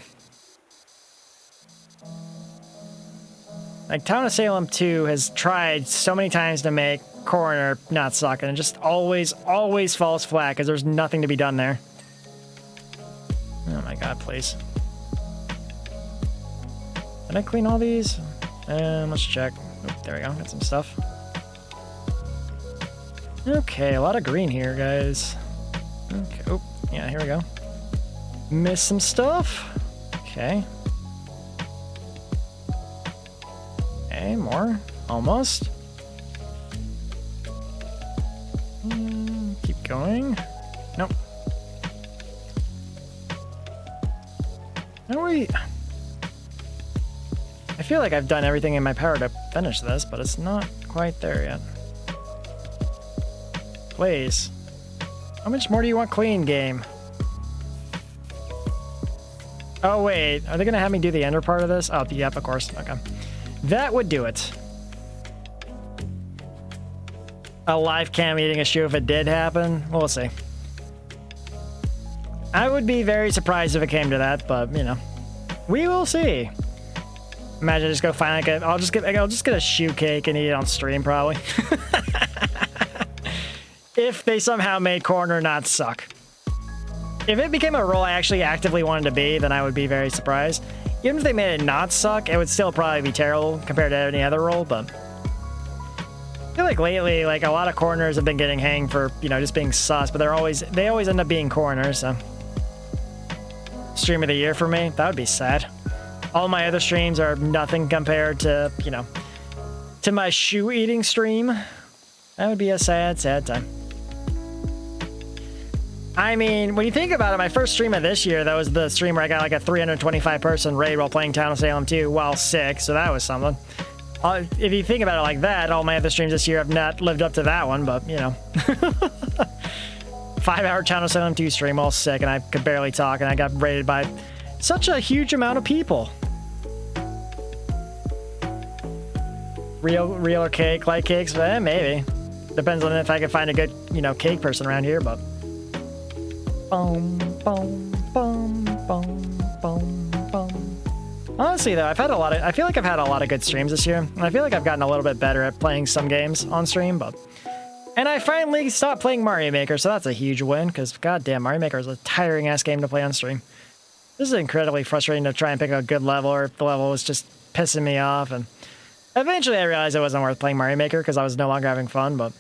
like, Town of Salem 2 has tried so many times to make corner not suck, and it just always falls flat because there's nothing to be done there. Oh my god, please. Did I clean all these? Let's check. Oh, there we go. Got some stuff. Okay, a lot of green here, guys. Okay. Oh. Yeah, here we go. Missed some stuff. Okay. Okay, more. Almost. Keep going. Nope. How are we... I feel like I've done everything in my power to finish this, but it's not quite there yet. Please. How much more do you want clean, game? Oh, wait. Are they going to have me do the ender part of this? Oh, yep, of course. Okay. That would do it. A live cam eating a shoe if it did happen? We'll see. I would be very surprised if it came to that, but, you know. We will see. Imagine I just go find like I'll just get a shoe cake and eat it on stream, probably. If they somehow made corner not suck. If it became a role I actually actively wanted to be, then I would be very surprised. Even if they made it not suck, it would still probably be terrible compared to any other role, but... I feel like lately, like, a lot of corners have been getting hanged for, you know, just being sus, but they always end up being corners, so... Stream of the year for me? That would be sad. All my other streams are nothing compared to, you know, to my shoe eating stream. That would be a sad, sad time. I mean, when you think about it, my first stream of this year, that was the stream where I got like a 325 person raid while playing Town of Salem 2 while sick, so that was something. If you think about it like that, all my other streams this year have not lived up to that one, but, you know. 5-hour Town of Salem 2 stream while sick, and I could barely talk, and I got raided by such a huge amount of people. Real or cake, like cakes? Maybe. Depends on if I can find a good, you know, cake person around here, but... Boom, boom, boom, boom, boom, boom. Honestly, though, I feel like I've had a lot of good streams this year, and I feel like I've gotten a little bit better at playing some games on stream, but... And I finally stopped playing Mario Maker, so that's a huge win, because goddamn, Mario Maker is a tiring-ass game to play on stream. This is incredibly frustrating to try and pick a good level, or if the level was just pissing me off, and... Eventually I realized it wasn't worth playing Mario Maker, because I was no longer having fun, but...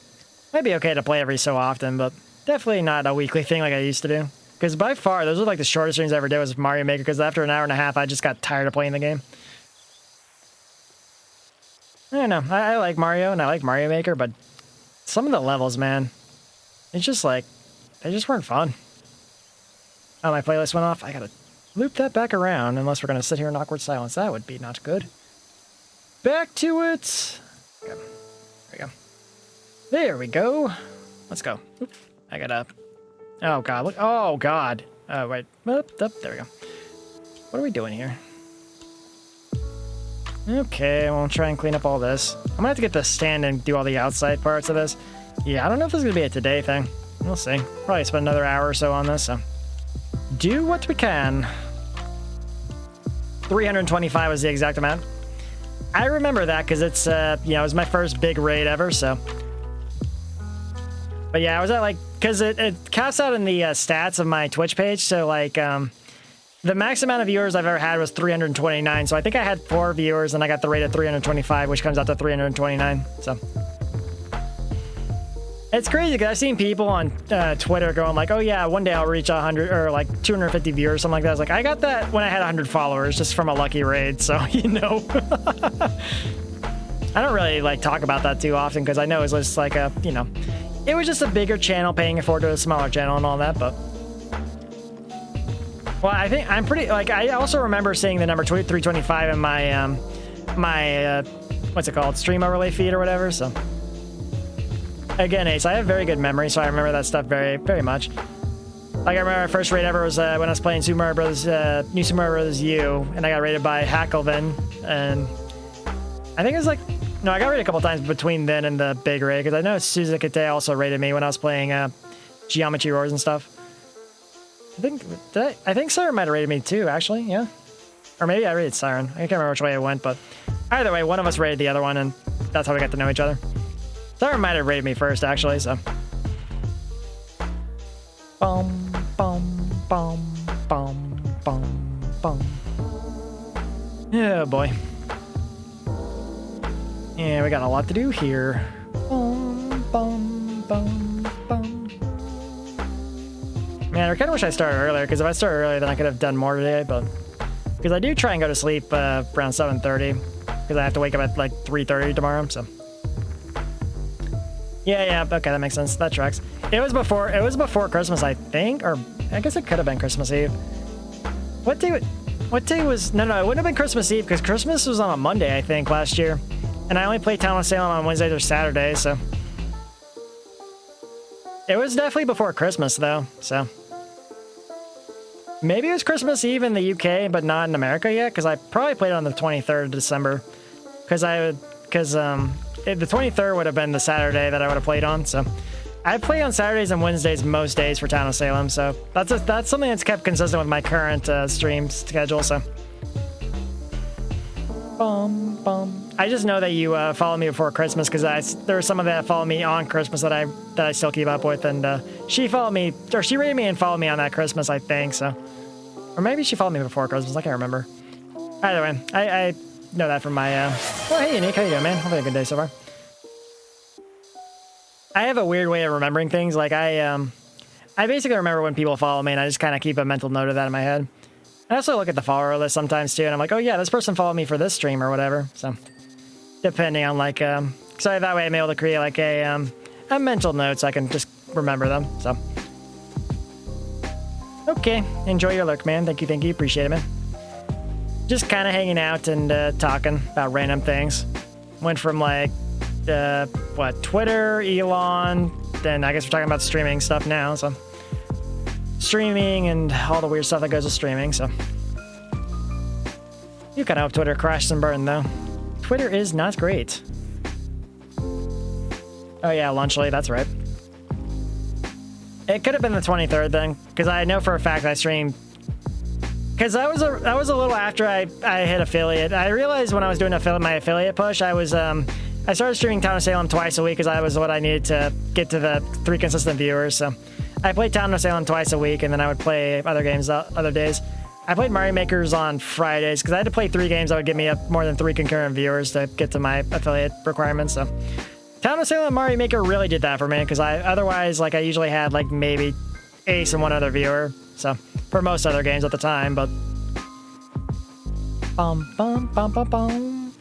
Might be okay to play every so often, but definitely not a weekly thing like I used to do. Because by far, those are like the shortest streams I ever did was Mario Maker, because after an hour and a half, I just got tired of playing the game. I don't know. I like Mario, and I like Mario Maker, but some of the levels, man, it's just like, they just weren't fun. Oh, my playlist went off. I gotta loop that back around unless we're gonna sit here in awkward silence. That would be not good. Back to it. Okay. There we go. There we go. Let's go. Oop. I gotta... Oh, God. Look. Oh, God. Oh, wait. Oop, there we go. What are we doing here? Okay, we'll try and clean up all this. I'm gonna have to get the stand and do all the outside parts of this. Yeah, I don't know if this is gonna be a today thing. We'll see. Probably spend another hour or so on this, so... Do what we can. 325 was the exact amount. I remember that because it's, you know, it was my first big raid ever, so... But yeah, I was at, like... Because it caps out in the stats of my Twitch page, so, like, the max amount of viewers I've ever had was 329, so I think I had 4 viewers, and I got the rate at 325, which comes out to 329, so... It's crazy, because I've seen people on Twitter going like, oh yeah, one day I'll reach 100, or like 250 viewers, something like that. I was like, I got that when I had 100 followers, just from a lucky raid, so, you know. I don't really, like, talk about that too often, because I know it's just like a, you know... It was just a bigger channel paying it forward to a smaller channel and all that, but... Well, I think I'm pretty, like, I also remember seeing the number 325 in my, what's it called? Stream overlay feed or whatever, so. Again, Ace, I have very good memory, so I remember that stuff very, very much. Like, I remember my first raid ever was when I was playing Super Mario Bros., New Super Mario Bros. U, and I got raided by Hackelvin, and I think it was like, no, I got raided a couple times between then and the big raid, because I know Susan Kate also raided me when I was playing Geometry Wars and stuff. I think Siren might have raided me too, actually, yeah. Or maybe I raided Siren. I can't remember which way it went, but either way, one of us raided the other one, and that's how we got to know each other. Siren might have raided me first, actually, so. Bum, bum, bum, bum, bum, bum. Yeah, boy. Yeah, we got a lot to do here. Bum, bum, bum, bum. Man, I kind of wish I started earlier, because if I started earlier, then I could have done more today, but... Because I do try and go to sleep around 7:30, because I have to wake up at, like, 3:30 tomorrow, so... Yeah, okay, that makes sense. That tracks. It was before Christmas, I think, or... I guess it could have been Christmas Eve. What day was... No, it wouldn't have been Christmas Eve, because Christmas was on a Monday, I think, last year. And I only played Town of Salem on Wednesdays or Saturdays, so... It was definitely before Christmas, though, so... Maybe it was Christmas Eve in the UK, but not in America yet, because I probably played on the 23rd of December. Because the 23rd would have been the Saturday that I would have played on, so... I play on Saturdays and Wednesdays most days for Town of Salem, so... That's something that's kept consistent with my current stream schedule, so... Bum, bum. I just know that you follow me before Christmas, because there are some of that follow me on Christmas that I still keep up with, and she followed me, or she rated me and followed me on that Christmas, I think, so. Or maybe she followed me before Christmas, I can't remember. Either way, I know that from my, Oh, hey, Nick, how you doing, man? Hope you had a good day so far. I have a weird way of remembering things, like I basically remember when people follow me, and I just kind of keep a mental note of that in my head. I also look at the follower list sometimes, too, and I'm like, oh yeah, this person followed me for this stream or whatever, so. Depending on, like, so that way I'm able to create, like, a mental note so I can just remember them, so. Okay, enjoy your lurk, man. Thank you, appreciate it, man. Just kind of hanging out and talking about random things. Went from, like, Twitter, Elon, then I guess we're talking about streaming stuff now, so. Streaming and all the weird stuff that goes with streaming, so. You kind of hope Twitter crashes and burn, though. Twitter is not great. Oh yeah, lunch late, that's right. It could have been the 23rd then, because I know for a fact I streamed. Because that was a little after I hit affiliate. I realized when I was doing my affiliate push, I started streaming Town of Salem twice a week because that was what I needed to get to the 3 consistent viewers. So I played Town of Salem twice a week, and then I would play other games other days. I played Mario Makers on Fridays because I had to play 3 games that would give me more than 3 concurrent viewers to get to my affiliate requirements. So Town of Salem and Mario Maker really did that for me because otherwise, like, I usually had like maybe Ace and 1 other viewer. So for most other games at the time, but bum bum bum bum bum.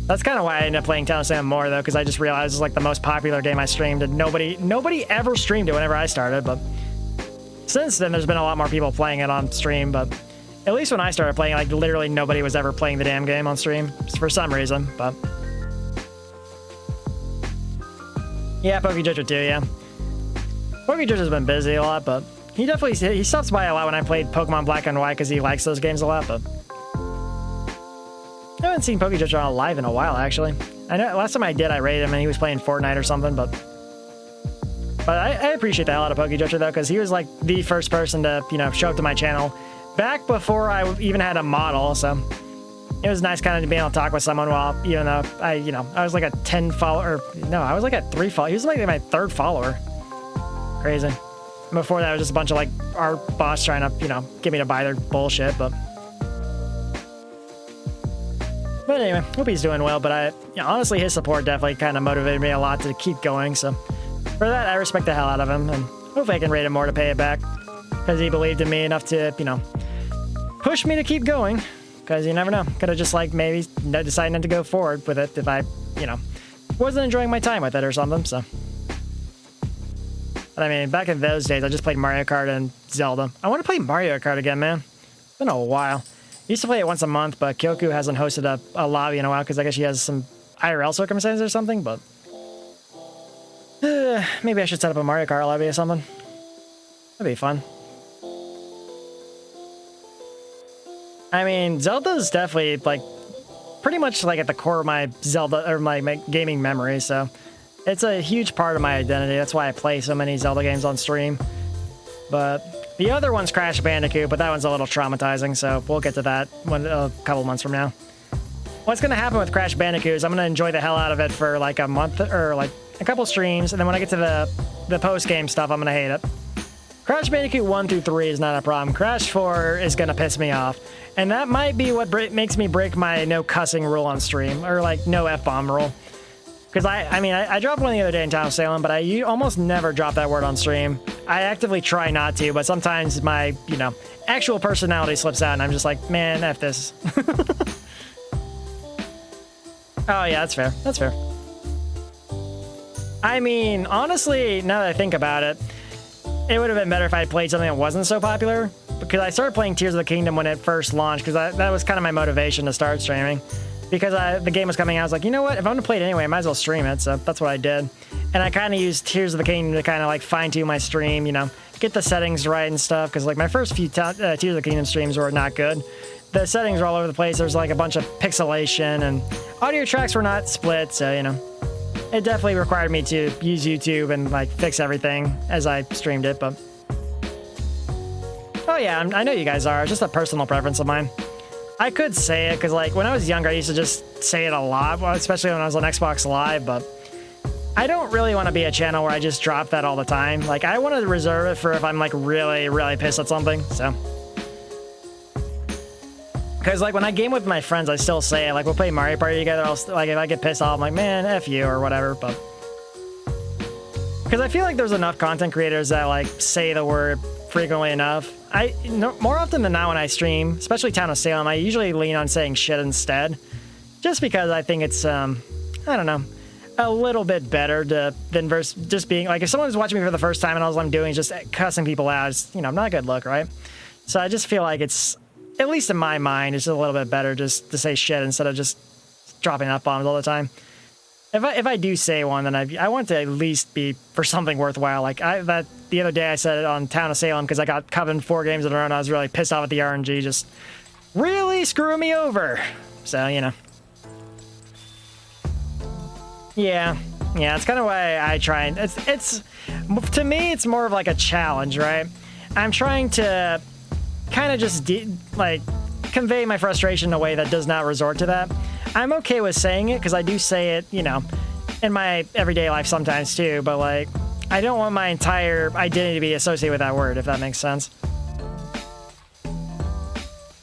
That's kind of why I ended up playing Town of Salem more, though, because I just realized it's like the most popular game I streamed, and nobody ever streamed it whenever I started, but since then, there's been a lot more people playing it on stream, but at least when I started playing, like, literally nobody was ever playing the damn game on stream, for some reason, but... Yeah, PokeJojo too, yeah. PokeJojo's been busy a lot, but he stops by a lot when I played Pokemon Black and White, because he likes those games a lot, but... I haven't seen PokeJojo live in a while, actually. I know last time I did, I raided him and he was playing Fortnite or something, but I appreciate the hell out of PokeJojo, though, because he was like the first person to, you know, show up to my channel back before I even had a model, so it was nice kind of being able to talk with someone while, even though I was like a 10 follower, no, I was like at 3 follow. He was like my 3rd follower. Crazy. Before that, it was just a bunch of like our boss trying to, you know, get me to buy their bullshit, but anyway, hope he's doing well, but honestly, his support definitely kind of motivated me a lot to keep going, so for that, I respect the hell out of him, and hopefully I can rate him more to pay it back, because he believed in me enough to, you know, push me to keep going, because you never know, could have just, like, maybe decided not to go forward with it if I, you know, wasn't enjoying my time with it or something, so. But I mean, back in those days, I just played Mario Kart and Zelda. I want to play Mario Kart again, man. It's been a while. I used to play it once a month, but Kyoku hasn't hosted a lobby in a while because I guess she has some IRL circumstances or something, but maybe I should set up a Mario Kart lobby or something. That'd be fun. I mean, Zelda's definitely, like, pretty much, like, at the core of my Zelda, or my gaming memory, so it's a huge part of my identity. That's why I play so many Zelda games on stream. But the other one's Crash Bandicoot, but that one's a little traumatizing, so we'll get to that a couple months from now. What's going to happen with Crash Bandicoot is I'm going to enjoy the hell out of it for like a month or like a couple streams, and then when I get to the post-game stuff, I'm going to hate it. Crash Bandicoot 1 through 3 is not a problem. Crash 4 is going to piss me off. And that might be what makes me break my no cussing rule on stream, or like no F-bomb rule. Because I mean, I dropped one the other day in Town of Salem, but I almost never drop that word on stream. I actively try not to, but sometimes my, you know, actual personality slips out and I'm just like, man, F this. Oh yeah, that's fair. That's fair. I mean, honestly, now that I think about it, it would have been better if I had played something that wasn't so popular, because I started playing Tears of the Kingdom when it first launched, because that was kind of my motivation to start streaming. Because the game was coming out, I was like, you know what? If I'm going to play it anyway, I might as well stream it. So that's what I did. And I kind of used Tears of the Kingdom to kind of like fine-tune my stream, you know, get the settings right and stuff. Because like my first few Tears of the Kingdom streams were not good. The settings were all over the place. There was like a bunch of pixelation and audio tracks were not split. So, you know, it definitely required me to use YouTube and like fix everything as I streamed it. But oh yeah, I know you guys are. It's just a personal preference of mine. I could say it because, like, when I was younger, I used to just say it a lot, especially when I was on Xbox Live, but I don't really want to be a channel where I just drop that all the time. Like, I want to reserve it for if I'm, like, really, really pissed at something, so. Because, like, when I game with my friends, I still say it. Like, we'll play Mario Party together. Like, if I get pissed off, I'm like, man, F you, or whatever, but. Because I feel like there's enough content creators that, like, say the word frequently enough. More often than not when I stream, especially Town of Salem, I usually lean on saying shit instead. Just because I think it's, I don't know, a little bit better than just being, like, if someone's watching me for the first time and all I'm doing is just cussing people out, it's, you know, not a good look, right? So I just feel like it's, at least in my mind, it's a little bit better just to say shit instead of just dropping F-bombs all the time. If I do say one, then I want to at least be for something worthwhile. Like the other day I said it on Town of Salem because I got Coven 4 games in a row and I was really pissed off at the RNG, just really screwing me over. So, you know. Yeah, it's kind of why I try and it's to me it's more of like a challenge, right? I'm trying to kind of just like convey my frustration in a way that does not resort to that. I'm okay with saying it because I do say it, you know, in my everyday life sometimes too, but like I don't want my entire identity to be associated with that word, if that makes sense.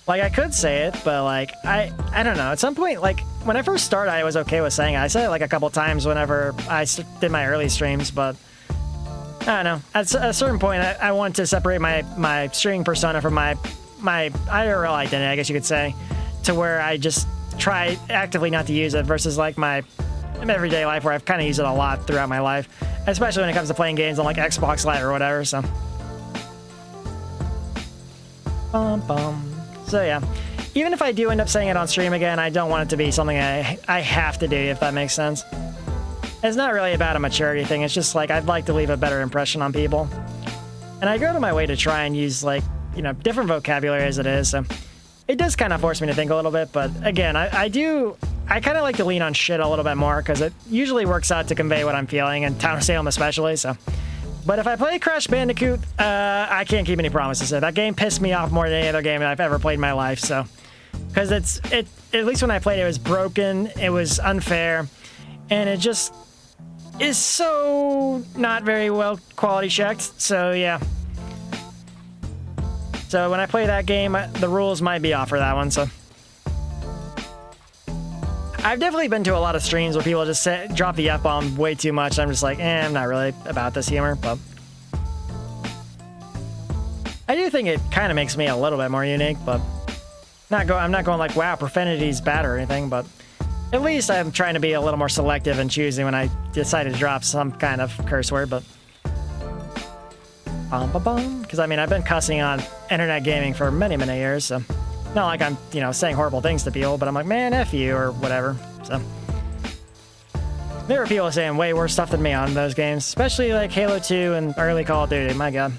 Like I could say it, but like I don't know. At some point, like when I first started, I was okay with saying it. I said it like a couple times whenever I did my early streams, but I don't know. At a certain point, I want to separate my streaming persona from my IRL identity, I guess you could say, to where I just try actively not to use it versus like my everyday life where I've kind of used it a lot throughout my life, especially when it comes to playing games on like Xbox Live or whatever. So, so yeah, even if I do end up saying it on stream again, I don't want it to be something I have to do, if that makes sense. It's not really about a maturity thing. It's just like I'd like to leave a better impression on people, and I go to my way to try and use like, you know, different vocabulary as it is. So it does kind of force me to think a little bit, but again, I kind of like to lean on shit a little bit more because it usually works out to convey what I'm feeling, and Town of Salem especially. So, but if I play Crash Bandicoot, I can't keep any promises. So that game pissed me off more than any other game that I've ever played in my life. So, because at least when I played it, it was broken, it was unfair, and it just is so not very well quality checked. So yeah. So when I play that game, the rules might be off for that one. So I've definitely been to a lot of streams where people just drop the F-bomb way too much. I'm just like, I'm not really about this humor, but I do think it kind of makes me a little bit more unique, but I'm not going like, wow, profanity's bad or anything, but at least I'm trying to be a little more selective and choosy when I decide to drop some kind of curse word, but because I mean, I've been cussing on internet gaming for many, many years, so not like I'm, you know, saying horrible things to people, but I'm like, man, F you, or whatever. So there are people saying way worse stuff than me on those games, especially like Halo 2 and early Call of Duty. My God.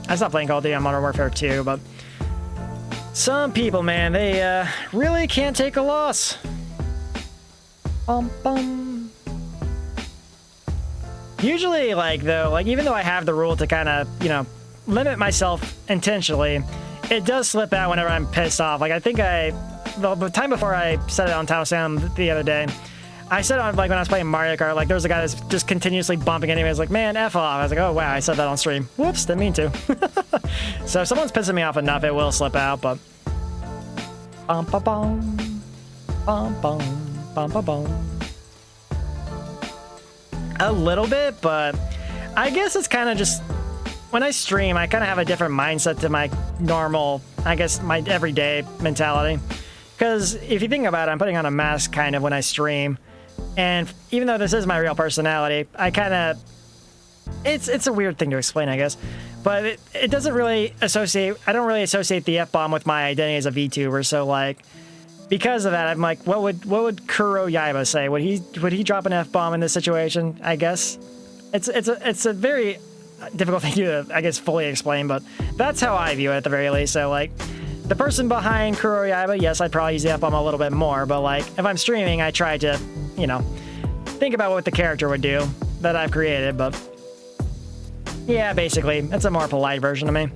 I stopped playing Call of Duty on Modern Warfare 2, but some people, man, they really can't take a loss. Usually, like, though, like, even though I have the rule to kind of, you know, limit myself intentionally, it does slip out whenever I'm pissed off. Like, I think the time before I said it on Town of Salem the other day, I said on, like, when I was playing Mario Kart, like, there was a guy that's just continuously bumping into me. I was like, man, F off. I was like, oh, wow, I said that on stream. Whoops, didn't mean to. So if someone's pissing me off enough, it will slip out, but a little bit, but I guess it's kind of just when I stream, I kind of have a different mindset to my normal, I guess, my everyday mentality. Because if you think about it, I'm putting on a mask kind of when I stream, and even though this is my real personality, I kind of it's a weird thing to explain, I guess, but it doesn't really associate. I don't really associate the F-bomb with my identity as a VTuber, so like. Because of that, I'm like, what would Kuro Yaiba say? Would he drop an F-bomb in this situation? I guess it's a very difficult thing to, I guess, fully explain, but that's how I view it at the very least. So like, the person behind Kuro Yaiba, yes, I'd probably use the F-bomb a little bit more, but like, if I'm streaming, I try to, you know, think about what the character would do that I've created. But yeah, basically, it's a more polite version of me.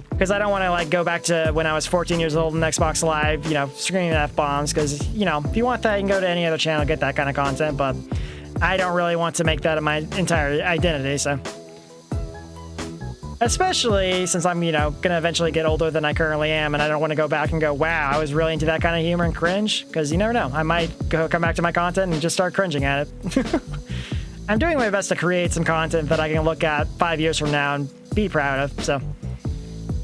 Because I don't want to, like, go back to when I was 14 years old in Xbox Live, you know, screaming F-bombs. Because, you know, if you want that, you can go to any other channel, get that kind of content. But I don't really want to make that my entire identity, so. Especially since I'm, you know, going to eventually get older than I currently am. And I don't want to go back and go, wow, I was really into that kind of humor and cringe. Because you never know. I might come back to my content and just start cringing at it. I'm doing my best to create some content that I can look at 5 years from now and be proud of, so.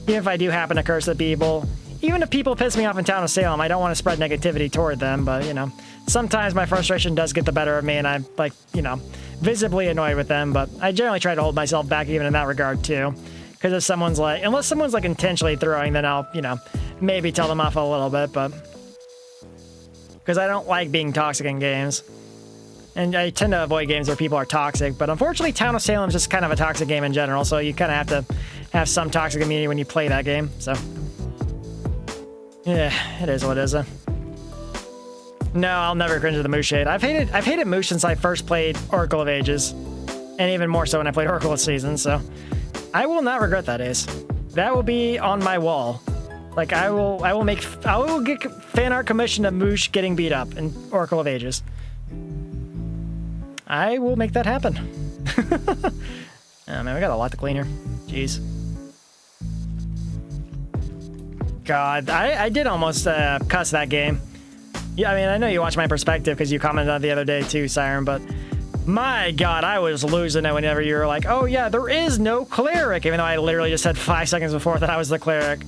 Even if I do happen to curse at people, even if people piss me off in Town of Salem, I don't want to spread negativity toward them, but, you know, sometimes my frustration does get the better of me, and I'm, like, you know, visibly annoyed with them, but I generally try to hold myself back even in that regard, too. Because if someone's like, unless someone's, like, intentionally throwing, then I'll, you know, maybe tell them off a little bit, but. Because I don't like being toxic in games. And I tend to avoid games where people are toxic, but unfortunately Town of Salem is just kind of a toxic game in general, so you kind of have to have some toxic immunity when you play that game, so. Yeah, it is what it is. No, I'll never cringe at the Moosh shade. I've hated Moosh since I first played Oracle of Ages, and even more so when I played Oracle of Seasons, so. I will not regret that, Ace. That will be on my wall. Like, I will get fan art commissioned of Moosh getting beat up in Oracle of Ages. I will make that happen. Oh man, we got a lot to clean here. Jeez. God, I did almost cuss that game. Yeah, I mean, I know you watched my perspective because you commented on it the other day too, Siren, but my God, I was losing it whenever you were like, oh yeah, there is no cleric, even though I literally just said 5 seconds before that I was the cleric.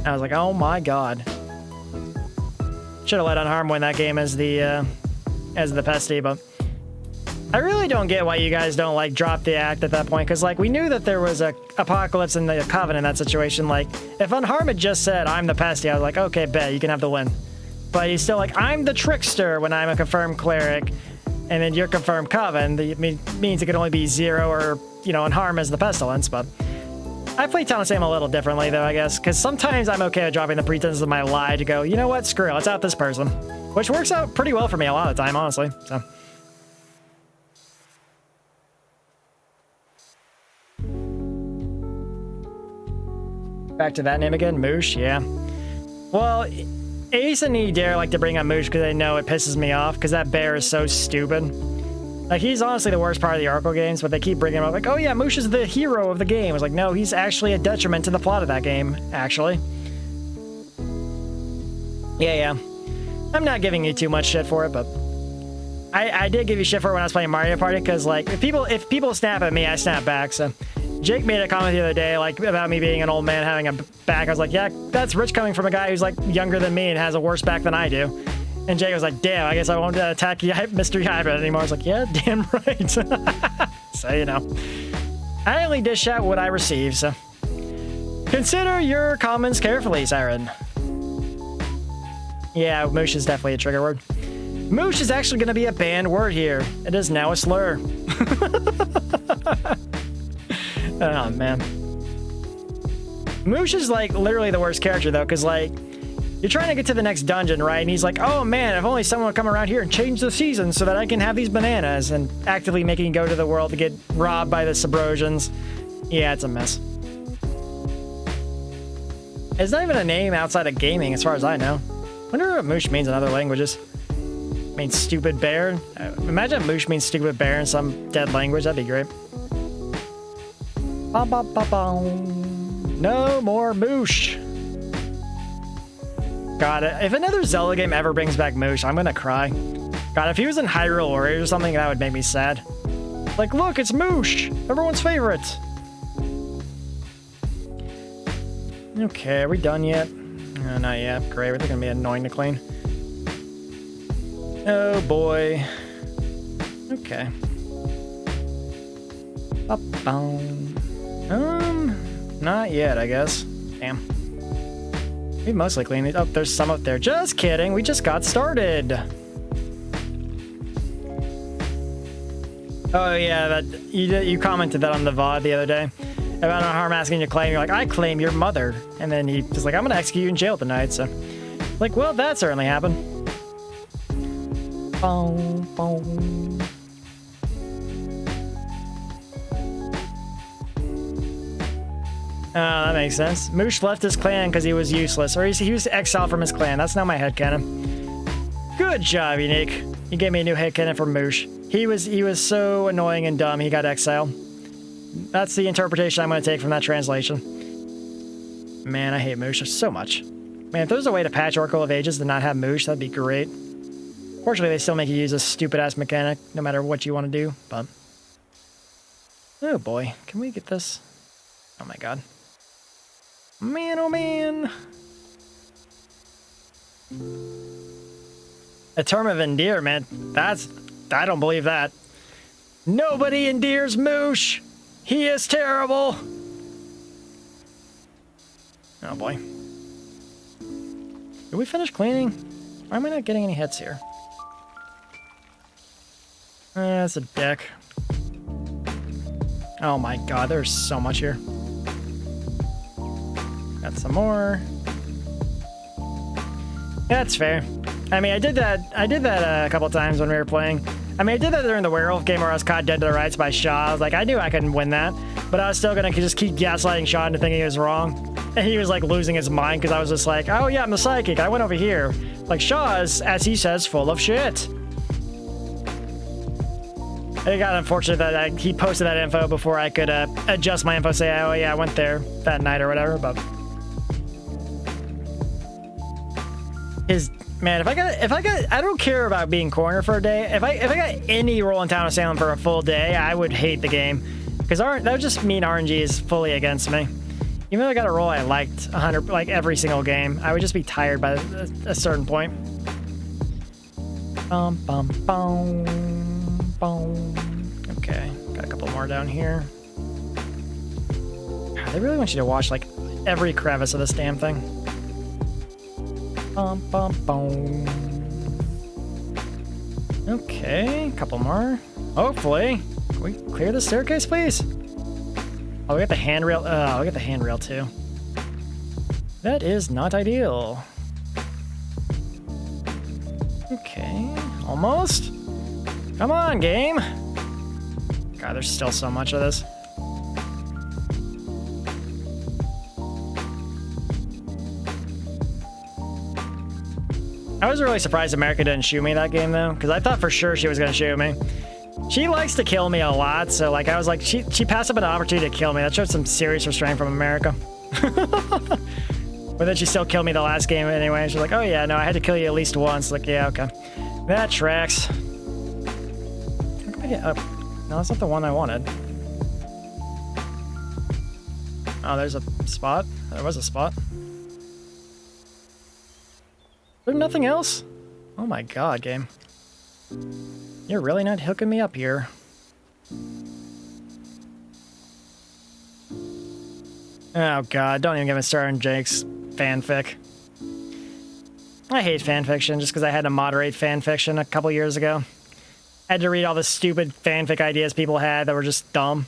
I was like, oh my God. Should have let Unharmed win that game as the pesty, but I really don't get why you guys don't like drop the act at that point, because like we knew that there was a apocalypse in the Coven in that situation. Like if Unharmed had just said I'm the pesty, I was like, okay, bet, you can have the win. But he's still like, I'm the trickster when I'm a confirmed cleric, and then you're confirmed Coven. That means it could only be 0 or, you know, Unharmed as the pestilence. But I play Talon's a little differently though, I guess, because sometimes I'm okay with dropping the pretense of my lie to go, you know what, screw it, let's out this person, which works out pretty well for me a lot of the time, honestly. So. Back to that name again, Moosh, yeah. Well, Ace and Eder like to bring up Moosh because they know it pisses me off because that bear is so stupid. Like, he's honestly the worst part of the Oracle games, but they keep bringing him up like, oh yeah, Moosh is the hero of the game. It's like, no, he's actually a detriment to the plot of that game, actually. Yeah. I'm not giving you too much shit for it, but I did give you shit for it when I was playing Mario Party because, like, if people snap at me, I snap back, so... Jake made a comment the other day, like, about me being an old man having a back. I was like, yeah, that's rich coming from a guy who's, like, younger than me and has a worse back than I do. And Jake was like, damn, I guess I won't attack Mr. Hybrid anymore. I was like, yeah, damn right. So, you know. I only dish out what I receive, so. Consider your comments carefully, Siren. Yeah, moosh is definitely a trigger word. Moosh is actually going to be a banned word here. It is now a slur. Oh, man. Moosh is, like, literally the worst character, though, because, like, you're trying to get to the next dungeon, right? And he's like, oh, man, if only someone would come around here and change the season so that I can have these bananas, and actively making you go to the world to get robbed by the Subrosians. Yeah, it's a mess. It's not even a name outside of gaming, as far as I know. I wonder what Moosh means in other languages. It means stupid bear. Imagine Moosh means stupid bear in some dead language. That'd be great. No more Moosh. God, if another Zelda game ever brings back Moosh, I'm gonna cry. God, if he was in Hyrule Warriors or something, that would make me sad. Like, look, it's Moosh, everyone's favorite. Okay, are we done yet? Not yet. Great, we're gonna be annoying to clean. Oh boy. Okay. Not yet, I guess. Damn. We mostly cleaned these. Oh, there's some up there. Just kidding. We just got started. Oh yeah, that you commented that on the VOD the other day about Unharmed asking you to claim. You're like, I claim your mother, and then he was like, I'm gonna execute you in jail tonight. So, like, well, that certainly happened. Boom, boom. Oh, that makes sense. Moosh left his clan because he was useless, or he was exiled from his clan. That's not my headcanon. Good job, Unique. You gave me a new headcanon for Moosh. He was so annoying and dumb, he got exiled. That's the interpretation I'm going to take from that translation. Man, I hate Moosh so much. Man, if there's a way to patch Oracle of Ages to not have Moosh, that'd be great. Fortunately, they still make you use a stupid-ass mechanic, no matter what you want to do, but... Oh boy, can we get this? Oh my god. Man, oh man! A term of endearment? I don't believe that. Nobody endears Moosh! He is terrible! Oh boy. Did we finish cleaning? Why am I not getting any hits here? That's a deck. Oh my god, there's so much here. Got some more. Yeah, that's fair. I mean, I did that a couple times when we were playing. I mean, I did that during the werewolf game where I was caught dead to the rights by Shaw. I was like, I knew I couldn't win that, but I was still gonna just keep gaslighting Shaw into thinking he was wrong. And he was like losing his mind because I was just like, oh yeah, I'm the psychic. I went over here. Like, Shaw is, as he says, full of shit. It got unfortunate that he posted that info before I could adjust my info, say, oh yeah, I went there that night or whatever, but... Man, if I got, I don't care about being corner for a day. If I got any role in Town of Salem for a full day, I would hate the game. Because that would just mean RNG is fully against me. Even though I got a role I liked 100, like every single game, I would just be tired by a certain point. Bum, bum, bum, bum. Okay, got a couple more down here. God, they really want you to watch like every crevice of this damn thing. Bum, bum, bum. Okay, a couple more. Hopefully. Can we clear the staircase, please? Oh, we got the handrail. Oh, we got the handrail too. That is not ideal. Okay, almost. Come on, game. God, there's still so much of this. I was really surprised America didn't shoot me that game though, because I thought for sure she was gonna shoot me. She likes to kill me a lot, so like I was like, she passed up an opportunity to kill me. That showed some serious restraint from America. But then she still killed me the last game anyway. She's like, oh yeah, no, I had to kill you at least once. Like, yeah, okay. That tracks. How come I get up? No, that's not the one I wanted. Oh, there's a spot. There was a spot. There's nothing else? Oh my god, game. You're really not hooking me up here. Oh god, don't even get me started on Jake's fanfic. I hate fanfiction just because I had to moderate fanfiction a couple years ago. I had to read all the stupid fanfic ideas people had that were just dumb.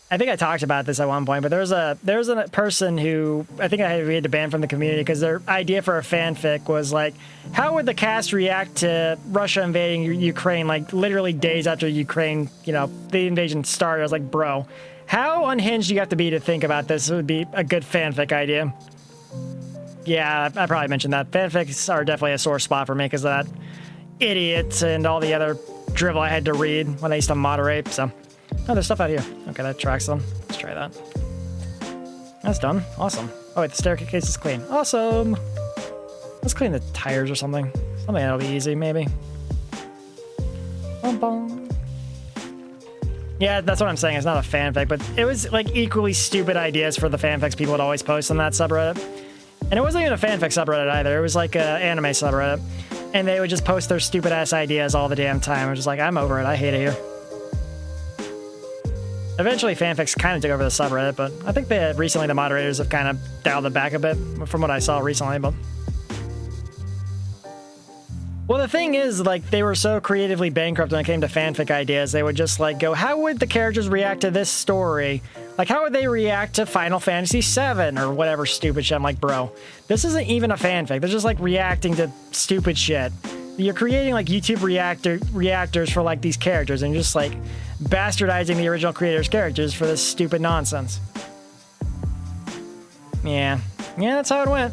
I think I talked about this at one point, but there was a person who I think we had to ban from the community because their idea for a fanfic was like, how would the cast react to Russia invading Ukraine like literally days after Ukraine, you know, the invasion started? I was like, bro, how unhinged do you have to be to think about this? It would be a good fanfic idea. Yeah, I probably mentioned that. Fanfics are definitely a sore spot for me because of that idiot and all the other drivel I had to read when I used to moderate, so. Oh, there's stuff out here. Okay, that tracks them. Let's try that. That's done. Awesome. Oh, wait, the staircase is clean. Awesome! Let's clean the tires or something. Something that'll be easy, maybe. Bum, bum. Yeah, that's what I'm saying. It's not a fanfic, but it was, like, equally stupid ideas for the fanfics people would always post on that subreddit. And it wasn't even a fanfic subreddit either. It was, like, an anime subreddit. And they would just post their stupid-ass ideas all the damn time. I was just like, I'm over it. I hate it here. Eventually, fanfics kind of took over the subreddit, but I think recently the moderators have kind of dialed it back a bit from what I saw recently, but... Well, the thing is, like, they were so creatively bankrupt when it came to fanfic ideas, they would just, like, go, how would the characters react to this story? Like, how would they react to Final Fantasy VII or whatever stupid shit? I'm like, bro, this isn't even a fanfic. They're just, like, reacting to stupid shit. You're creating, like, YouTube reactors for, like, these characters, and you're just, like... bastardizing the original creator's characters for this stupid nonsense. Yeah, that's how it went.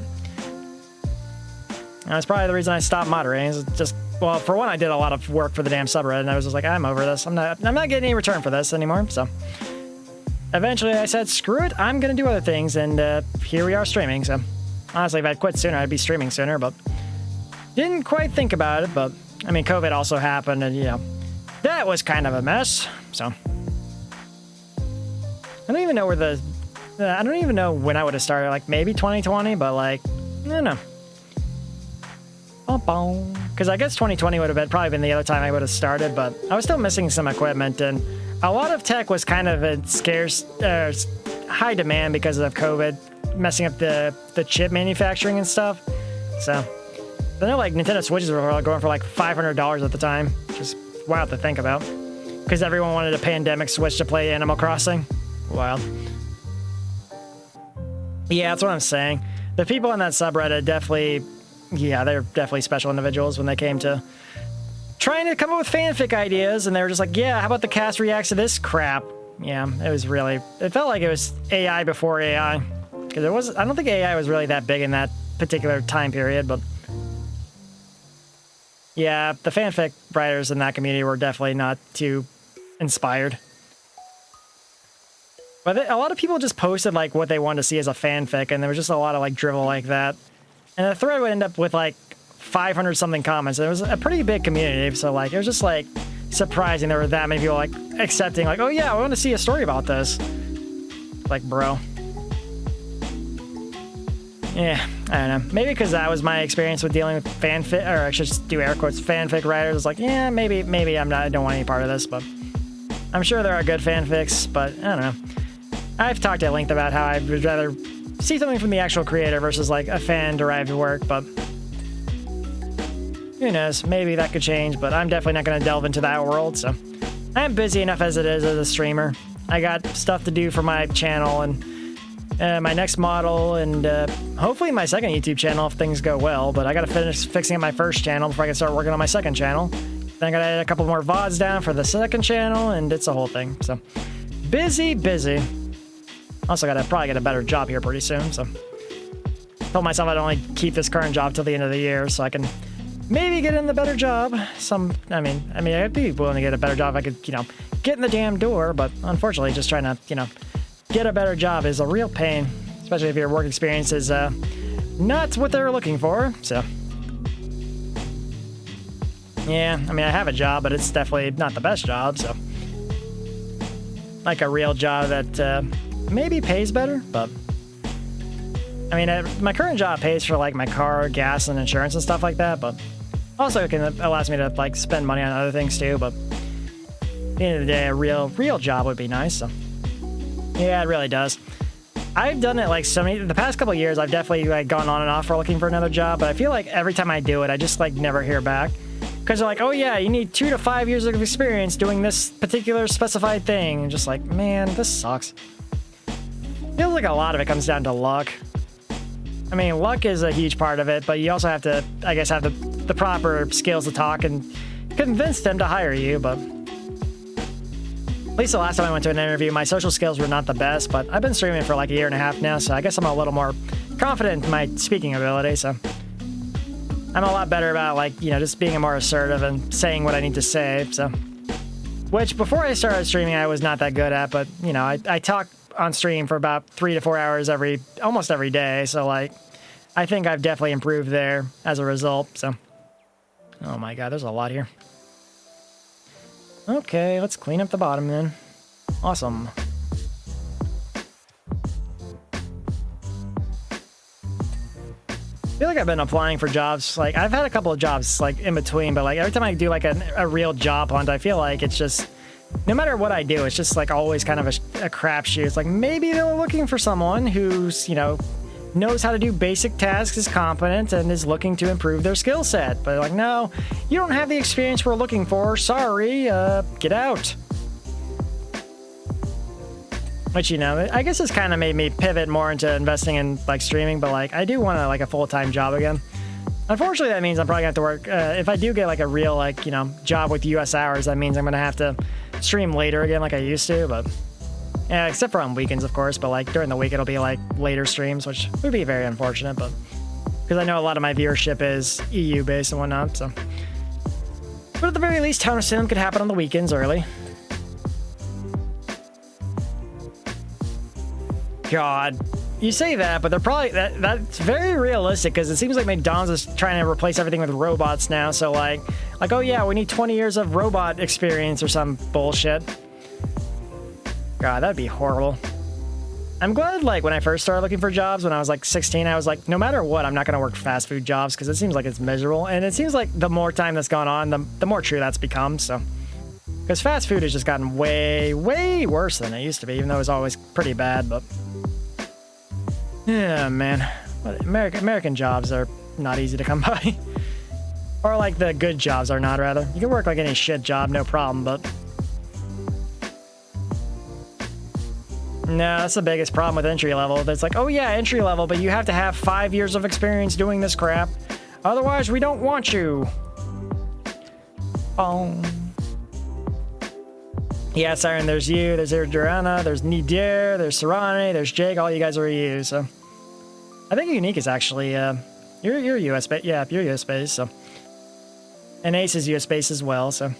And that's probably the reason I stopped moderating. Is just, well, for one, I did a lot of work for the damn subreddit, and I was just like, I'm over this. I'm not getting any return for this anymore. So eventually, I said, screw it. I'm gonna do other things, and here we are streaming. So honestly, if I'd quit sooner, I'd be streaming sooner. But didn't quite think about it. But I mean, COVID also happened, and you know. That was kind of a mess, so. I don't even know where I don't even know when I would have started, like maybe 2020, but like, I don't know. Because I guess 2020 would have probably been the other time I would have started, but I was still missing some equipment, and a lot of tech was kind of in scarce, high demand because of COVID, messing up the chip manufacturing and stuff, so. I know like Nintendo Switches were going for like $500 at the time, just wild to think about. Because everyone wanted a pandemic Switch to play Animal Crossing. Wild. Yeah, that's what I'm saying. The people on that subreddit definitely, yeah, they're definitely special individuals when they came to trying to come up with fanfic ideas, and they were just like, yeah, how about the cast reacts to this crap? Yeah, it felt like it was AI before AI. Because I don't think AI was really that big in that particular time period, but yeah, the fanfic writers in that community were definitely not too inspired. But a lot of people just posted like what they wanted to see as a fanfic, and there was just a lot of like drivel like that. And the thread would end up with like 500 something comments. It was a pretty big community, so like it was just like surprising there were that many people like accepting like, oh yeah, I want to see a story about this. Like, bro. Yeah, I don't know. Maybe because that was my experience with dealing with fanfic, or I should just do air quotes, fanfic writers. Like, yeah, maybe I don't want any part of this, but I'm sure there are good fanfics, but I don't know. I've talked at length about how I would rather see something from the actual creator versus like a fan-derived work, but who knows? Maybe that could change, but I'm definitely not going to delve into that world, so I'm busy enough as it is as a streamer. I got stuff to do for my channel and my next model, and hopefully my second YouTube channel if things go well, but I gotta finish fixing up my first channel before I can start working on my second channel. Then I gotta add a couple more VODs down for the second channel, and it's a whole thing. So busy. Also gotta probably get a better job here pretty soon, so told myself I'd only keep this current job till the end of the year so I can maybe get in the better job. I mean I'd be willing to get a better job if I could, get in the damn door, but unfortunately just trying to, get a better job is a real pain, especially if your work experience is not what they're looking for. So yeah, I have a job, but it's definitely not the best job. So like a real job that maybe pays better, but my current job pays for like my car, gas, and insurance and stuff like that, but also allows me to like spend money on other things too. But at the end of the day, a real job would be nice. So yeah, it really does. I've done it like the past couple of years. I've definitely like gone on and off for looking for another job, but I feel like every time I do it, I just like never hear back because they're like, oh yeah, you need 2 to 5 years of experience doing this particular specified thing. And just like, man, this sucks. Feels like a lot of it comes down to luck. Luck is a huge part of it, but you also have to, I guess, have the proper skills to talk and convince them to hire you, but at least the last time I went to an interview, my social skills were not the best, but I've been streaming for like a year and a half now, so I guess I'm a little more confident in my speaking ability, so I'm a lot better about like, just being more assertive and saying what I need to say, so. Which, before I started streaming, I was not that good at, but, I talk on stream for about 3 to 4 hours almost every day, so like, I think I've definitely improved there as a result, so. Oh my god, there's a lot here. Okay, let's clean up the bottom then. Awesome. I feel like I've been applying for jobs, like I've had a couple of jobs like in between, but like every time I do like a real job hunt, I feel like it's just, no matter what I do, it's just like always kind of a crapshoot. It's like maybe they're looking for someone who's, knows how to do basic tasks, is competent, and is looking to improve their skill set. But like, no, you don't have the experience we're looking for. Sorry, get out. Which, I guess it's kind of made me pivot more into investing in like streaming, but like I do want like a full-time job again. Unfortunately, that means I'm probably gonna have to work, if I do get like a real like, job with US hours, that means I'm gonna have to stream later again like I used to, but yeah, except for on weekends, of course, but like during the week it'll be like later streams, which would be very unfortunate, but because I know a lot of my viewership is EU based and whatnot, so. But at the very least, Town of Sim could happen on the weekends early. God, you say that, but they're probably, that's very realistic because it seems like McDonald's is trying to replace everything with robots now, so like, oh yeah, we need 20 years of robot experience or some bullshit. God, that'd be horrible. I'm glad, like, when I first started looking for jobs when I was, like, 16, I was like, no matter what, I'm not going to work fast food jobs because it seems like it's miserable. And it seems like the more time that's gone on, the more true that's become, so. Because fast food has just gotten way, way worse than it used to be, even though it was always pretty bad, but. Yeah, man. American jobs are not easy to come by. Or, like, the good jobs are not, rather. You can work, like, any shit job, no problem, but. No, that's the biggest problem with entry level. It's like, oh yeah, entry level, but you have to have 5 years of experience doing this crap. Otherwise, we don't want you. Yeah, Siren, there's you, there's Durana, there's Nidir, there's Serrani, there's Jake, all you guys are EU, so. I think Unique is actually, you're US based, yeah, you're US based, so. And Ace is US based as well, so.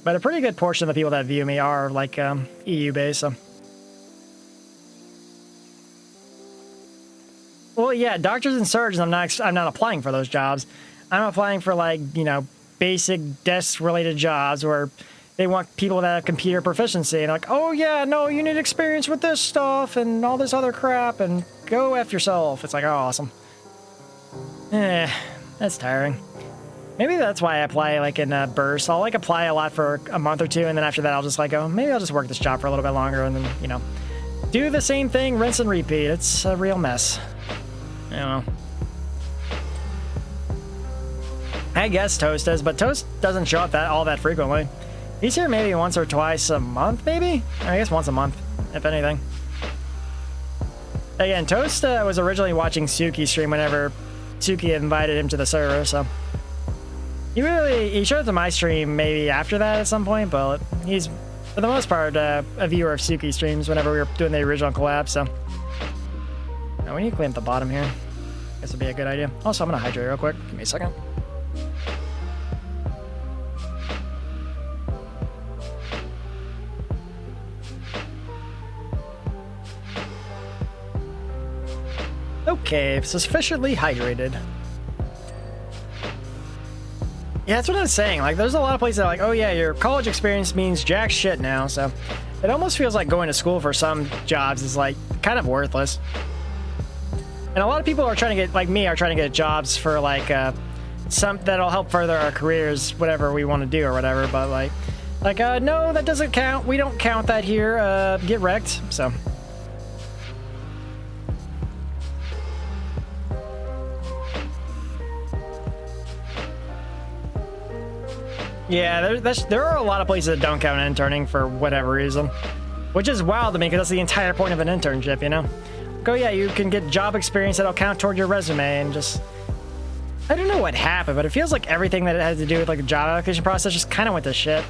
But a pretty good portion of the people that view me are, like, EU-based, so. Well, yeah, doctors and surgeons, I'm not applying for those jobs. I'm applying for, like, basic desk-related jobs where they want people that have computer proficiency. And like, oh, yeah, no, you need experience with this stuff and all this other crap. And go F yourself. It's like, oh, awesome. That's tiring. Maybe that's why I apply like in bursts. I'll like apply a lot for a month or two, and then after that I'll just like, oh, maybe I'll just work this job for a little bit longer, and then, you know, do the same thing, rinse and repeat. It's a real mess. I don't know. I guess Toast does, but Toast doesn't show up all that frequently. He's here maybe once or twice a month, maybe? I guess once a month, if anything. Again, Toast was originally watching Suki stream whenever Suki invited him to the server, so... He showed up to my stream maybe after that at some point, but he's, for the most part, a viewer of Suki streams whenever we were doing the original collab, so... Now, we need to clean up the bottom here. Guess would be a good idea. Also, I'm gonna hydrate real quick. Give me a second. Okay, sufficiently hydrated. Yeah, that's what I was saying. Like, there's a lot of places that are like, oh yeah, your college experience means jack shit now, so it almost feels like going to school for some jobs is like kind of worthless. And a lot of people are trying to get, like me, are trying to get jobs for like some that'll help further our careers, whatever we want to do or whatever. But like, no, that doesn't count. We don't count that here. Get wrecked. So. Yeah, there are a lot of places that don't count interning for whatever reason, which is wild to me because that's the entire point of an internship, you know? Oh yeah, you can get job experience that'll count toward your resume, and just... I don't know what happened, but it feels like everything that it has to do with like the job application process just kind of went to shit.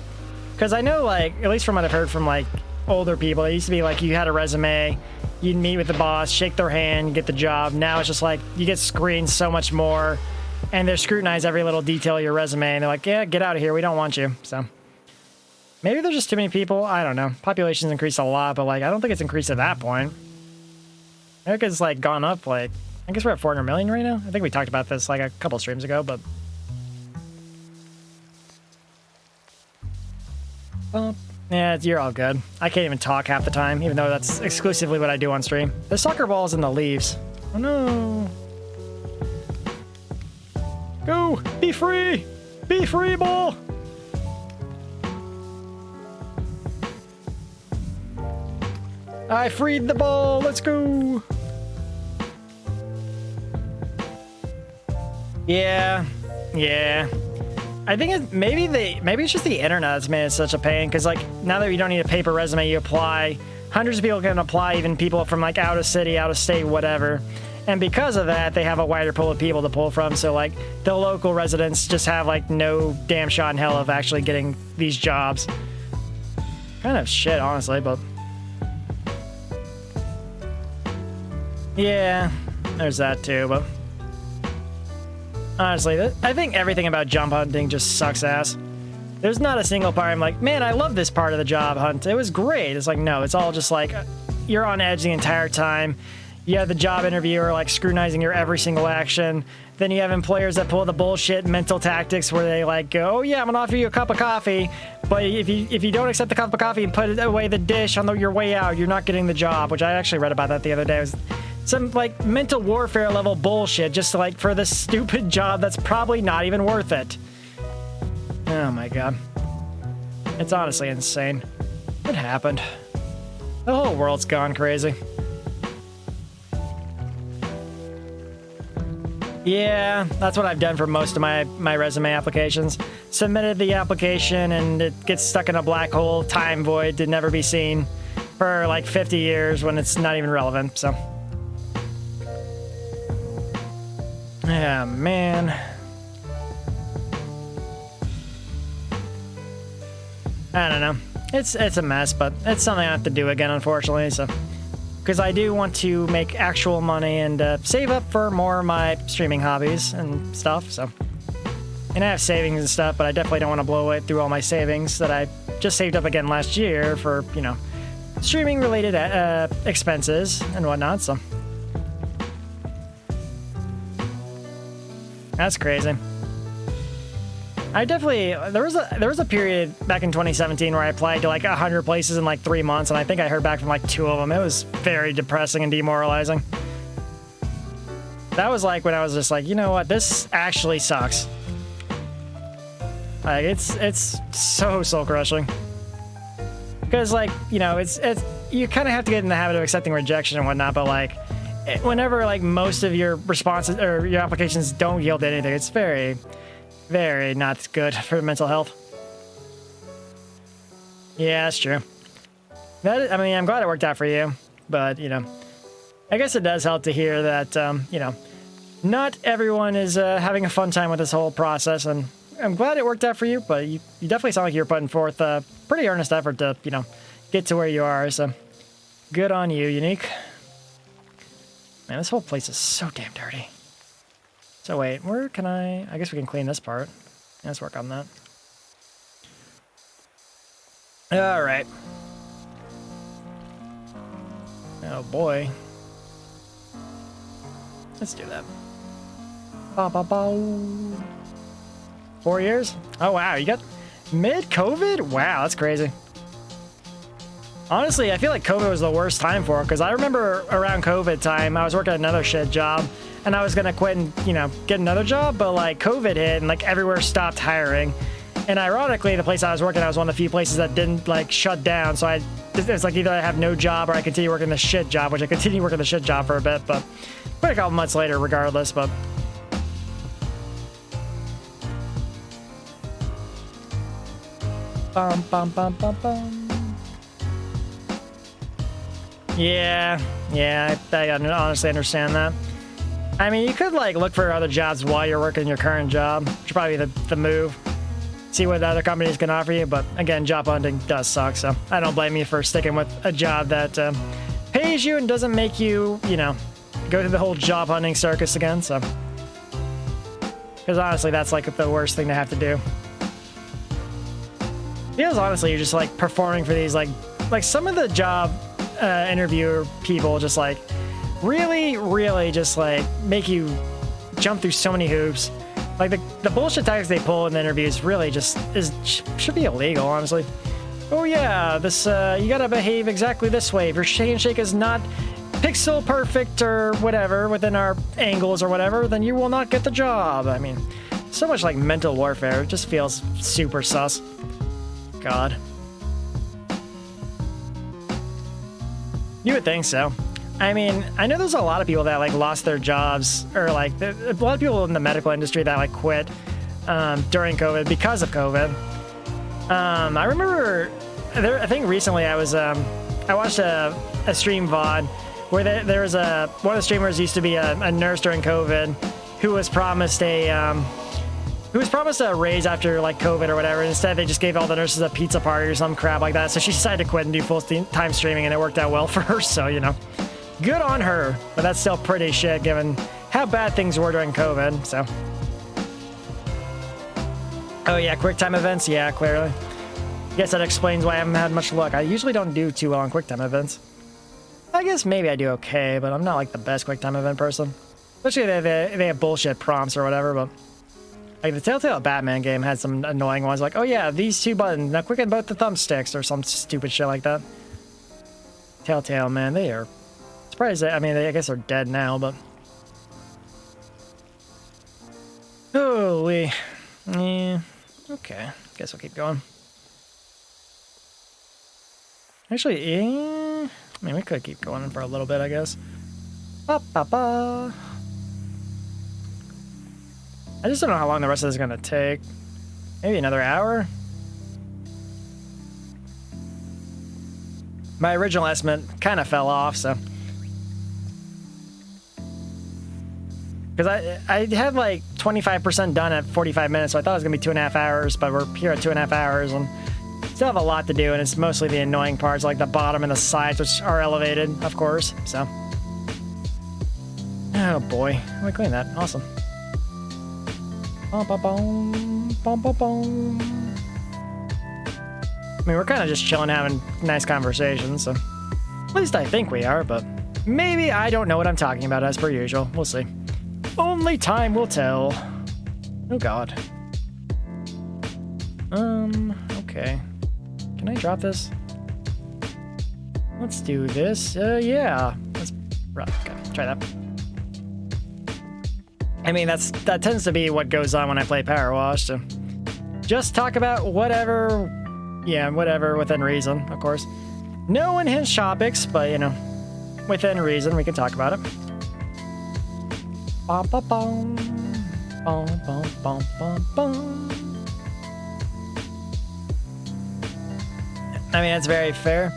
Because I know, like, at least from what I've heard from like older people, it used to be like you had a resume, you'd meet with the boss, shake their hand, get the job. Now it's just like you get screened so much more, and they scrutinize every little detail of your resume, and they're like, yeah, get out of here, we don't want you. So maybe there's just too many people. I don't know. Population's increased a lot, but like I don't think it's increased at that point. America's like gone up, like I guess we're at 400 million right now. I think we talked about this like a couple streams ago, but yeah, you're all good. I can't even talk half the time, even though that's exclusively what I do on stream. There's soccer balls in the leaves. Oh no. Go! Be free! Be free, ball! I freed the ball! Let's go! Yeah. I think maybe it's just the internet that's made it such a pain, because like now that you don't need a paper resume, you apply. Hundreds of people can apply, even people from like out of city, out of state, whatever. And because of that, they have a wider pool of people to pull from. So like the local residents just have like no damn shot in hell of actually getting these jobs. Kind of shit, honestly, but yeah, there's that too. But honestly, I think everything about job hunting just sucks ass. There's not a single part I'm like, man, I love this part of the job hunt. It was great. It's like, no, it's all just like you're on edge the entire time. You have the job interviewer like scrutinizing your every single action. Then you have employers that pull the bullshit mental tactics where they like go, oh yeah, I'm gonna offer you a cup of coffee, but if you don't accept the cup of coffee and put away the dish on your way out, you're not getting the job. Which I actually read about that the other day. It was some like mental warfare level bullshit just to, like for this stupid job that's probably not even worth it. Oh my god, it's honestly insane. What happened? The whole world's gone crazy. Yeah, that's what I've done for most of my resume applications. Submitted the application and it gets stuck in a black hole, time void to never be seen for like 50 years when it's not even relevant, so. Yeah, man. I don't know. It's a mess, but it's something I have to do again, unfortunately, so. Because I do want to make actual money and save up for more of my streaming hobbies and stuff, so. And I have savings and stuff, but I definitely don't want to blow away through all my savings that I just saved up again last year for, you know, streaming-related expenses and whatnot, so. That's crazy. I definitely, there was a period back in 2017 where I applied to like 100 places in like 3 months, and I think I heard back from like 2 of them. It was very depressing and demoralizing. That was like when I was just like, you know what, this actually sucks. Like it's so soul crushing. Because like, you know, it's you kind of have to get in the habit of accepting rejection and whatnot, but like whenever like most of your responses or your applications don't yield anything, it's very, very not good for mental health. Yeah, that's true. I mean, I'm glad it worked out for you, but you know, I guess it does help to hear that, you know, not everyone is having a fun time with this whole process, and I'm glad it worked out for you, but you definitely sound like you're putting forth a pretty earnest effort to, you know, get to where you are, so good on you, Unique. Man, this whole place is so damn dirty. So wait, where can I guess we can clean this part. Let's work on that. All right. Oh boy. Let's do that. Ba ba ba. 4 years? Oh wow, you got mid-COVID? Wow, that's crazy. Honestly, I feel like COVID was the worst time for it, because I remember around COVID time, I was working at another shit job, and I was gonna quit and, you know, get another job, but like COVID hit and like everywhere stopped hiring. And ironically, the place I was working at was one of the few places that didn't like shut down, so it's like either I have no job or I continue working the shit job, which I continued working the shit job for a bit, but quit a couple months later regardless, but bum bum bum bum bum. Yeah, I honestly understand that. I mean, you could like look for other jobs while you're working your current job, which would probably be the move. See what the other companies can offer you, but again, job hunting does suck, so I don't blame you for sticking with a job that pays you and doesn't make you, you know, go through the whole job hunting circus again, so. Because honestly, that's like the worst thing to have to do. Feels honestly, you're just like performing for these, like some of the job interviewer people just like really just like make you jump through so many hoops. Like the bullshit tactics they pull in the interviews really just should be illegal, honestly. Oh yeah, this you gotta behave exactly this way. If your shake is not pixel perfect or whatever within our angles or whatever, then you will not get the job. I mean, so much like mental warfare. It just feels super sus. God. You would think so. I mean, I know there's a lot of people that like lost their jobs, or like a lot of people in the medical industry that like quit during COVID because of COVID. I remember I think recently I watched a stream VOD where there was one of the streamers used to be a nurse during COVID who was promised a raise after like COVID or whatever. Instead, they just gave all the nurses a pizza party or some crap like that. So she decided to quit and do full-time streaming, and it worked out well for her. So, you know, good on her. But that's still pretty shit given how bad things were during COVID. So, oh yeah, QuickTime events. Yeah, clearly. Guess that explains why I haven't had much luck. I usually don't do too well on QuickTime events. I guess maybe I do okay, but I'm not like the best QuickTime event person. Especially if they have bullshit prompts or whatever, but like the Telltale Batman game had some annoying ones like, oh yeah, these two buttons, now quicken both the thumbsticks or some stupid shit like that. Telltale, man, they are surprised. I mean, I guess they're dead now, but holy, yeah, okay. Guess we'll keep going. Actually, yeah, I mean, we could keep going for a little bit, I guess. Ba ba ba. I just don't know how long the rest of this is going to take. Maybe another hour? My original estimate kind of fell off, so. Because I had like 25% done at 45 minutes, so I thought it was going to be 2.5 hours, but we're here at 2.5 hours, and still have a lot to do, and it's mostly the annoying parts, like the bottom and the sides, which are elevated, of course, so. Oh boy, let me clean that. Awesome. Bum, bum, bum, bum, bum, bum. I mean, we're kind of just chilling, having nice conversations, so at least I think we are, but maybe I don't know what I'm talking about as per usual. We'll see. Only time will tell. Oh god. Okay. Can I drop this? Let's do this. Yeah. Let's okay, try that. I mean, that tends to be what goes on when I play PowerWash. So just talk about whatever, yeah, whatever within reason, of course. No unhinged topics, but you know, within reason, we can talk about it. Bum, bum, bum. Bum, bum, bum, bum, bum. I mean, it's very fair.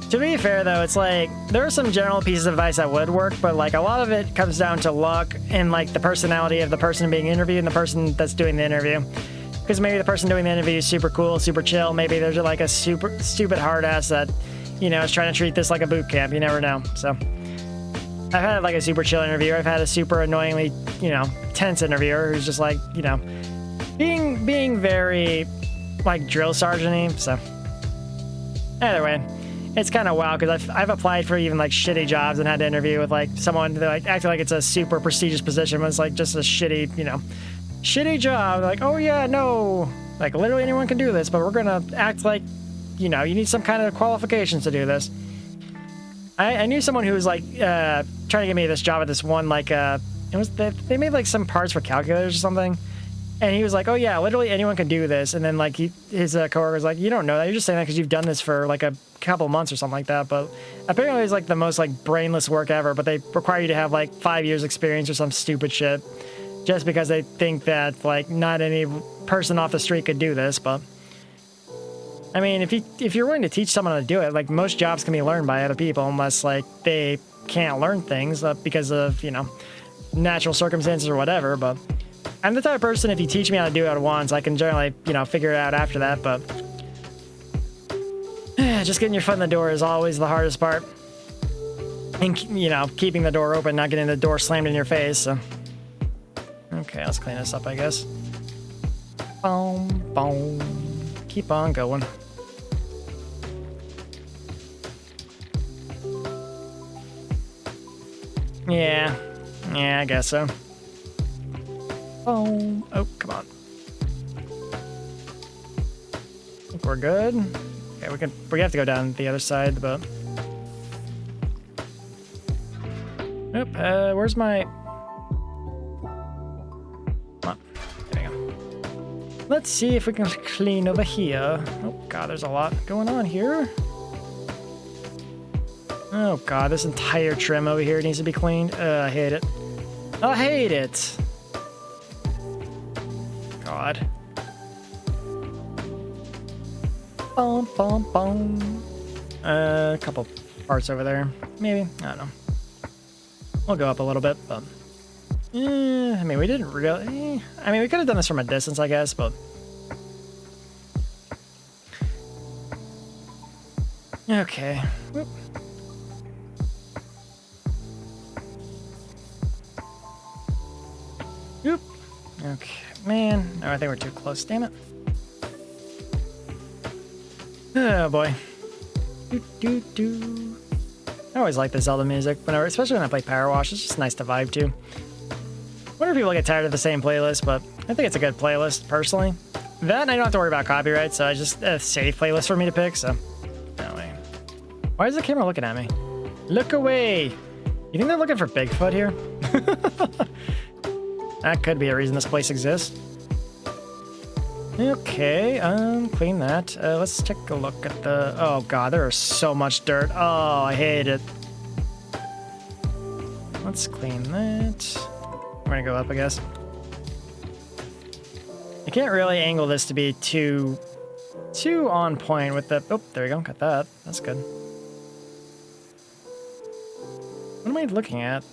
To be fair, though, it's like there are some general pieces of advice that would work, but like a lot of it comes down to luck and like the personality of the person being interviewed and the person that's doing the interview. Because maybe the person doing the interview is super cool, super chill. Maybe there's like a super stupid hard ass that, you know, is trying to treat this like a boot camp. You never know. So I've had like a super chill interviewer. I've had a super annoyingly, you know, tense interviewer who's just like, you know, being very like drill sergeant-y. So either way, it's kind of wild because I've applied for even like shitty jobs and had to interview with like someone that like acting like it's a super prestigious position when it's like just a shitty, you know, shitty job. Like, oh yeah, no, like literally anyone can do this, but we're gonna act like, you know, you need some kind of qualifications to do this. I knew someone who was like trying to get me this job at this one like it was they made like some parts for calculators or something, and he was like, oh yeah, literally anyone can do this. And then like his coworker was like, you don't know that, you're just saying that because you've done this for like a couple months or something like that. But apparently it's like the most like brainless work ever, but they require you to have like 5 years experience or some stupid shit just because they think that like not any person off the street could do this. But I mean, if you're willing to teach someone how to do it, like most jobs can be learned by other people unless like they can't learn things because of, you know, natural circumstances or whatever. But I'm the type of person, if you teach me how to do it at once, I can generally, you know, figure it out after that. But just getting your foot in the door is always the hardest part. And, you know, keeping the door open, not getting the door slammed in your face. So. Okay, let's clean this up, I guess. Boom, boom. Keep on going. Yeah, I guess so. Boom. Oh, come on. I think we're good. Okay, we have to go down the other side, but. Oop, where's my. Come on. There we go. Let's see if we can clean over here. Oh, God, there's a lot going on here. Oh, God, this entire trim over here needs to be cleaned. I hate it. I hate it. God. Boom, boom, boom. A couple parts over there. Maybe. I don't know. We'll go up a little bit, but... I mean, we didn't really... I mean, we could have done this from a distance, I guess, but... Okay. Whoop. Oop. Okay. Man. No, I think we're too close. Damn it. Oh, boy. I always like the Zelda music, whenever, especially when I play PowerWash. It's just nice to vibe to. I wonder if people get tired of the same playlist, but I think it's a good playlist, personally. That, and I don't have to worry about copyright, so I just a safe playlist for me to pick, so... No way. Why is the camera looking at me? Look away! You think they're looking for Bigfoot here? That could be a reason this place exists. Okay, clean that. Let's take a look at the... Oh, God, there is so much dirt. Oh, I hate it. Let's clean that. We're gonna go up, I guess. I can't really angle this to be too on point with the... Oh, there we go. Got that. That's good. What am I looking at?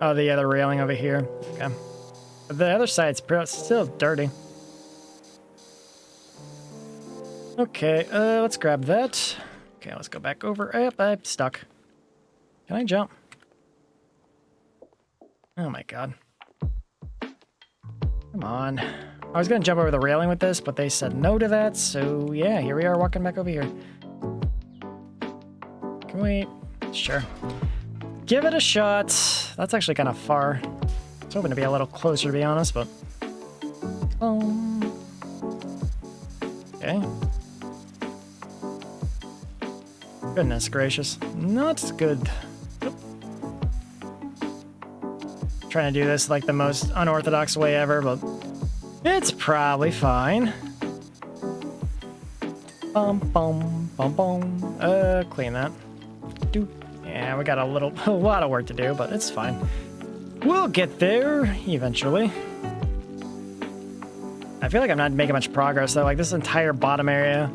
Oh, the other railing over here. Okay. But the other side's still dirty. Okay, let's grab that. Okay, let's go back over. Yep, I'm stuck. Can I jump? Oh my God. Come on. I was gonna jump over the railing with this, but they said no to that, so yeah, here we are walking back over here. Can we? Sure. Give it a shot. That's actually kind of far. I was hoping to be a little closer, to be honest, but... Okay. Goodness gracious. Not good. trying to do this like the most unorthodox way ever, but it's probably fine. Bum, bum, bum, bum. Clean that. Doop. Yeah, we got a lot of work to do, but it's fine. We'll get there eventually. I feel like I'm not making much progress though. Like this entire bottom area,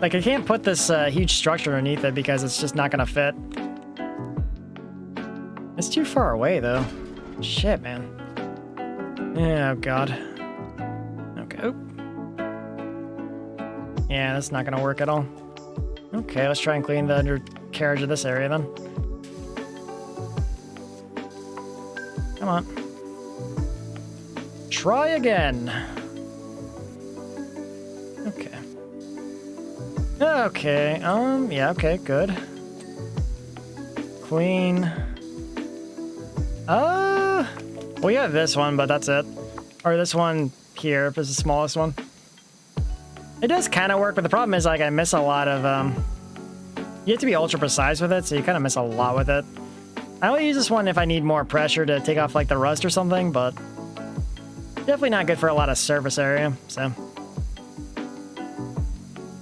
like I can't put this huge structure underneath it because it's just not gonna fit. It's too far away though. Shit, man. Oh god. Okay. Oop. Yeah, that's not gonna work at all. Okay, let's try and clean the undercarriage of this area then. Come on. Try again. Okay. Okay, yeah, okay, good. Clean. We have this one, but that's it. Or this one here, is the smallest one. It does kind of work, but the problem is, like, I miss a lot of, you have to be ultra precise with it, so you kind of miss a lot with it. I only use this one if I need more pressure to take off, like, the rust or something, but definitely not good for a lot of surface area, so.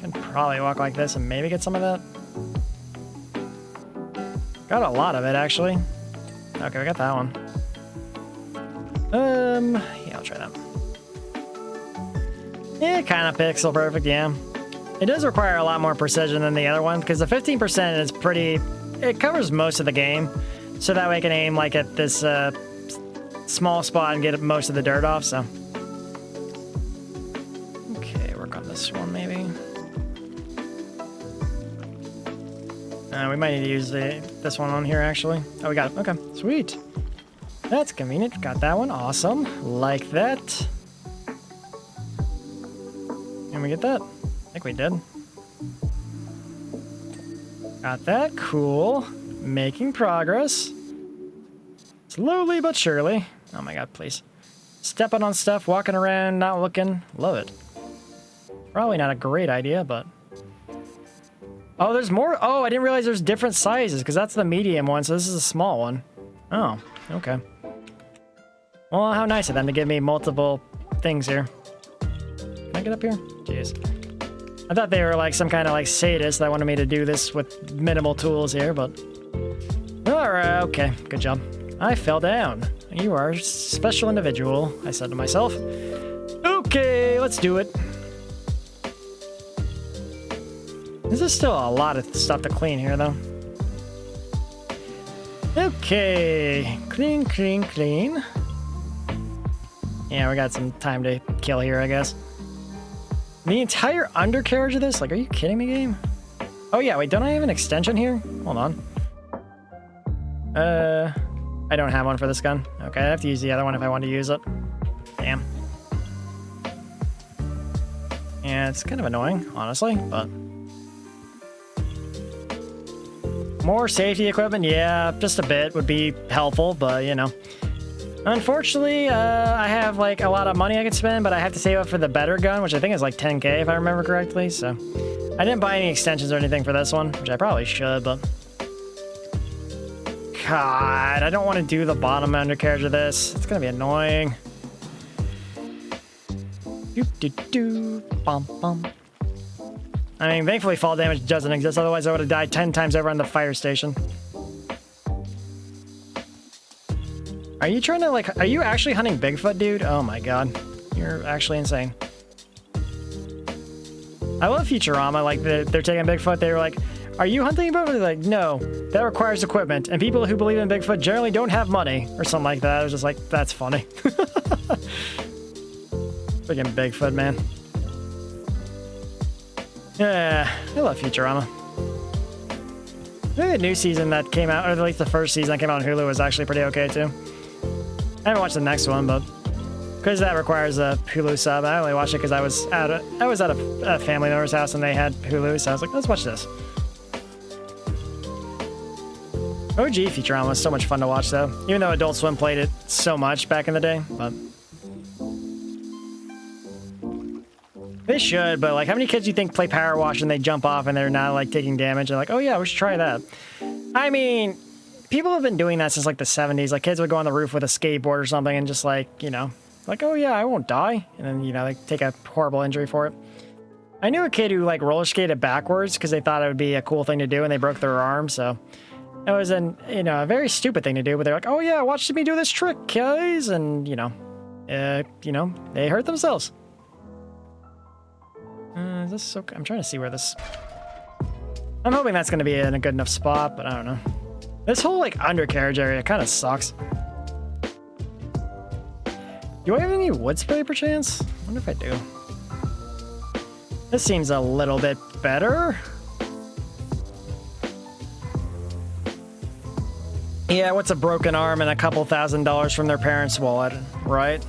Can probably walk like this and maybe get some of that. Got a lot of it, actually. Okay, we got that one. Yeah, I'll try that. Yeah, kind of pixel perfect, yeah. It does require a lot more precision than the other one, because the 15% is pretty... It covers most of the game, so that way I can aim, like, at this small spot and get most of the dirt off, so... Okay, work on this one, maybe. We might need to use this one on here, actually. Oh, we got it. Okay, sweet. That's convenient. Got that one. Awesome. Like that. Can we get that? I think we did. Got that. Cool. Making progress. Slowly but surely. Oh my god, please. Stepping on stuff, walking around, not looking. Love it. Probably not a great idea, but... Oh, there's more. Oh, I didn't realize there's different sizes because that's the medium one, so this is a small one. Oh, okay. Well, how nice of them to give me multiple things here. Can I get up here? Jeez. I thought they were like some kind of like sadist that wanted me to do this with minimal tools here, but... Alright, okay. Good job. I fell down. You are a special individual, I said to myself. Okay, let's do it. This is still a lot of stuff to clean here, though. Okay. Clean, clean, clean. Yeah, we got some time to kill here, I guess. The entire undercarriage of this? Like, are you kidding me, game? Oh, yeah, wait, don't I have an extension here? Hold on. I don't have one for this gun. Okay, I have to use the other one if I want to use it. Damn. Yeah, it's kind of annoying, honestly, but... More safety equipment, yeah, just a bit would be helpful, but, you know. Unfortunately, I have, like, a lot of money I could spend, but I have to save up for the better gun, which I think is, like, 10K, if I remember correctly, so... I didn't buy any extensions or anything for this one, which I probably should, but... God, I don't want to do the bottom undercarriage of this. It's gonna be annoying. Doo-doo-doo, bum, bum. I mean, thankfully fall damage doesn't exist, otherwise I would have died 10 times over on the fire station. Are you trying to, like, are you actually hunting Bigfoot, dude? Oh my god. You're actually insane. I love Futurama, like, they're taking Bigfoot, they were like, are you hunting Bigfoot? They're like, no, that requires equipment, and people who believe in Bigfoot generally don't have money, or something like that. I was just like, that's funny. Freaking Bigfoot, man. Yeah, I love Futurama. Maybe the new season that came out, or at least the first season that came out on Hulu was actually pretty okay too. I haven't watched the next one, but because that requires a Hulu sub, I only watched it because I was at a family member's house and they had Hulu, so I was like, let's watch this. OG Futurama was so much fun to watch though, even though Adult Swim played it so much back in the day, but... They should, but like, how many kids do you think play PowerWash and they jump off and they're not like taking damage? And like, oh yeah, we should try that. I mean, people have been doing that since like the 70s. Like kids would go on the roof with a skateboard or something and just like, you know, like, oh yeah, I won't die. And then, you know, they take a horrible injury for it. I knew a kid who like roller skated backwards because they thought it would be a cool thing to do and they broke their arm. So it was a very stupid thing to do, but they're like, oh yeah, watch me do this trick, guys. And, you know, they hurt themselves. Is this so? I'm trying to see where this. I'm hoping that's going to be in a good enough spot, but I don't know. This whole like undercarriage area kind of sucks. Do I have any wood spray perchance? I wonder if I do. This seems a little bit better. Yeah, what's a broken arm and a couple $1,000s from their parents' wallet, right?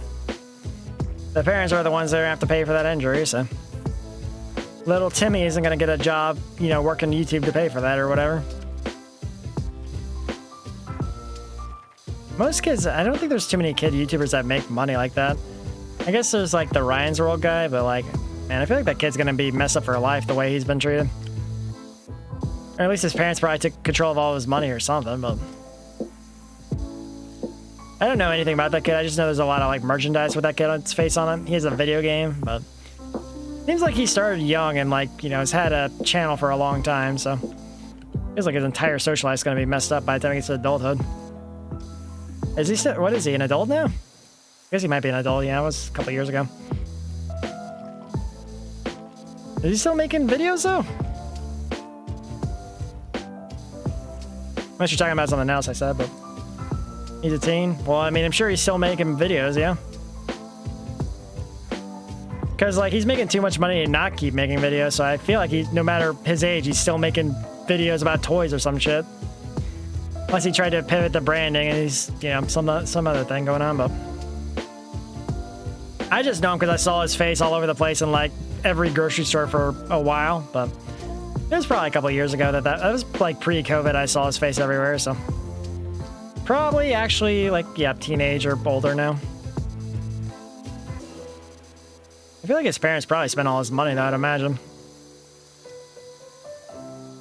The parents are the ones that have to pay for that injury, so. Little Timmy isn't going to get a job, you know, working YouTube to pay for that or whatever. Most kids, I don't think there's too many kid YouTubers that make money like that. I guess there's like the Ryan's World guy, but like, man, I feel like that kid's going to be messed up for life the way he's been treated. Or at least his parents probably took control of all his money or something, but. I don't know anything about that kid. I just know there's a lot of like merchandise with that kid's face on it. He has a video game, but. Seems like he started young and like, you know, has had a channel for a long time, so feels like his entire social life's gonna be messed up by the time he gets to adulthood. Is he still, what is he, an adult now? I guess he might be an adult, yeah, it was a couple years ago. Is he still making videos though? Unless you're talking about something else I said, but he's a teen. Well, I mean, I'm sure he's still making videos, yeah? Because, like, he's making too much money to not keep making videos, so I feel like no matter his age, he's still making videos about toys or some shit. Unless he tried to pivot the branding and he's, you know, some other thing going on, but. I just know him because I saw his face all over the place in, like, every grocery store for a while, but it was probably a couple years ago that was, like, pre-COVID, I saw his face everywhere, so. Probably actually, like, yeah, teenage or older now. I feel like his parents probably spent all his money, though, I'd imagine.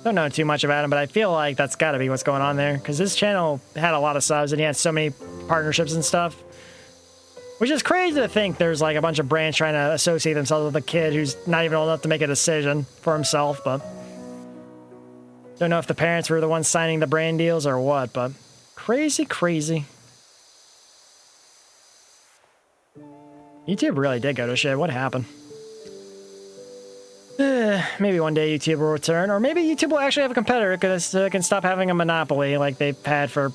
Don't know too much about him, but I feel like that's got to be what's going on there. Because his channel had a lot of subs, and he had so many partnerships and stuff. Which is crazy to think there's, like, a bunch of brands trying to associate themselves with a kid who's not even old enough to make a decision for himself, but. Don't know if the parents were the ones signing the brand deals or what, but. Crazy, crazy. YouTube really did go to shit. What happened? Maybe one day YouTube will return, or maybe YouTube will actually have a competitor because they can stop having a monopoly like they've had for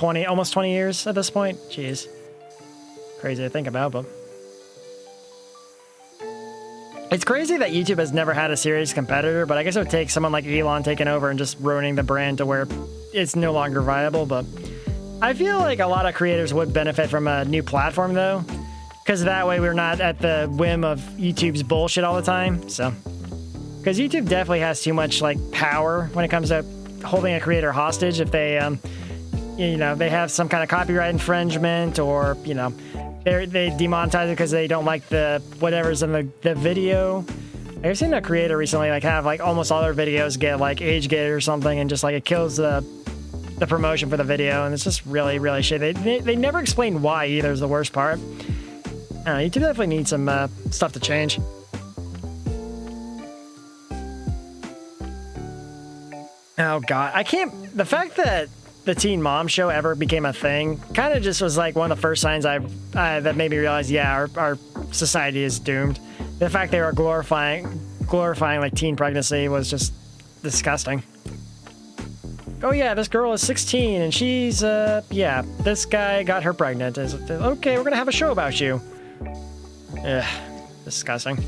almost 20 years at this point. Jeez. Crazy to think about, but. It's crazy that YouTube has never had a serious competitor, but I guess it would take someone like Elon taking over and just ruining the brand to where it's no longer viable, but. I feel like a lot of creators would benefit from a new platform, though. Because that way we're not at the whim of YouTube's bullshit all the time, so. Because YouTube definitely has too much, like, power when it comes to holding a creator hostage if they, you know, they have some kind of copyright infringement or, you know, they demonetize it because they don't like the whatever's in the video. I've seen a creator recently, like, have, like, almost all their videos get, like, age gated or something and just, like, it kills the promotion for the video, and it's just really, really shit. They never explain why either is the worst part. I don't know, YouTube definitely needs some stuff to change. Oh god, I can't. The fact that the Teen Mom Show ever became a thing kind of just was like one of the first signs that made me realize, yeah, our society is doomed. The fact they were glorifying like teen pregnancy was just disgusting. Oh yeah, this girl is 16 and she's yeah, this guy got her pregnant. Okay, we're gonna have a show about you. Ugh, disgusting.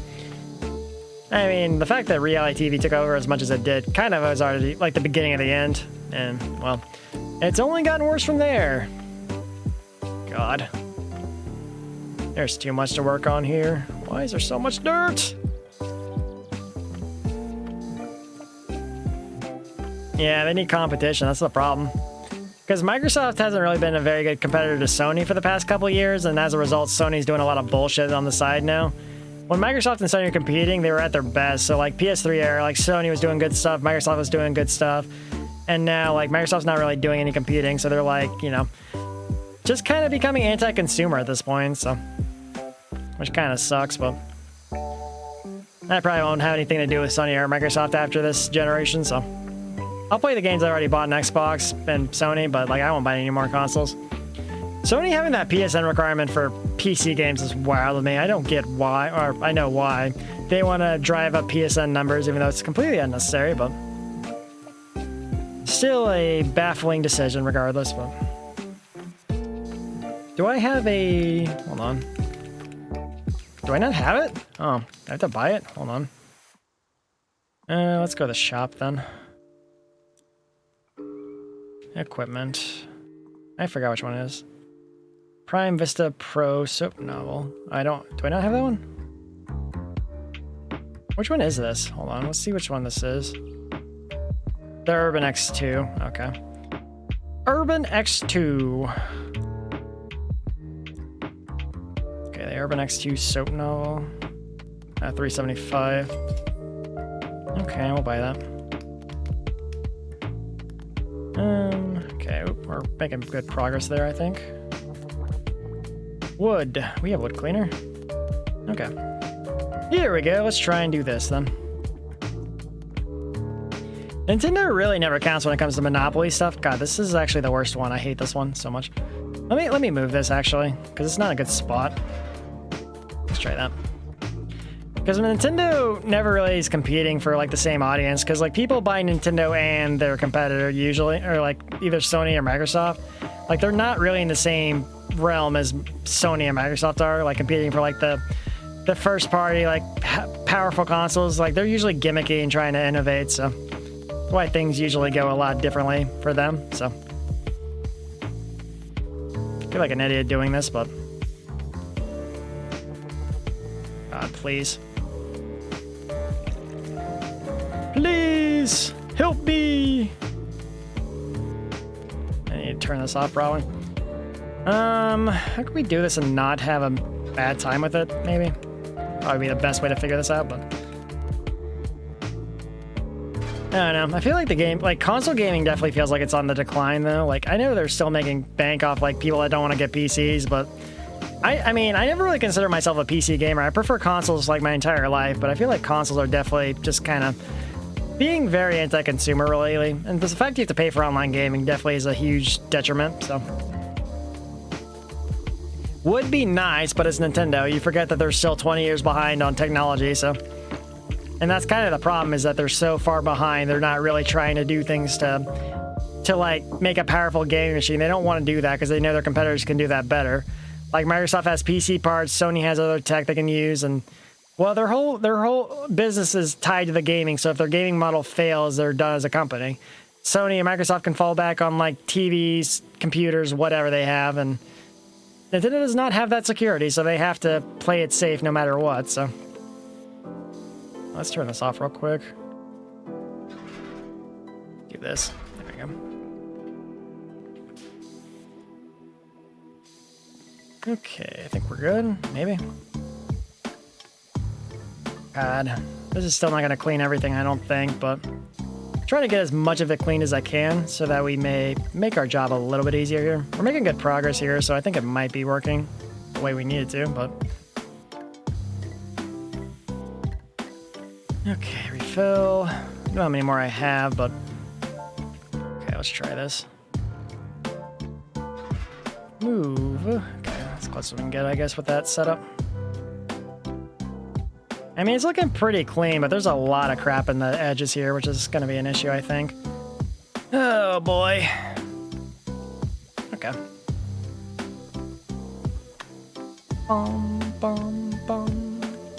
I mean, the fact that reality TV took over as much as it did kind of was already like the beginning of the end. And, well, it's only gotten worse from there. God. There's too much to work on here. Why is there so much dirt? Yeah, they need competition. That's the problem. Because Microsoft hasn't really been a very good competitor to Sony for the past couple of years, and as a result, Sony's doing a lot of bullshit on the side now. When Microsoft and Sony were competing, they were at their best. So, like, PS3 era, like, Sony was doing good stuff, Microsoft was doing good stuff. And now, like, Microsoft's not really doing any competing, so they're like, you know, just kind of becoming anti-consumer at this point, so. Which kind of sucks, but. That probably won't have anything to do with Sony or Microsoft after this generation, so. I'll play the games I already bought on Xbox and Sony, but, like, I won't buy any more consoles. Sony having that PSN requirement for PC games is wild to me. I don't get why, or I know why. They want to drive up PSN numbers, even though it's completely unnecessary, but still a baffling decision regardless. But do I have a... Hold on. Do I not have it? Oh, I have to buy it? Hold on. Let's go to the shop then. Equipment. I forgot which one it is. Prime Vista Pro Soap Novel. Do I not have that one? Which one is this? Hold on, let's see which one this is. The Urban X2, okay. Urban X2. Okay, the Urban X2 Soap Novel. $375. Okay, we'll buy that. Okay, we're making good progress there, I think. Wood. We have wood cleaner. Okay. Here we go. Let's try and do this then. Nintendo really never counts when it comes to Monopoly stuff. God, this is actually the worst one. I hate this one so much. Let me move this actually, because it's not a good spot. Let's try that. Because Nintendo never really is competing for like the same audience, because like people buy Nintendo and their competitor usually, or like either Sony or Microsoft. Like they're not really in the same realm as Sony and Microsoft are, like competing for like the first party like powerful consoles. Like they're usually gimmicky and trying to innovate, so that's why things usually go a lot differently for them. So I feel like an idiot doing this, but God, please help me. I need to turn this off probably. How can we do this and not have a bad time with it, maybe? Probably be the best way to figure this out, but I don't know. I feel like the game, like console gaming definitely feels like it's on the decline though. Like I know they're still making bank off like people that don't want to get PCs, but I mean, I never really consider myself a PC gamer. I prefer consoles like my entire life, but I feel like consoles are definitely just kind of being very anti-consumer lately. And the fact you have to pay for online gaming definitely is a huge detriment, so. Would be nice, but it's Nintendo. You forget that they're still 20 years behind on technology, so. And that's kind of the problem, is that they're so far behind. They're not really trying to do things to like make a powerful gaming machine. They don't want to do that because they know their competitors can do that better. Like Microsoft has PC parts, Sony has other tech they can use, and well, their whole business is tied to the gaming. So if their gaming model fails, they're done as a company. Sony and Microsoft can fall back on like TVs, computers, whatever they have, and Nintendo does not have that security, so they have to play it safe no matter what. So let's turn this off real quick. Do this. There we go. Okay, I think we're good. Maybe. God, this is still not going to clean everything, I don't think, but I'm trying to get as much of it cleaned as I can so that we may make our job a little bit easier here. We're making good progress here, so I think it might be working the way we need it to, but... Okay, refill. I don't know how many more I have, but... Okay, let's try this. Move. Okay, that's close as we can get, I guess, with that setup. I mean, it's looking pretty clean, but there's a lot of crap in the edges here, which is going to be an issue, I think. Oh, boy. Okay.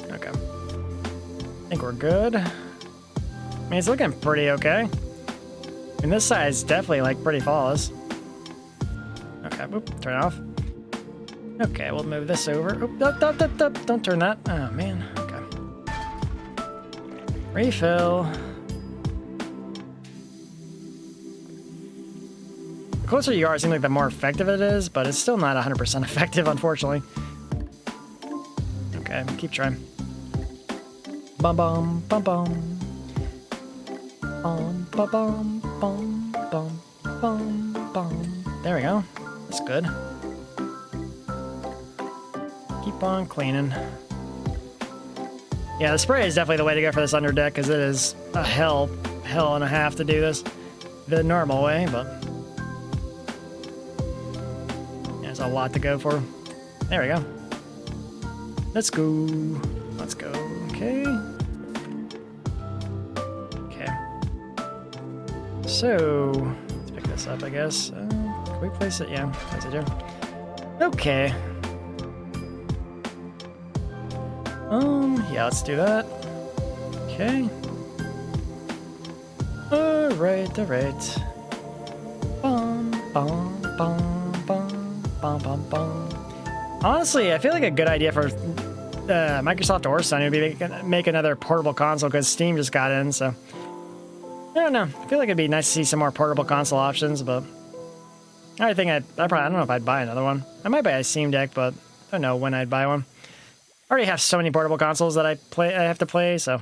Okay. I think we're good. I mean, it's looking pretty okay. I mean, this side is definitely, like, pretty flawless. Okay, whoop, turn it off. Okay, we'll move this over. Oop, don't turn that. Oh, man. Okay. Refill. The closer you are, it seems like the more effective it is, but it's still not 100% effective, unfortunately. Okay, keep trying. Bum bum bum bum. Bum bum bum bum. bum, bum, bum. There we go. That's good. Keep on cleaning. Yeah, the spray is definitely the way to go for this under deck because it is a hell and a half to do this the normal way, but there's a lot to go for. There we go. Let's go. Let's go. Okay. Okay. So, let's pick this up, I guess. Can we place it? Yeah, place it here. Okay. Yeah, let's do that. Okay. Alright. Bum, bum, bum, bum, bum, bum, bum. Honestly, I feel like a good idea for Microsoft or Sony would be make another portable console because Steam just got in, so I don't know. I feel like it'd be nice to see some more portable console options, but I think I don't know if I'd buy another one. I might buy a Steam Deck, but I don't know when I'd buy one. I already have so many portable consoles that I have to play, so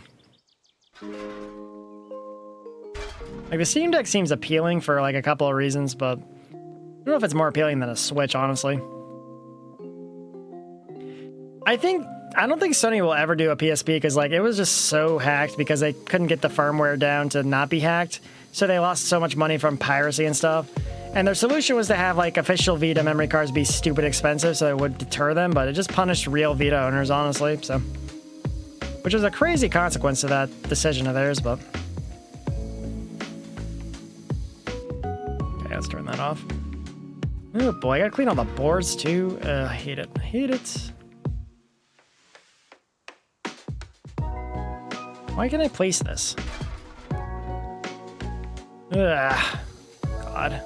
like the Steam Deck seems appealing for like a couple of reasons, but I don't know if it's more appealing than a Switch, honestly. I don't think Sony will ever do a PSP because like it was just so hacked because they couldn't get the firmware down to not be hacked, so they lost so much money from piracy and stuff. And their solution was to have like official Vita memory cards be stupid expensive so it would deter them, but it just punished real Vita owners, honestly, so. Which was a crazy consequence to that decision of theirs, but. Okay, let's turn that off. Oh boy, I gotta clean all the boards too. I hate it. I hate it. Why can't I place this? Ugh. God.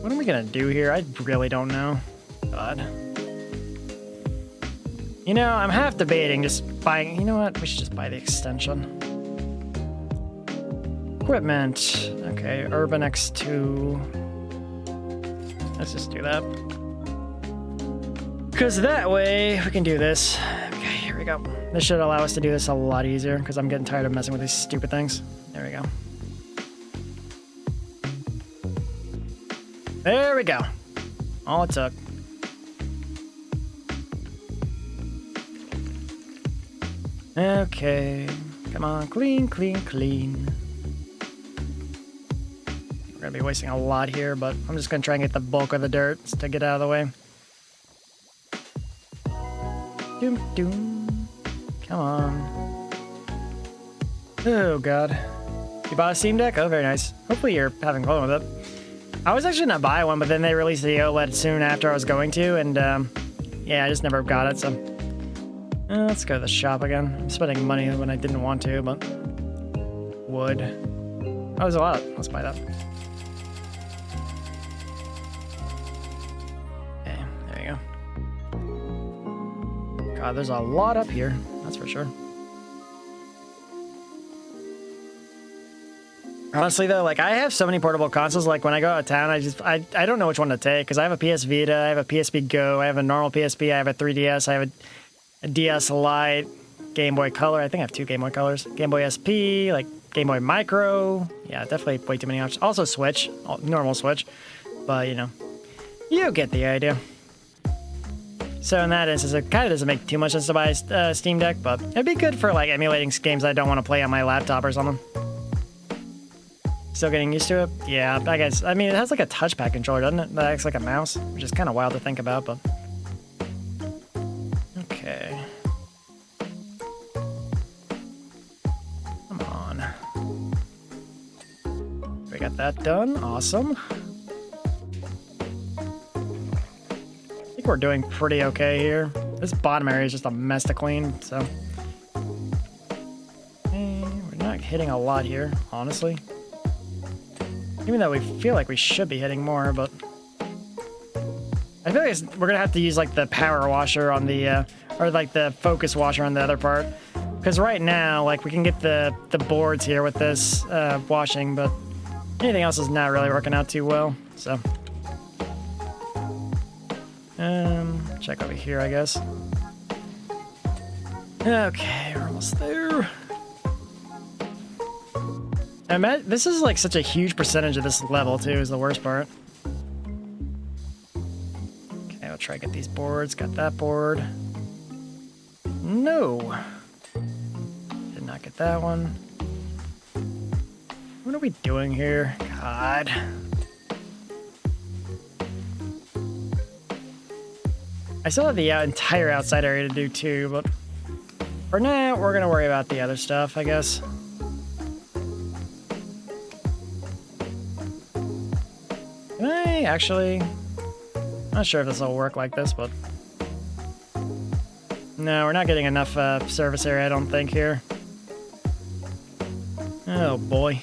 What am we gonna do here? I really don't know. God. You know, I'm half debating just buying... You know what? We should just buy the extension. Equipment. Okay, Urban X2. Let's just do that. Because that way we can do this. Okay, here we go. This should allow us to do this a lot easier because I'm getting tired of messing with these stupid things. There we go. There we go. All it took. Okay. Come on, clean. We're gonna be wasting a lot here, but I'm just gonna try and get the bulk of the dirt to get out of the way. Doom. Come on. Oh, God. You bought a Steam Deck? Oh, very nice. Hopefully you're having fun with it. I was actually gonna buy one, but then they released the OLED soon after I was going to, and yeah, I just never got it, so. Let's go to the shop again. I'm spending money when I didn't want to, but would. Oh, there's a lot. Let's buy that. Okay, there you go. God, there's a lot up here. That's for sure. Honestly, though, like, I have so many portable consoles, like, when I go out of town, I don't know which one to take, because I have a PS Vita, I have a PSP Go, I have a normal PSP, I have a 3DS, I have a DS Lite, Game Boy Color, I think I have 2 Game Boy Colors, Game Boy SP, like, Game Boy Micro, yeah, definitely way too many options. Also Switch, normal Switch, but, you know, you get the idea. So in that instance, it kind of doesn't make too much sense to buy a Steam Deck, but it'd be good for, like, emulating games I don't want to play on my laptop or something. Still getting used to it? Yeah, I guess. I mean, it has like a touchpad controller, doesn't it? That acts like a mouse, which is kind of wild to think about, but... Okay. Come on. We got that done. Awesome. I think we're doing pretty okay here. This bottom area is just a mess to clean, so... we're not hitting a lot here, honestly. Even though we feel like we should be hitting more, but I feel like we're gonna have to use like the power washer on the or like the focus washer on the other part, because right now like we can get the boards here with this washing, but anything else is not really working out too well. So check over here, I guess. Okay, we're almost there. This is like such a huge percentage of this level too, is the worst part. Okay, I'll try to get these boards. Got that board. No. Did not get that one. What are we doing here? God. I still have the entire outside area to do too, but for now, we're gonna worry about the other stuff, I guess. Can I actually... Not sure if this will work like this, but... No, we're not getting enough surface area, I don't think, here. Oh, boy.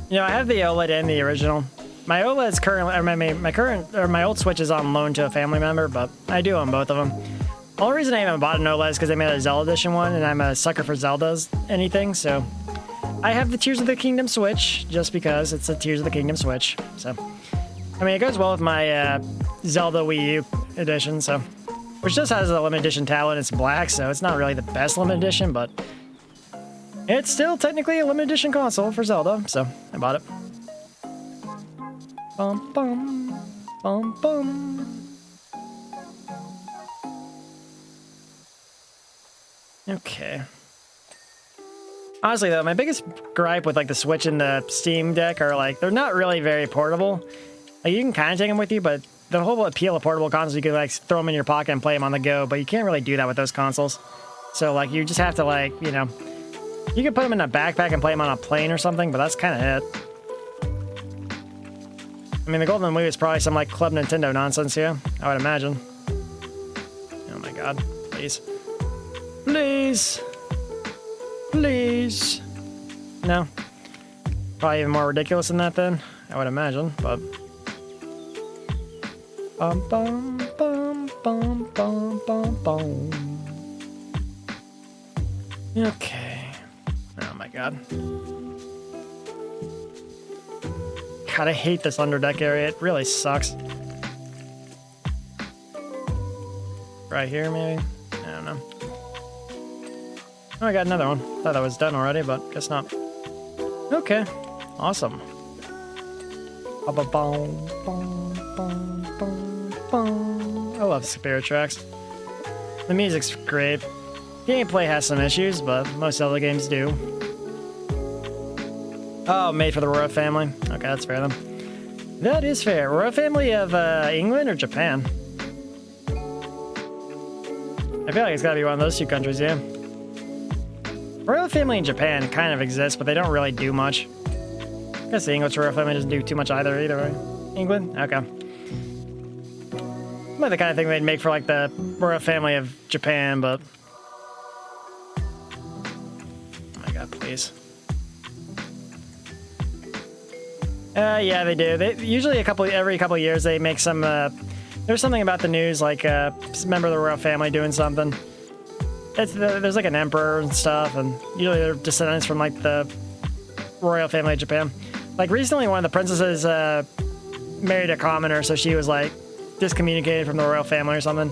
You know, I have the OLED and the original. My OLED's currently... Or my old Switch is on loan to a family member, but I do own both of them. The only reason I haven't bought an OLED is because they made a Zelda edition one, and I'm a sucker for Zelda's anything, so... I have the Tears of the Kingdom Switch, just because it's a Tears of the Kingdom Switch, so... I mean, it goes well with my Zelda Wii U edition, so... Which just has a limited edition tablet, it's black, so it's not really the best limited edition, but... It's still technically a limited edition console for Zelda, so I bought it. Bum bum, bum bum. Okay. Honestly though, my biggest gripe with like the Switch and the Steam Deck are like, they're not really very portable. Like you can kind of take them with you, but the whole appeal of portable consoles, you can like throw them in your pocket and play them on the go, but you can't really do that with those consoles. So like you just have to like, you know, you can put them in a backpack and play them on a plane or something, but that's kind of it. I mean, the Golden Wii is probably some like Club Nintendo nonsense here, I would imagine. Oh my god, please. Please. Please. No. Probably even more ridiculous than that then, I would imagine, but... Bum bum bum bum bum bum bum. Okay. Oh my god. God, I hate this underdeck area. It really sucks. Right here, maybe? I don't know. Oh, I got another one. Thought that was done already, but guess not. Okay. Awesome. I love Spirit Tracks. The music's great. Gameplay has some issues, but most Zelda games do. Oh, made for the royal family. Okay, that's fair then. That is fair. Royal family of England or Japan? I feel like it's gotta be one of those two countries, yeah. Royal family in Japan kind of exists, but they don't really do much. I guess the English royal family doesn't do too much either, right? England? Okay. Like the kind of thing they'd make for like the royal family of Japan, but... Oh my god, please. Yeah, they do. They usually every couple of years they make some. There's something about the news, like a member of the royal family doing something. There's like an emperor and stuff, and usually they're descendants from like the royal family of Japan. Like recently, one of the princesses married a commoner, so she was like discommunicated from the royal family or something.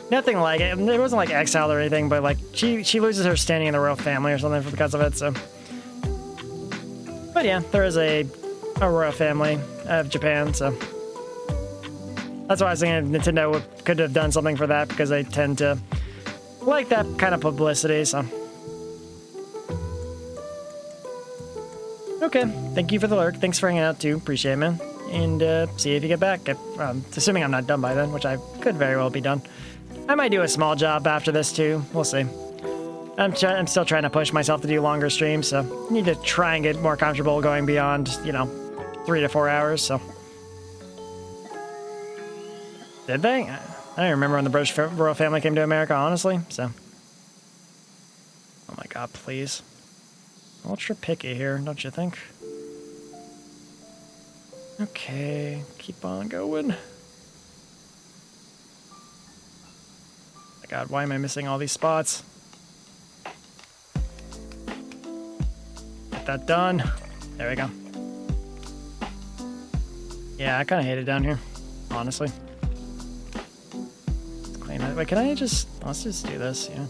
Nothing like it. It wasn't like exiled or anything, but like she loses her standing in the royal family or something because of it. So, but yeah, there is a royal family of Japan, so that's why I was thinking Nintendo could have done something for that, because they tend to like that kind of publicity, so. Okay, thank you for the lurk. Thanks for hanging out too. Appreciate it, man. And see you if you get back. Assuming I'm not done by then, which I could very well be done. I might do a small job after this too. We'll see. I'm still trying to push myself to do longer streams, so I need to try and get more comfortable going beyond, you know, 3 to 4 hours, so. Did they? I don't remember when the British royal family came to America, honestly, so. Oh my god, please. Ultra picky here, don't you think? Okay, keep on going. My god, why am I missing all these spots? Get that done. There we go. Yeah, I kind of hate it down here, honestly. Let's clean it. Wait, can I just... Let's just do this, yeah.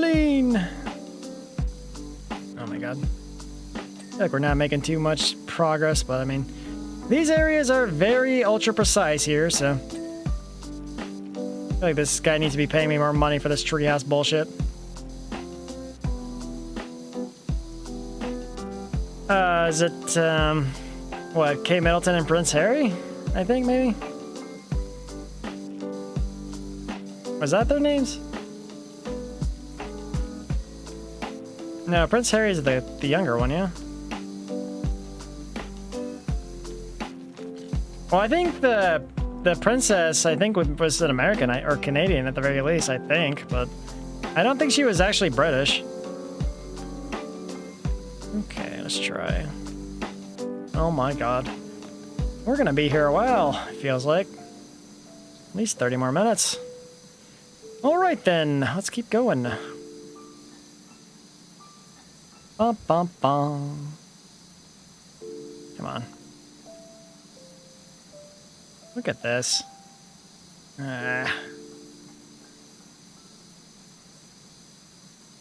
building. Oh my god. I feel like we're not making too much progress, but I mean, these areas are very ultra precise here, so I feel like this guy needs to be paying me more money for this treehouse bullshit. Is it, what, Kate Middleton and Prince Harry? I think, maybe? Was that their names? No, Prince Harry is the younger one, yeah? Well, I think the princess, I think, was an American, or Canadian at the very least, I think, but I don't think she was actually British. Okay, let's try. Oh my god. We're gonna be here a while, it feels like. At least 30 more minutes. Alright then, let's keep going. Bum bum bum. Come on. Look at this.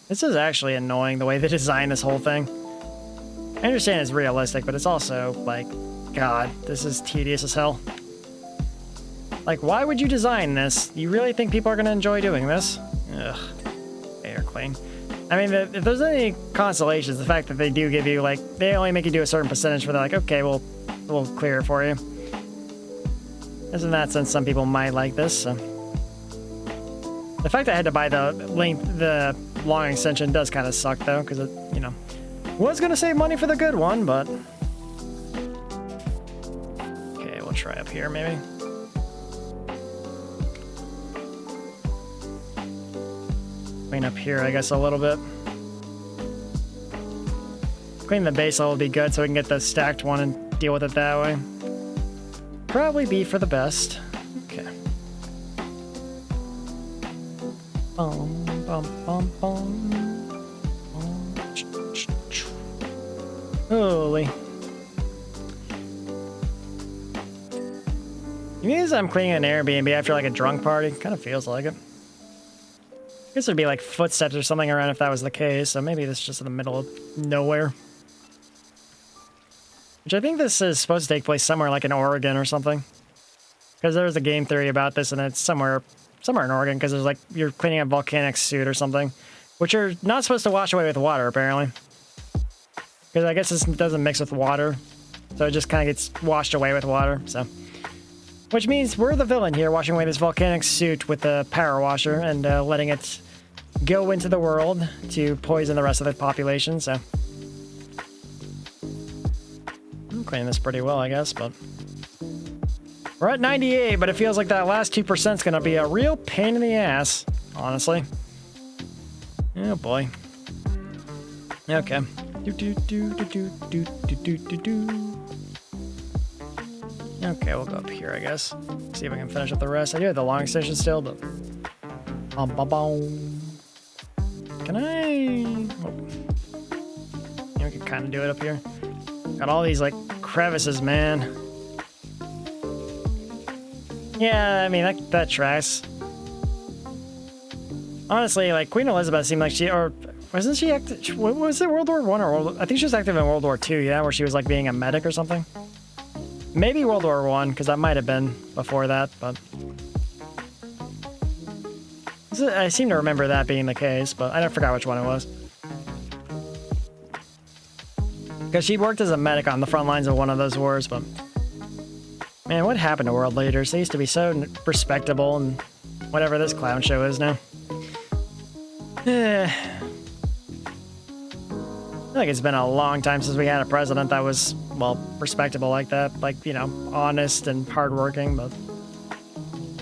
This is actually annoying, the way they designed this whole thing. I understand it's realistic, but it's also, like, God, this is tedious as hell. Like, why would you design this? You really think people are going to enjoy doing this? Ugh. Air clean. I mean, if there's any consolations, the fact that they do give you, like, they only make you do a certain percentage where they're like, okay, we'll clear it for you. Because in that sense, some people might like this, so. The fact that I had to buy the long extension does kind of suck, though, because it, you know, was going to save money for the good one, but... Okay, we'll try up here, maybe. Clean up here, I guess, a little bit. Clean the base level would be good, so we can get the stacked one and deal with it that way. Probably be for the best. Okay. Bum, bum, bum, bum. Holy. You mean as I'm cleaning an Airbnb after like a drunk party? Kind of feels like it. I guess there'd be like footsteps or something around if that was the case, so maybe this is just in the middle of nowhere. Which I think this is supposed to take place somewhere like in Oregon or something. Because there's a game theory about this, and it's somewhere in Oregon, because there's like, you're cleaning a volcanic suit or something. Which are not supposed to wash away with water, apparently. Because I guess this doesn't mix with water. So it just kind of gets washed away with water, so. Which means we're the villain here, washing away this volcanic suit with the power washer and letting it go into the world to poison the rest of the population, so. I'm cleaning this pretty well, I guess, but. We're at 98, but it feels like that last 2% is going to be a real pain in the ass, honestly. Oh boy. Okay. Okay, we'll go up here, I guess. See if we can finish up the rest. I do have the long extension still, but... Can I... Oh. Yeah, we can kind of do it up here. Got all these, like, crevices, man. Yeah, I mean, that tracks. Honestly, like, Queen Elizabeth seemed like she... Or wasn't she active... Was it World War I or World... I think she was active in World War II, yeah? Where she was, like, being a medic or something? Maybe World War I, because that might have been before that, but... I seem to remember that being the case, but I forgot which one it was. Because she worked as a medic on the front lines of one of those wars, but... Man, what happened to world leaders? They used to be so respectable, and whatever this clown show is now. I feel like it's been a long time since we had a president that was, well, respectable like that. Like, you know, honest and hardworking, but...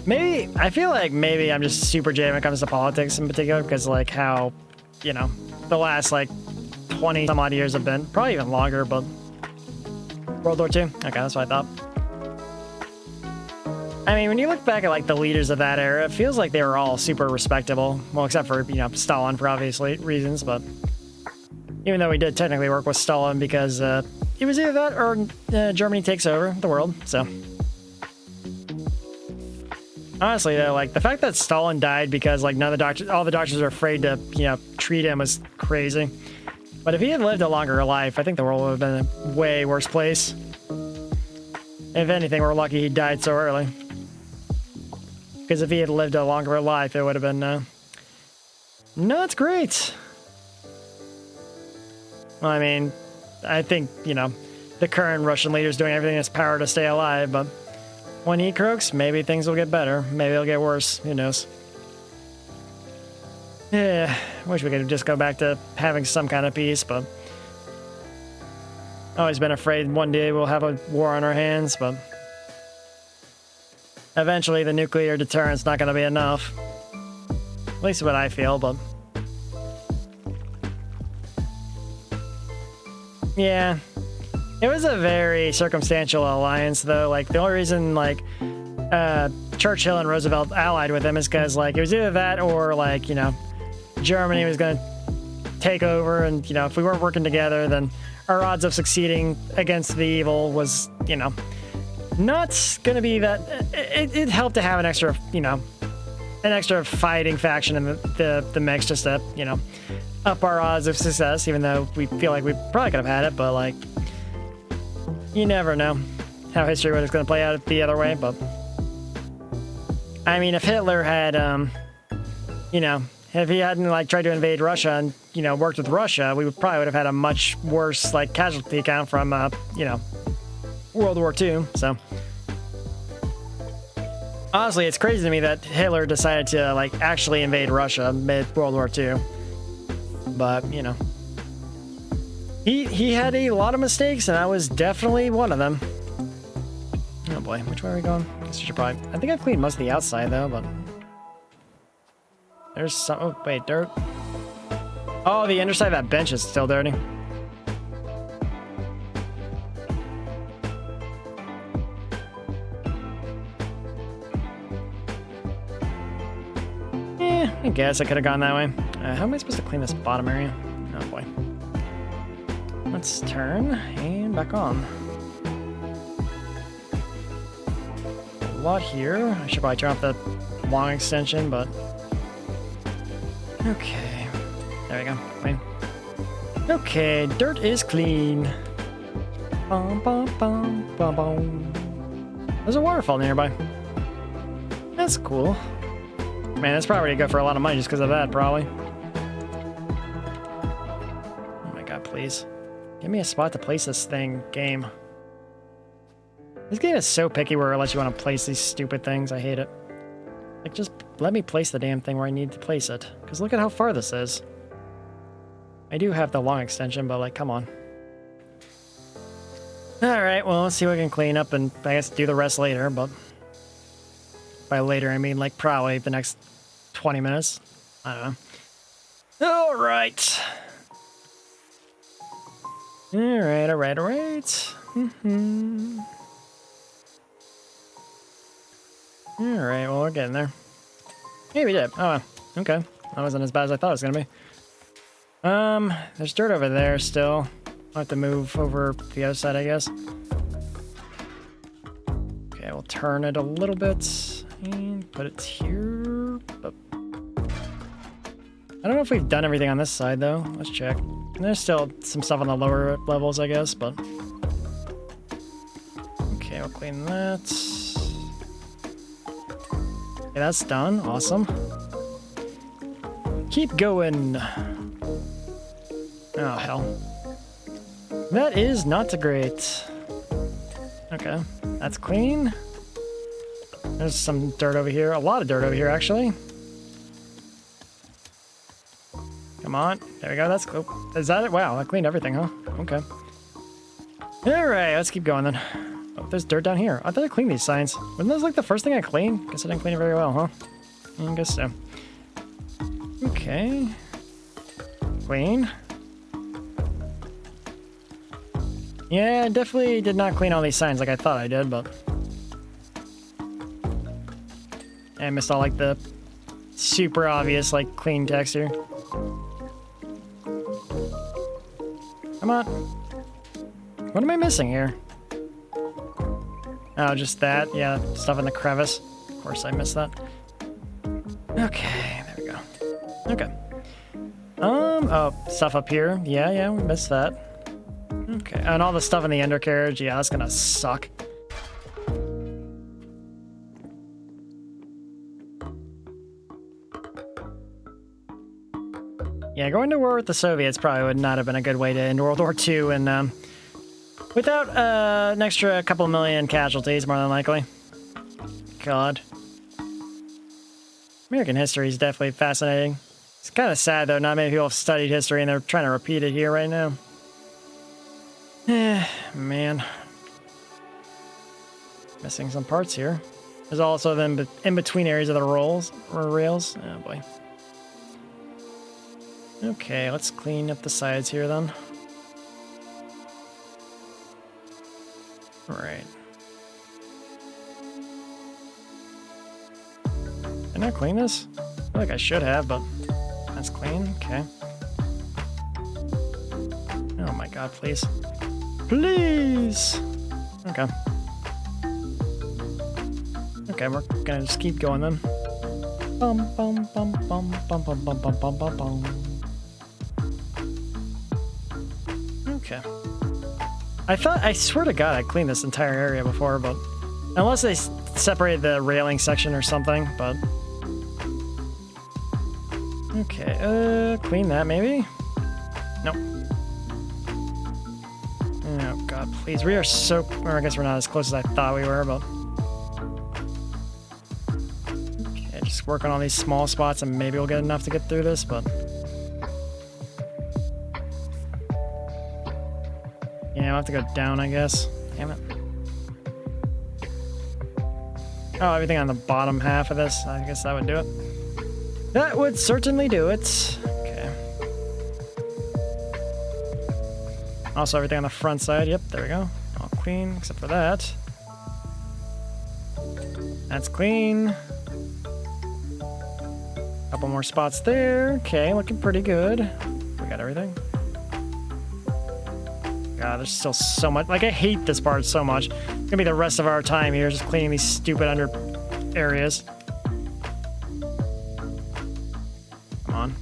Maybe, I feel like maybe I'm just super jaded when it comes to politics in particular, because, like, how, you know, the last, like, 20 some odd years have been. Probably even longer, but... World War II? Okay, that's what I thought. I mean, when you look back at, like, the leaders of that era, it feels like they were all super respectable. Well, except for, you know, Stalin for obvious reasons, but... Even though we did technically work with Stalin because it was either that or Germany takes over the world, so... Honestly, though, like, the fact that Stalin died because, like, none of the doctors, all the doctors are afraid to, you know, treat him was crazy. But if he had lived a longer life, I think the world would have been a way worse place. If anything, we're lucky he died so early. Because if he had lived a longer life, it would have been, not great. Well, I mean, I think, you know, the current Russian leader's doing everything in his power to stay alive, but when he croaks, maybe things will get better. Maybe it'll get worse. Who knows? Yeah, wish we could just go back to having some kind of peace, but always been afraid one day we'll have a war on our hands, but eventually the nuclear deterrent's not going to be enough. At least what I feel, but yeah. It was a very circumstantial alliance, though. Like, the only reason, like, Churchill and Roosevelt allied with him is because, like, it was either that or, like, you know, Germany was going to take over, and, you know, if we weren't working together, then our odds of succeeding against the evil was, you know, not going to be that... It helped to have an extra, you know, an extra fighting faction in the mix just to, you know, up our odds of success, even though we feel like we probably could have had it, but, like... You never know how history was going to play out the other way, but... I mean, if Hitler had, you know, if he hadn't, like, tried to invade Russia and, you know, worked with Russia, we probably would have had a much worse, like, casualty count from, you know, World War II, so... Honestly, it's crazy to me that Hitler decided to, like, actually invade Russia mid-World War II. But, you know... He had a lot of mistakes, and I was definitely one of them. Oh boy, which way are we going? Guess we should probably... I think I've cleaned most of the outside, though, but... There's some... Oh, wait, dirt? Oh, the underside of that bench is still dirty. I guess I could have gone that way. How am I supposed to clean this bottom area? Oh boy. Let's turn and back on. A lot here. I should probably turn off the long extension, but... Okay. There we go. Clean. Okay, dirt is clean. Bum, bum, bum, bum, bum. There's a waterfall nearby. That's cool. Man, that's probably good for a lot of money just because of that, probably. Oh my god, please. Give me a spot to place this thing, game. This game is so picky where it lets you want to place these stupid things. I hate it. Like, just let me place the damn thing where I need to place it. Because look at how far this is. I do have the long extension, but, like, come on. Alright, well, let's see what we can clean up and I guess do the rest later, but... By later, I mean, like, probably the next 20 minutes. I don't know. Alright. Alright. Alright, well, we're getting there. Hey, we did. Oh, okay. That wasn't as bad as I thought it was gonna be. There's dirt over there still. I'll have to move over to the other side, I guess. Okay, we'll turn it a little bit and put it here. But I don't know if we've done everything on this side, though. Let's check. And there's still some stuff on the lower levels, I guess, but... Okay, we'll clean that. Okay, that's done. Awesome. Keep going. Oh, hell. That is not great. Okay, that's clean. There's some dirt over here. A lot of dirt over here, actually. Come on. There we go. That's cool. Is that it? Wow, I cleaned everything, huh? Okay. Alright, let's keep going then. Oh, there's dirt down here. I thought I cleaned these signs. Wasn't this like the first thing I cleaned? Guess I didn't clean it very well, huh? I guess so. Okay. Clean. Yeah, I definitely did not clean all these signs like I thought I did, but... I missed all, like, the super obvious, like, clean text here. Come on. What am I missing here? Oh, just that. Yeah, stuff in the crevice. Of course I missed that. Okay, there we go. Okay. Oh, stuff up here. Yeah, we missed that. Okay, and all the stuff in the undercarriage. Yeah, that's gonna suck. Yeah, going to war with the Soviets probably would not have been a good way to end World War II, and without an extra couple million casualties, more than likely. God. American history is definitely fascinating. It's kind of sad, though. Not many people have studied history, and they're trying to repeat it here right now. Man. Missing some parts here. There's also them in between areas of the rails. Oh, boy. Okay, let's clean up the sides here, then. Alright. Did I clean this? I feel like I should have, but that's clean. Okay. Oh my god, please. Please! Okay. Okay, we're gonna just keep going then. Bum bum bum bum bum bum bum bum bum bum bum. Okay. I swear to god I cleaned this entire area before, but unless they separated the railing section or something, but okay, clean that maybe? Nope. Oh god, please. We are so, or I guess we're not as close as I thought we were, but okay, just work on all these small spots and maybe we'll get enough to get through this, but yeah, I'll have to go down, I guess. Damn it. Oh, everything on the bottom half of this. I guess that would do it. That would certainly do it. Okay. Also, everything on the front side. Yep, there we go. All clean, except for that. That's clean. Couple more spots there. Okay, looking pretty good. We got everything. God, there's still so much. Like, I hate this part so much. It's gonna be the rest of our time here just cleaning these stupid under areas. Come on.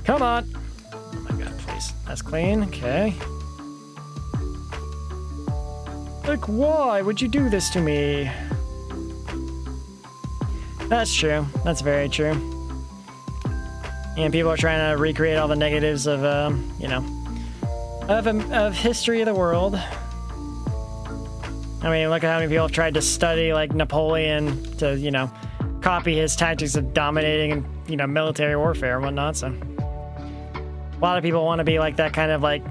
Come on! Oh my god, please. That's clean. Okay. Like, why would you do this to me? That's true. That's very true. And people are trying to recreate all the negatives of, you know, of history of the world. I mean, look at how many people have tried to study, like, Napoleon to, you know, copy his tactics of dominating and, you know, military warfare and whatnot, so. A lot of people want to be like that kind of, like,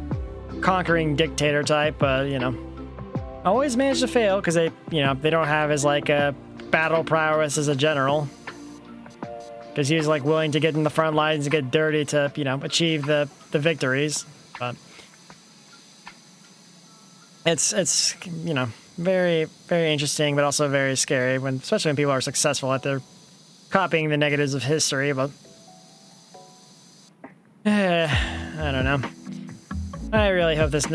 conquering dictator type, but, you know, always manage to fail because they, you know, they don't have his, like, battle prowess as a general. Because he was, like, willing to get in the front lines and get dirty to, you know, achieve the victories, but it's you know, very, very interesting, but also very scary, when, especially when people are successful at their copying the negatives of history, but I don't know. I really hope this,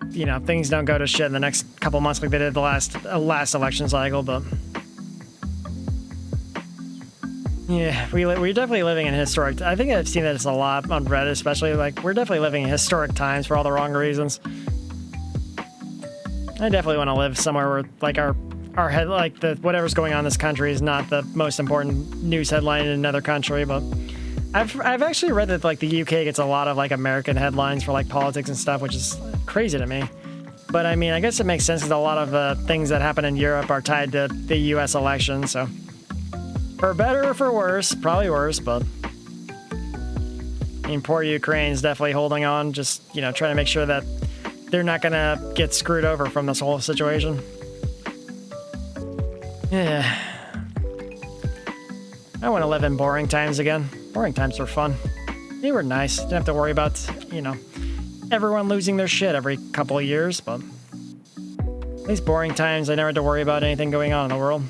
you know, things don't go to shit in the next couple months like they did the last election cycle, but yeah, we're definitely living in historic, I think I've seen this a lot on Reddit, especially, like, we're definitely living in historic times for all the wrong reasons. I definitely want to live somewhere where, like, our head, like, the whatever's going on in this country is not the most important news headline in another country, but I've actually read that, like, the UK gets a lot of, like, American headlines for, like, politics and stuff, which is crazy to me. But I mean, I guess it makes sense because a lot of things that happen in Europe are tied to the US election, so for better or for worse, probably worse, but I mean, poor Ukraine's definitely holding on, just, you know, trying to make sure that they're not gonna get screwed over from this whole situation. Yeah. I want to live in boring times again. Boring times were fun. They were nice. Didn't have to worry about, you know, everyone losing their shit every couple of years, but at least boring times, I never had to worry about anything going on in the world.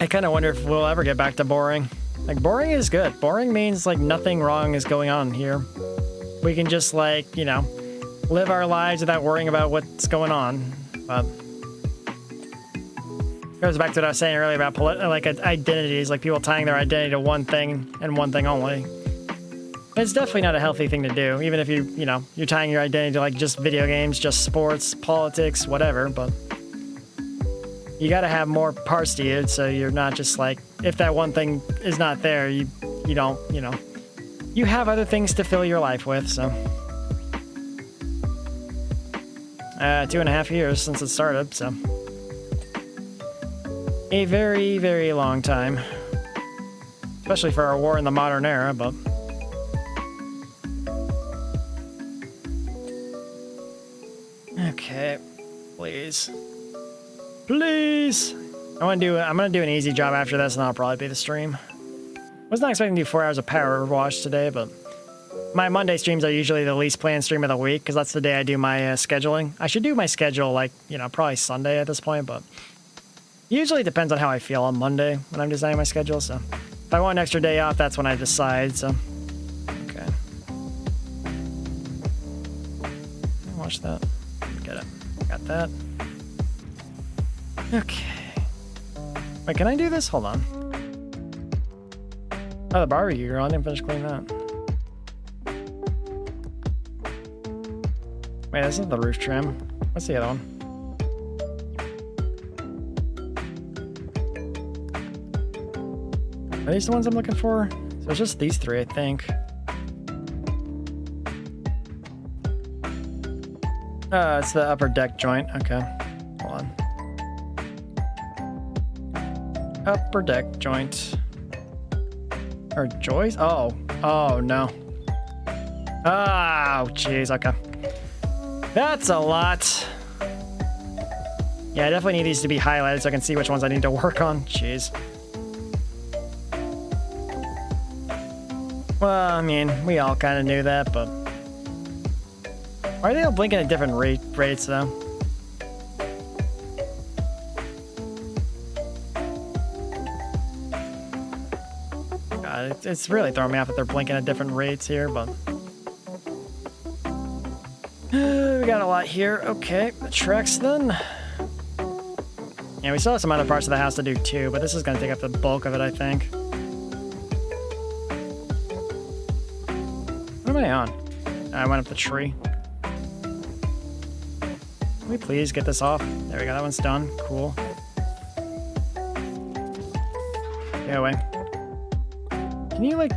I kind of wonder if we'll ever get back to boring. Like, boring is good. Boring means, like, nothing wrong is going on here. We can just, like, you know, live our lives without worrying about what's going on. But Goes back to what I was saying earlier about like identities, like people tying their identity to one thing and one thing only. It's definitely not a healthy thing to do, even if you're tying your identity to like just video games, just sports, politics, whatever, but you got to have more parts to you, so you're not just like, if that one thing is not there, you don't, you have other things to fill your life with, so. 2.5 years since it started, so. A very, very long time. Especially for a war in the modern era, but. Okay, please. Please! I'm gonna do an easy job after this, and that'll probably be the stream. Was not expecting to do 4 hours of power wash today, but my Monday streams are usually the least planned stream of the week, because that's the day I do my scheduling. I should do my schedule, like, probably Sunday at this point, but usually it depends on how I feel on Monday when I'm designing my schedule, so if I want an extra day off, that's when I decide, so. Okay. Watch that. Get it. Got that. Okay. Wait, can I do this? Hold on. Oh, the barbecue girl. I didn't finish cleaning that. Wait, this is the roof trim. What's the other one? Are these the ones I'm looking for? So it's just these 3, I think. It's the upper deck joint. Okay. Hold on. Upper deck joint. Or joist? Oh. Oh, no. Oh, jeez. Okay. That's a lot. Yeah, I definitely need these to be highlighted so I can see which ones I need to work on. Jeez. Well, I mean, we all kind of knew that, but... Why are they all blinking at different rates, though? God, it's really throwing me off that they're blinking at different rates here, but... we got a lot here. Okay, the tracks then. Yeah, we still have some other parts of the house to do too, but this is going to take up the bulk of it, I think. What am I on? I went up the tree. Can we please get this off? There we go, that one's done. Cool. Go away. Can you, like,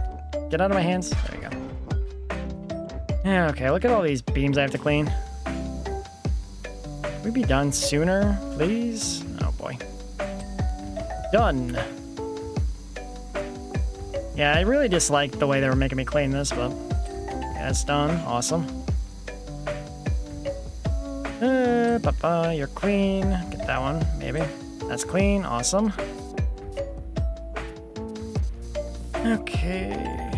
get out of my hands? There you go. Yeah, okay, look at all these beams I have to clean. Can we be done sooner, please? Oh, boy. Done. Yeah, I really dislike the way they were making me clean this, but... yeah, it's done. Awesome. Papa, you're clean. Get that one, maybe. That's clean. Awesome. Okay.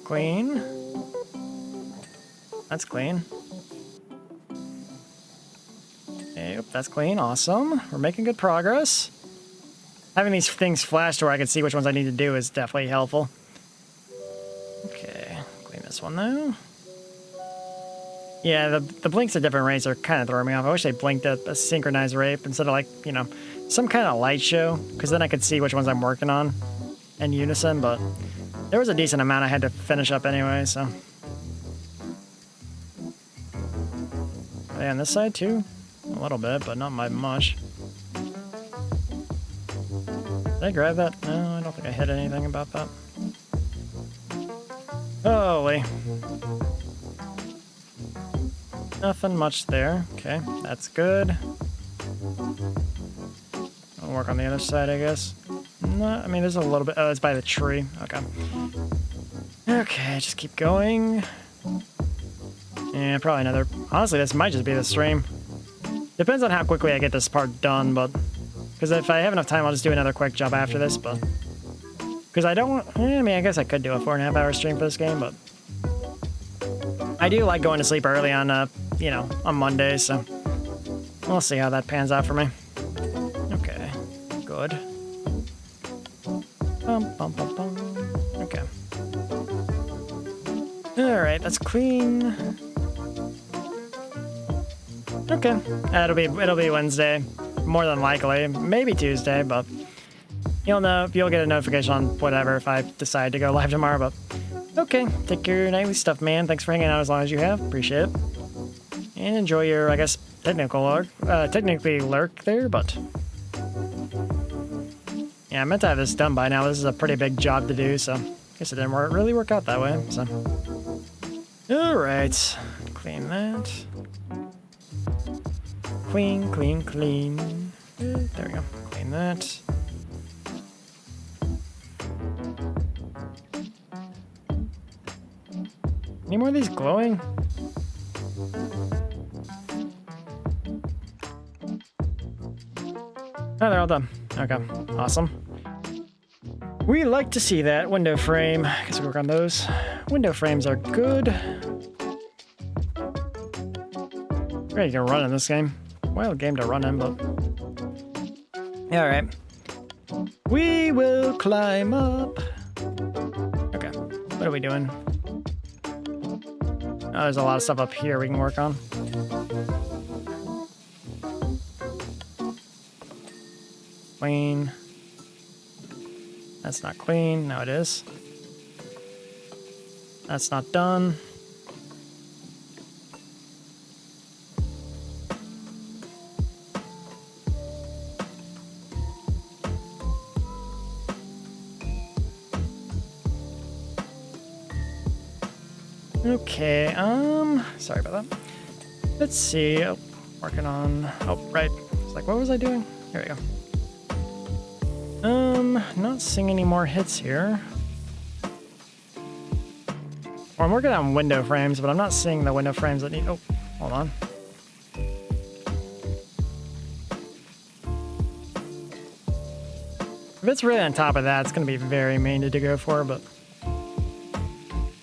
Clean. That's clean. Yep, that's clean. Awesome. We're making good progress. Having these things flashed where I can see which ones I need to do is definitely helpful. Okay. Clean this one, though. Yeah, the blinks at different rates are kind of throwing me off. I wish they blinked at a synchronized rate instead of, like, some kind of light show, because then I could see which ones I'm working on in unison, but there was a decent amount I had to finish up anyway, so. Yeah, on this side too? A little bit, but not by much. Did I grab that? No, I don't think I hit anything about that. Holy. Nothing much there. Okay, that's good. I'll work on the other side, I guess. No, I mean, there's a little bit. Oh, it's by the tree. Okay. Okay, just keep going. Yeah, probably another. Honestly, this might just be the stream. Depends on how quickly I get this part done, but. Because if I have enough time, I'll just do another quick job after this, but. Because I don't. I mean, I guess I could do a 4.5 hour stream for this game, but. I do like going to sleep early on, on Mondays, so we'll see how that pans out for me. Okay, good. Okay. All right, that's clean. Okay, it'll be Wednesday. more than likely. Maybe Tuesday, but you'll know. You'll get a notification on whatever if I decide to go live tomorrow, but okay. Take your nightly stuff, man. Thanks for hanging out as long as you have. Appreciate it. And enjoy your, I guess, technically lurk there, but yeah, I meant to have this done by now. This is a pretty big job to do, so I guess it didn't really work out that way. So, all right, clean that. Clean, clean, clean. There we go. Clean that. Any more of these glowing? Oh, they're all done. Okay, awesome. We like to see that. Window frame. Guess we work on those. Window frames are good. Great, you can run in this game. Wild game to run in, but... Yeah, alright. We will climb up. Okay, what are we doing? Oh, there's a lot of stuff up here we can work on. Clean. That's not clean. No, it is. That's not done. Okay, sorry about that. Let's see. Oh, working on, oh, right. It's like, what was I doing? Here we go. Not seeing any more hits here. Well, I'm working on window frames, but I'm not seeing the window frames that need, oh, hold on. If it's really on top of that, it's going to be very main to go for, but...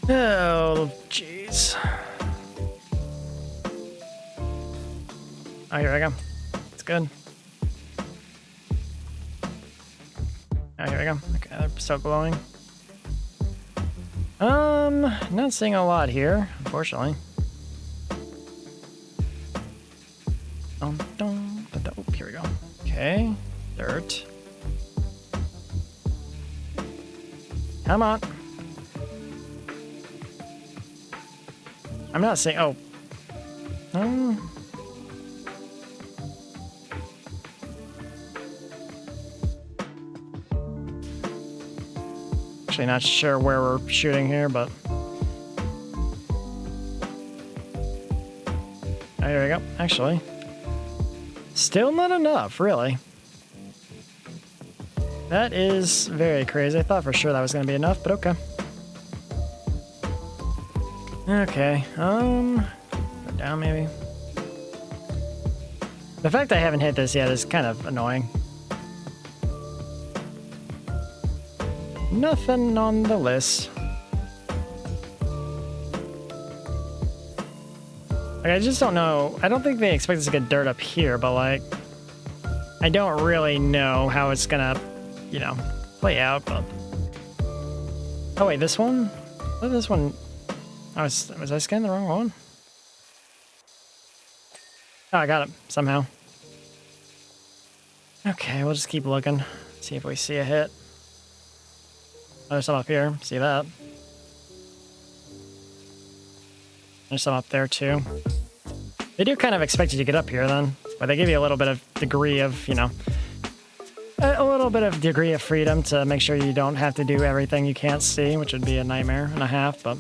Oh, jeez. Oh, here we go. It's good. Oh, here we go. Okay, they're still glowing. Not seeing a lot here, unfortunately. Oh, here we go. Okay, dirt. Come on. I'm not saying, oh. Actually not sure where we're shooting here, but. Oh, here we go, actually. Still not enough, really. That is very crazy. I thought for sure that was gonna be enough, but okay. Okay, go down maybe. The fact I haven't hit this yet is kind of annoying. Nothing on the list. Like, I just don't know. I don't think they expect us to get dirt up here, but like, I don't really know how it's gonna, you know, play out, but... Oh wait, this one? Oh, this one... was I scanning the wrong one? Oh, I got it, somehow. Okay, we'll just keep looking. See if we see a hit. Oh, there's some up here, see that. There's some up there too. They do kind of expect you to get up here then, but they give you a little bit of degree of, you know, a little bit of degree of freedom to make sure you don't have to do everything you can't see, which would be a nightmare and a half, but...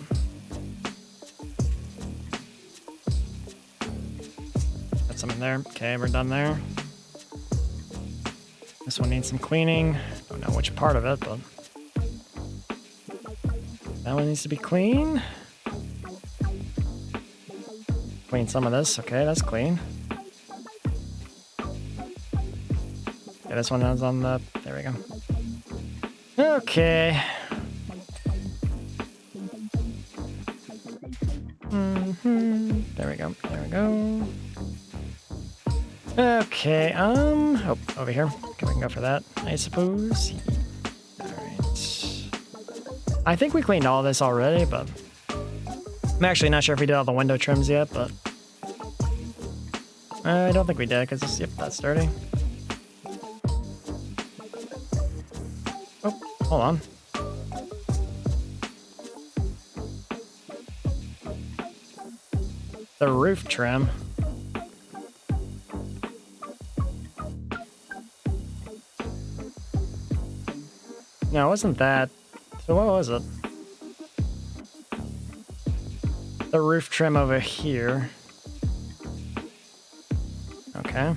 Got some in there. Okay, we're done there. This one needs some cleaning. Don't know which part of it, but... That one needs to be clean. Clean some of this. Okay, that's clean. Okay, this one is on the... There we go. Okay. There we go. There we go. Okay, oh, over here. Okay, we can go for that, I suppose. Alright. I think we cleaned all this already, but... I'm actually not sure if we did all the window trims yet, but... I don't think we did, because, yep, that's dirty. Hold on. The roof trim. No, it wasn't that. So what was it? The roof trim over here. Okay.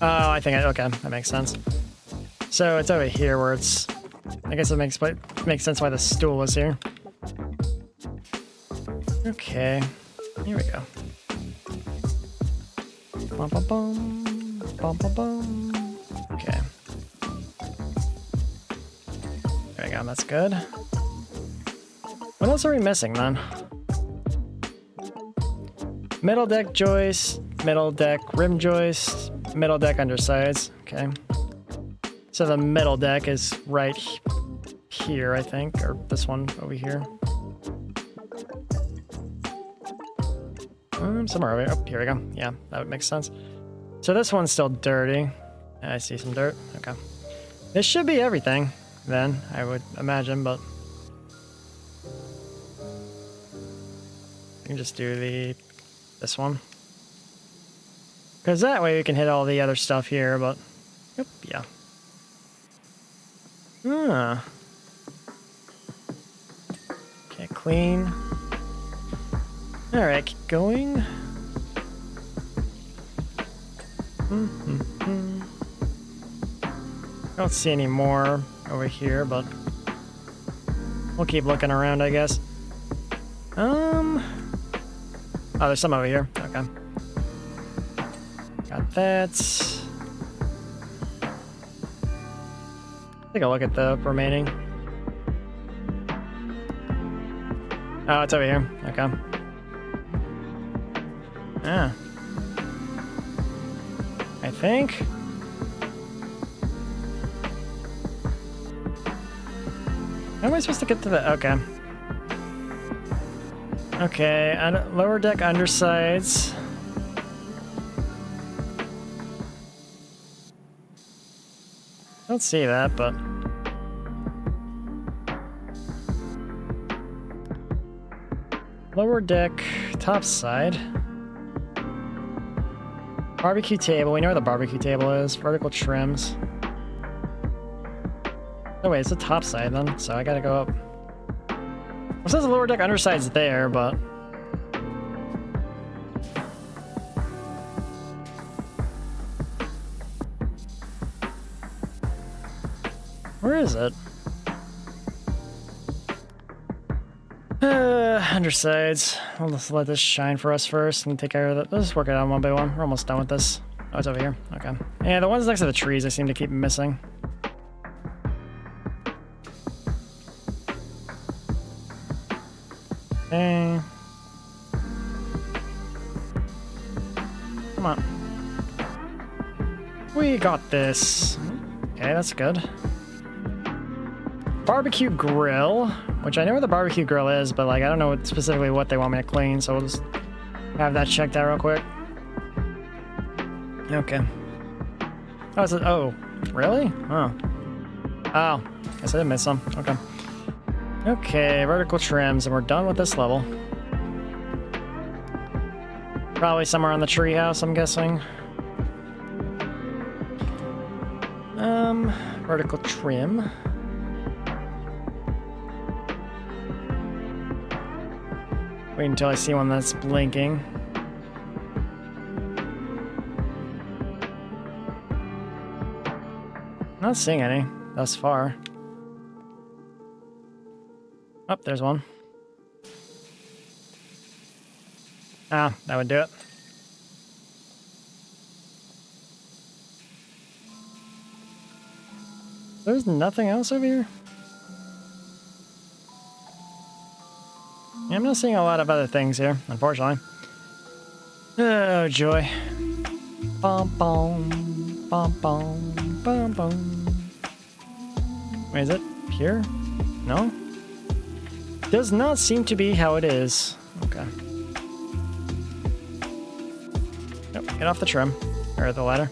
Oh, I think okay, that makes sense. So it's over here where it's. I guess it makes sense why the stool was here. Okay, here we go. Bum, bum, bum, bum, bum, bum. Okay. There we go. That's good. What else are we missing then? Middle deck joist, middle deck rim joist, middle deck undersides. Okay. So the middle deck is right here, I think, or this one over here. Somewhere over here. Oh, here we go. Yeah, that would make sense. So this one's still dirty. I see some dirt. Okay. This should be everything, then, I would imagine, but... I can just do this one. Because that way we can hit all the other stuff here, but... Yep, yeah. Okay, clean. Alright, keep going. Don't see any more over here, but we'll keep looking around, I guess. Oh, there's some over here. Okay. Got that. Take a look at the remaining. Oh, it's over here. Okay. Ah. I think. How am I supposed to get to the... Okay. Okay, lower deck undersides. Don't see that, but... Lower deck, top side. Barbecue table, we know where the barbecue table is. Vertical trims. Oh wait, it's the top side then, so I gotta go up. It says the lower deck underside's there, but... Where is it? Undersides. We'll just let this shine for us first and take care of it. Let's just work it out one by one. We're almost done with this. Oh, it's over here. Okay. Yeah, the ones next to the trees I seem to keep missing. Okay. Come on. We got this. Okay, that's good. Barbecue grill, which I know where the barbecue grill is, but like I don't know specifically what they want me to clean, so we'll just have that checked out real quick. Okay. Oh, is it? Oh, really? Oh. Oh, guess I did miss some. Okay. Okay, vertical trims, and we're done with this level. Probably somewhere on the treehouse, I'm guessing. Vertical trim. Wait until I see one that's blinking. Not seeing any thus far. Oh, there's one. Ah, that would do it. There's nothing else over here? Yeah, I'm not seeing a lot of other things here, unfortunately. Oh, joy. Bum, bum, bum, bum, bum, bum. Wait, is it here? No? Does not seem to be how it is. Okay. Nope, get off the trim. Or the ladder.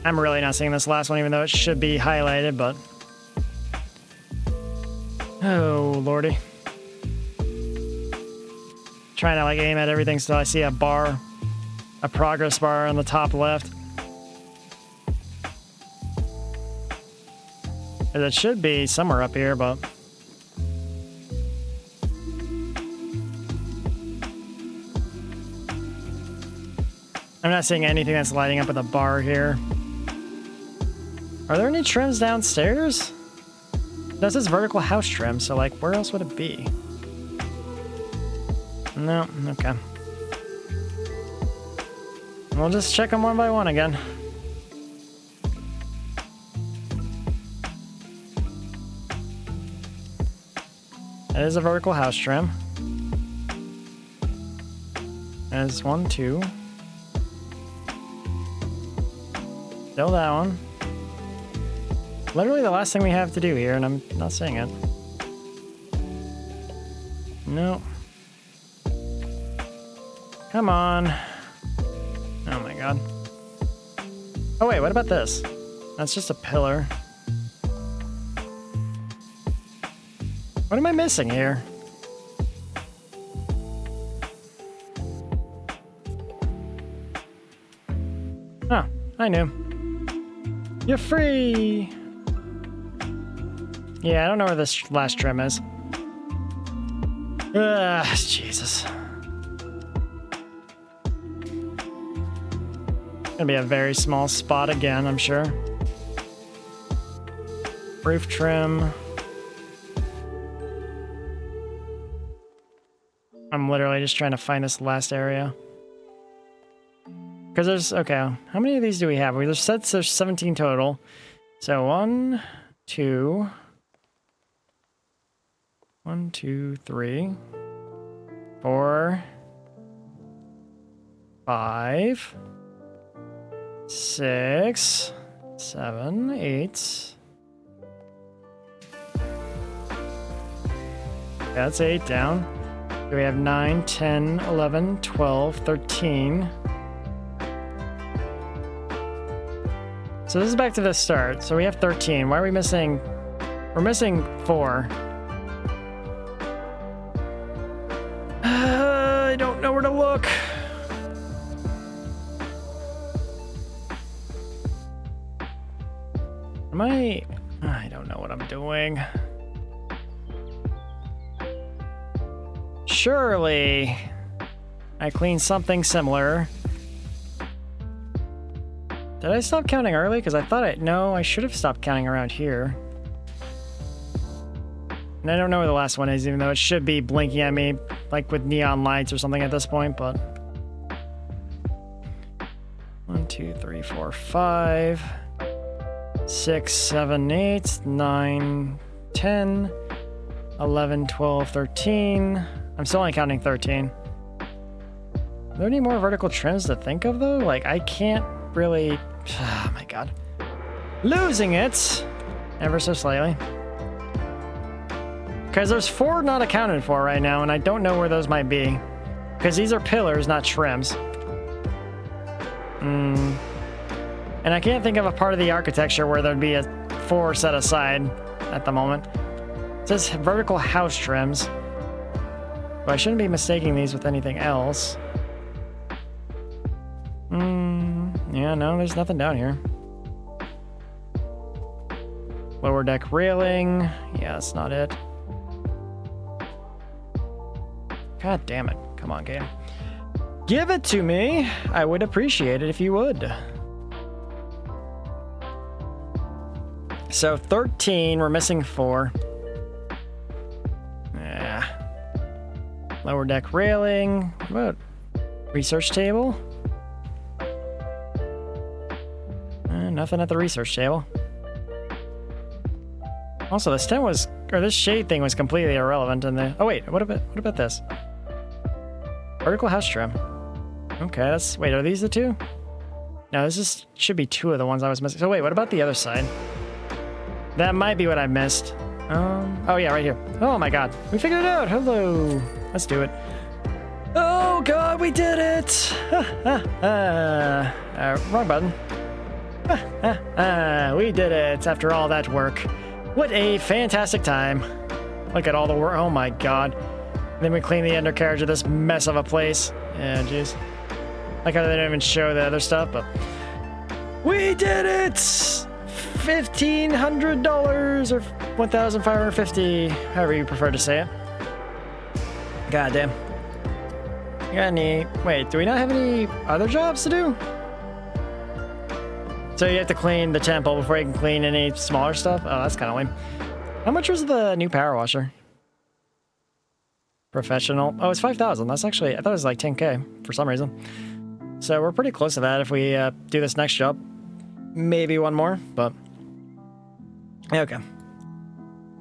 I'm really not seeing this last one, even though it should be highlighted, but... Oh, lordy. Trying to, like, aim at everything so I see a bar. A progress bar on the top left. And it should be somewhere up here, but... I'm not seeing anything that's lighting up with a bar here. Are there any trims downstairs? This is vertical house trim, so like, where else would it be? No, okay. We'll just check them one by one again. That is a vertical house trim. There's 1, 2. Still that one. Literally the last thing we have to do here, and I'm not saying it. No. Come on. Oh my god. Oh wait, what about this? That's just a pillar. What am I missing here? Oh, I knew. You're free! Yeah, I don't know where this last trim is. Ugh, Jesus. Gonna be a very small spot again, I'm sure. Roof trim. I'm literally just trying to find this last area. Because there's, okay, how many of these do we have? There's 17 total. So 1, 2, 3, 4, 5, 6, 7, 8. That's 8 down. So we have 9, 10, 11, 12, 13. So this is back to the start. So we have 13. Why are we missing? We're missing 4. I don't know where to look. I don't know what I'm doing. Surely I cleaned something similar. Did I stop counting early? Because I thought no, I should have stopped counting around here. And I don't know where the last one is, even though it should be blinking at me, like with neon lights or something at this point, but... 1, 2, 3, 4, 5, 6, 7, 8, 9, 10, 11, 12, 13. I'm still only counting 13. Are there any more vertical trims to think of, though? Like, I can't really... Oh my god. Losing it! Ever so slightly. Because there's 4 not accounted for right now, and I don't know where those might be. Because these are pillars, not trims. And I can't think of a part of the architecture where there'd be a 4 set aside at the moment. It says vertical house trims. But I shouldn't be mistaking these with anything else. Yeah, no, there's nothing down here. Lower deck railing. Yeah, that's not it. God damn it. Come on, game. Give it to me. I would appreciate it if you would. So 13, we're missing 4. Yeah. Lower deck railing. What about research table? Nothing at the research table. Also, this tent was, or this shade thing was completely irrelevant in the... Oh wait, what about this? Vertical house trim. Okay, that's... Wait, are these the 2? No, should be 2 of the ones I was missing. So wait, what about the other side? That might be what I missed. Oh yeah, right here. Oh my god, we figured it out. Hello. Let's do it. Oh Oh god, we did it! Wrong button. We did it after all that work. What a fantastic time. Look at all the work. Oh my god. And then we clean the undercarriage of this mess of a place. Yeah, jeez. Like how they didn't even show the other stuff, but we did it! $1,500 or $1,550, however you prefer to say it. God damn. You got any... Wait, do we not have any other jobs to do? So you have to clean the temple before you can clean any smaller stuff? Oh, that's kind of lame. How much was the new power washer? Professional. Oh, it's 5,000. That's actually... I thought it was like 10K for some reason. So we're pretty close to that if we do this next job. Maybe one more, but... Okay.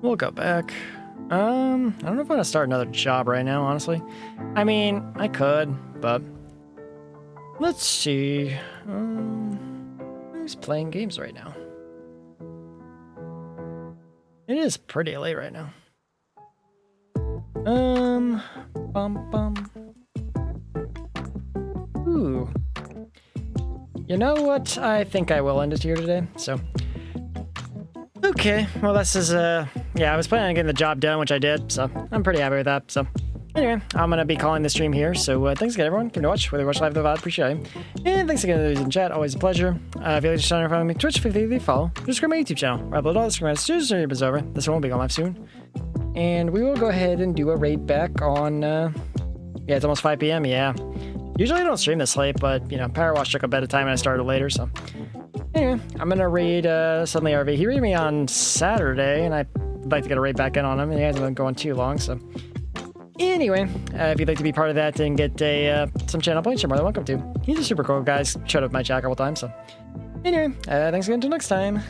We'll go back. I don't know if I'm gonna start another job right now, honestly. I mean, I could, but... Let's see... who's playing games right now? It is pretty late right now. Ooh. You know what? I think I will end it here today, so... Okay, well this is, yeah, I was planning on getting the job done, which I did, so I'm pretty happy with that, so... Anyway, I'm gonna be calling the stream here, so thanks again everyone for watching, whether you watch live or the VOD, appreciate it. And thanks again to those in chat, always a pleasure. If you'd like to channel in front of me, Twitch, if you follow, subscribe to my YouTube channel, where I upload all the screens as soon as the stream is over. This one will be going live soon. And we will go ahead and do a raid back on, yeah, it's almost 5 p.m, yeah. Usually I don't stream this late, but, you know, PowerWash took a bit of time and I started later, so... Anyway, I'm gonna raid Suddenly RV. He raided me on Saturday, and I'd like to get a raid back in on him. He hasn't been going too long, so... Anyway, if you'd like to be part of that and get some channel points, you're more than welcome to. He's a super cool guy. Showed up my chat a couple times, so... Anyway, thanks again until next time.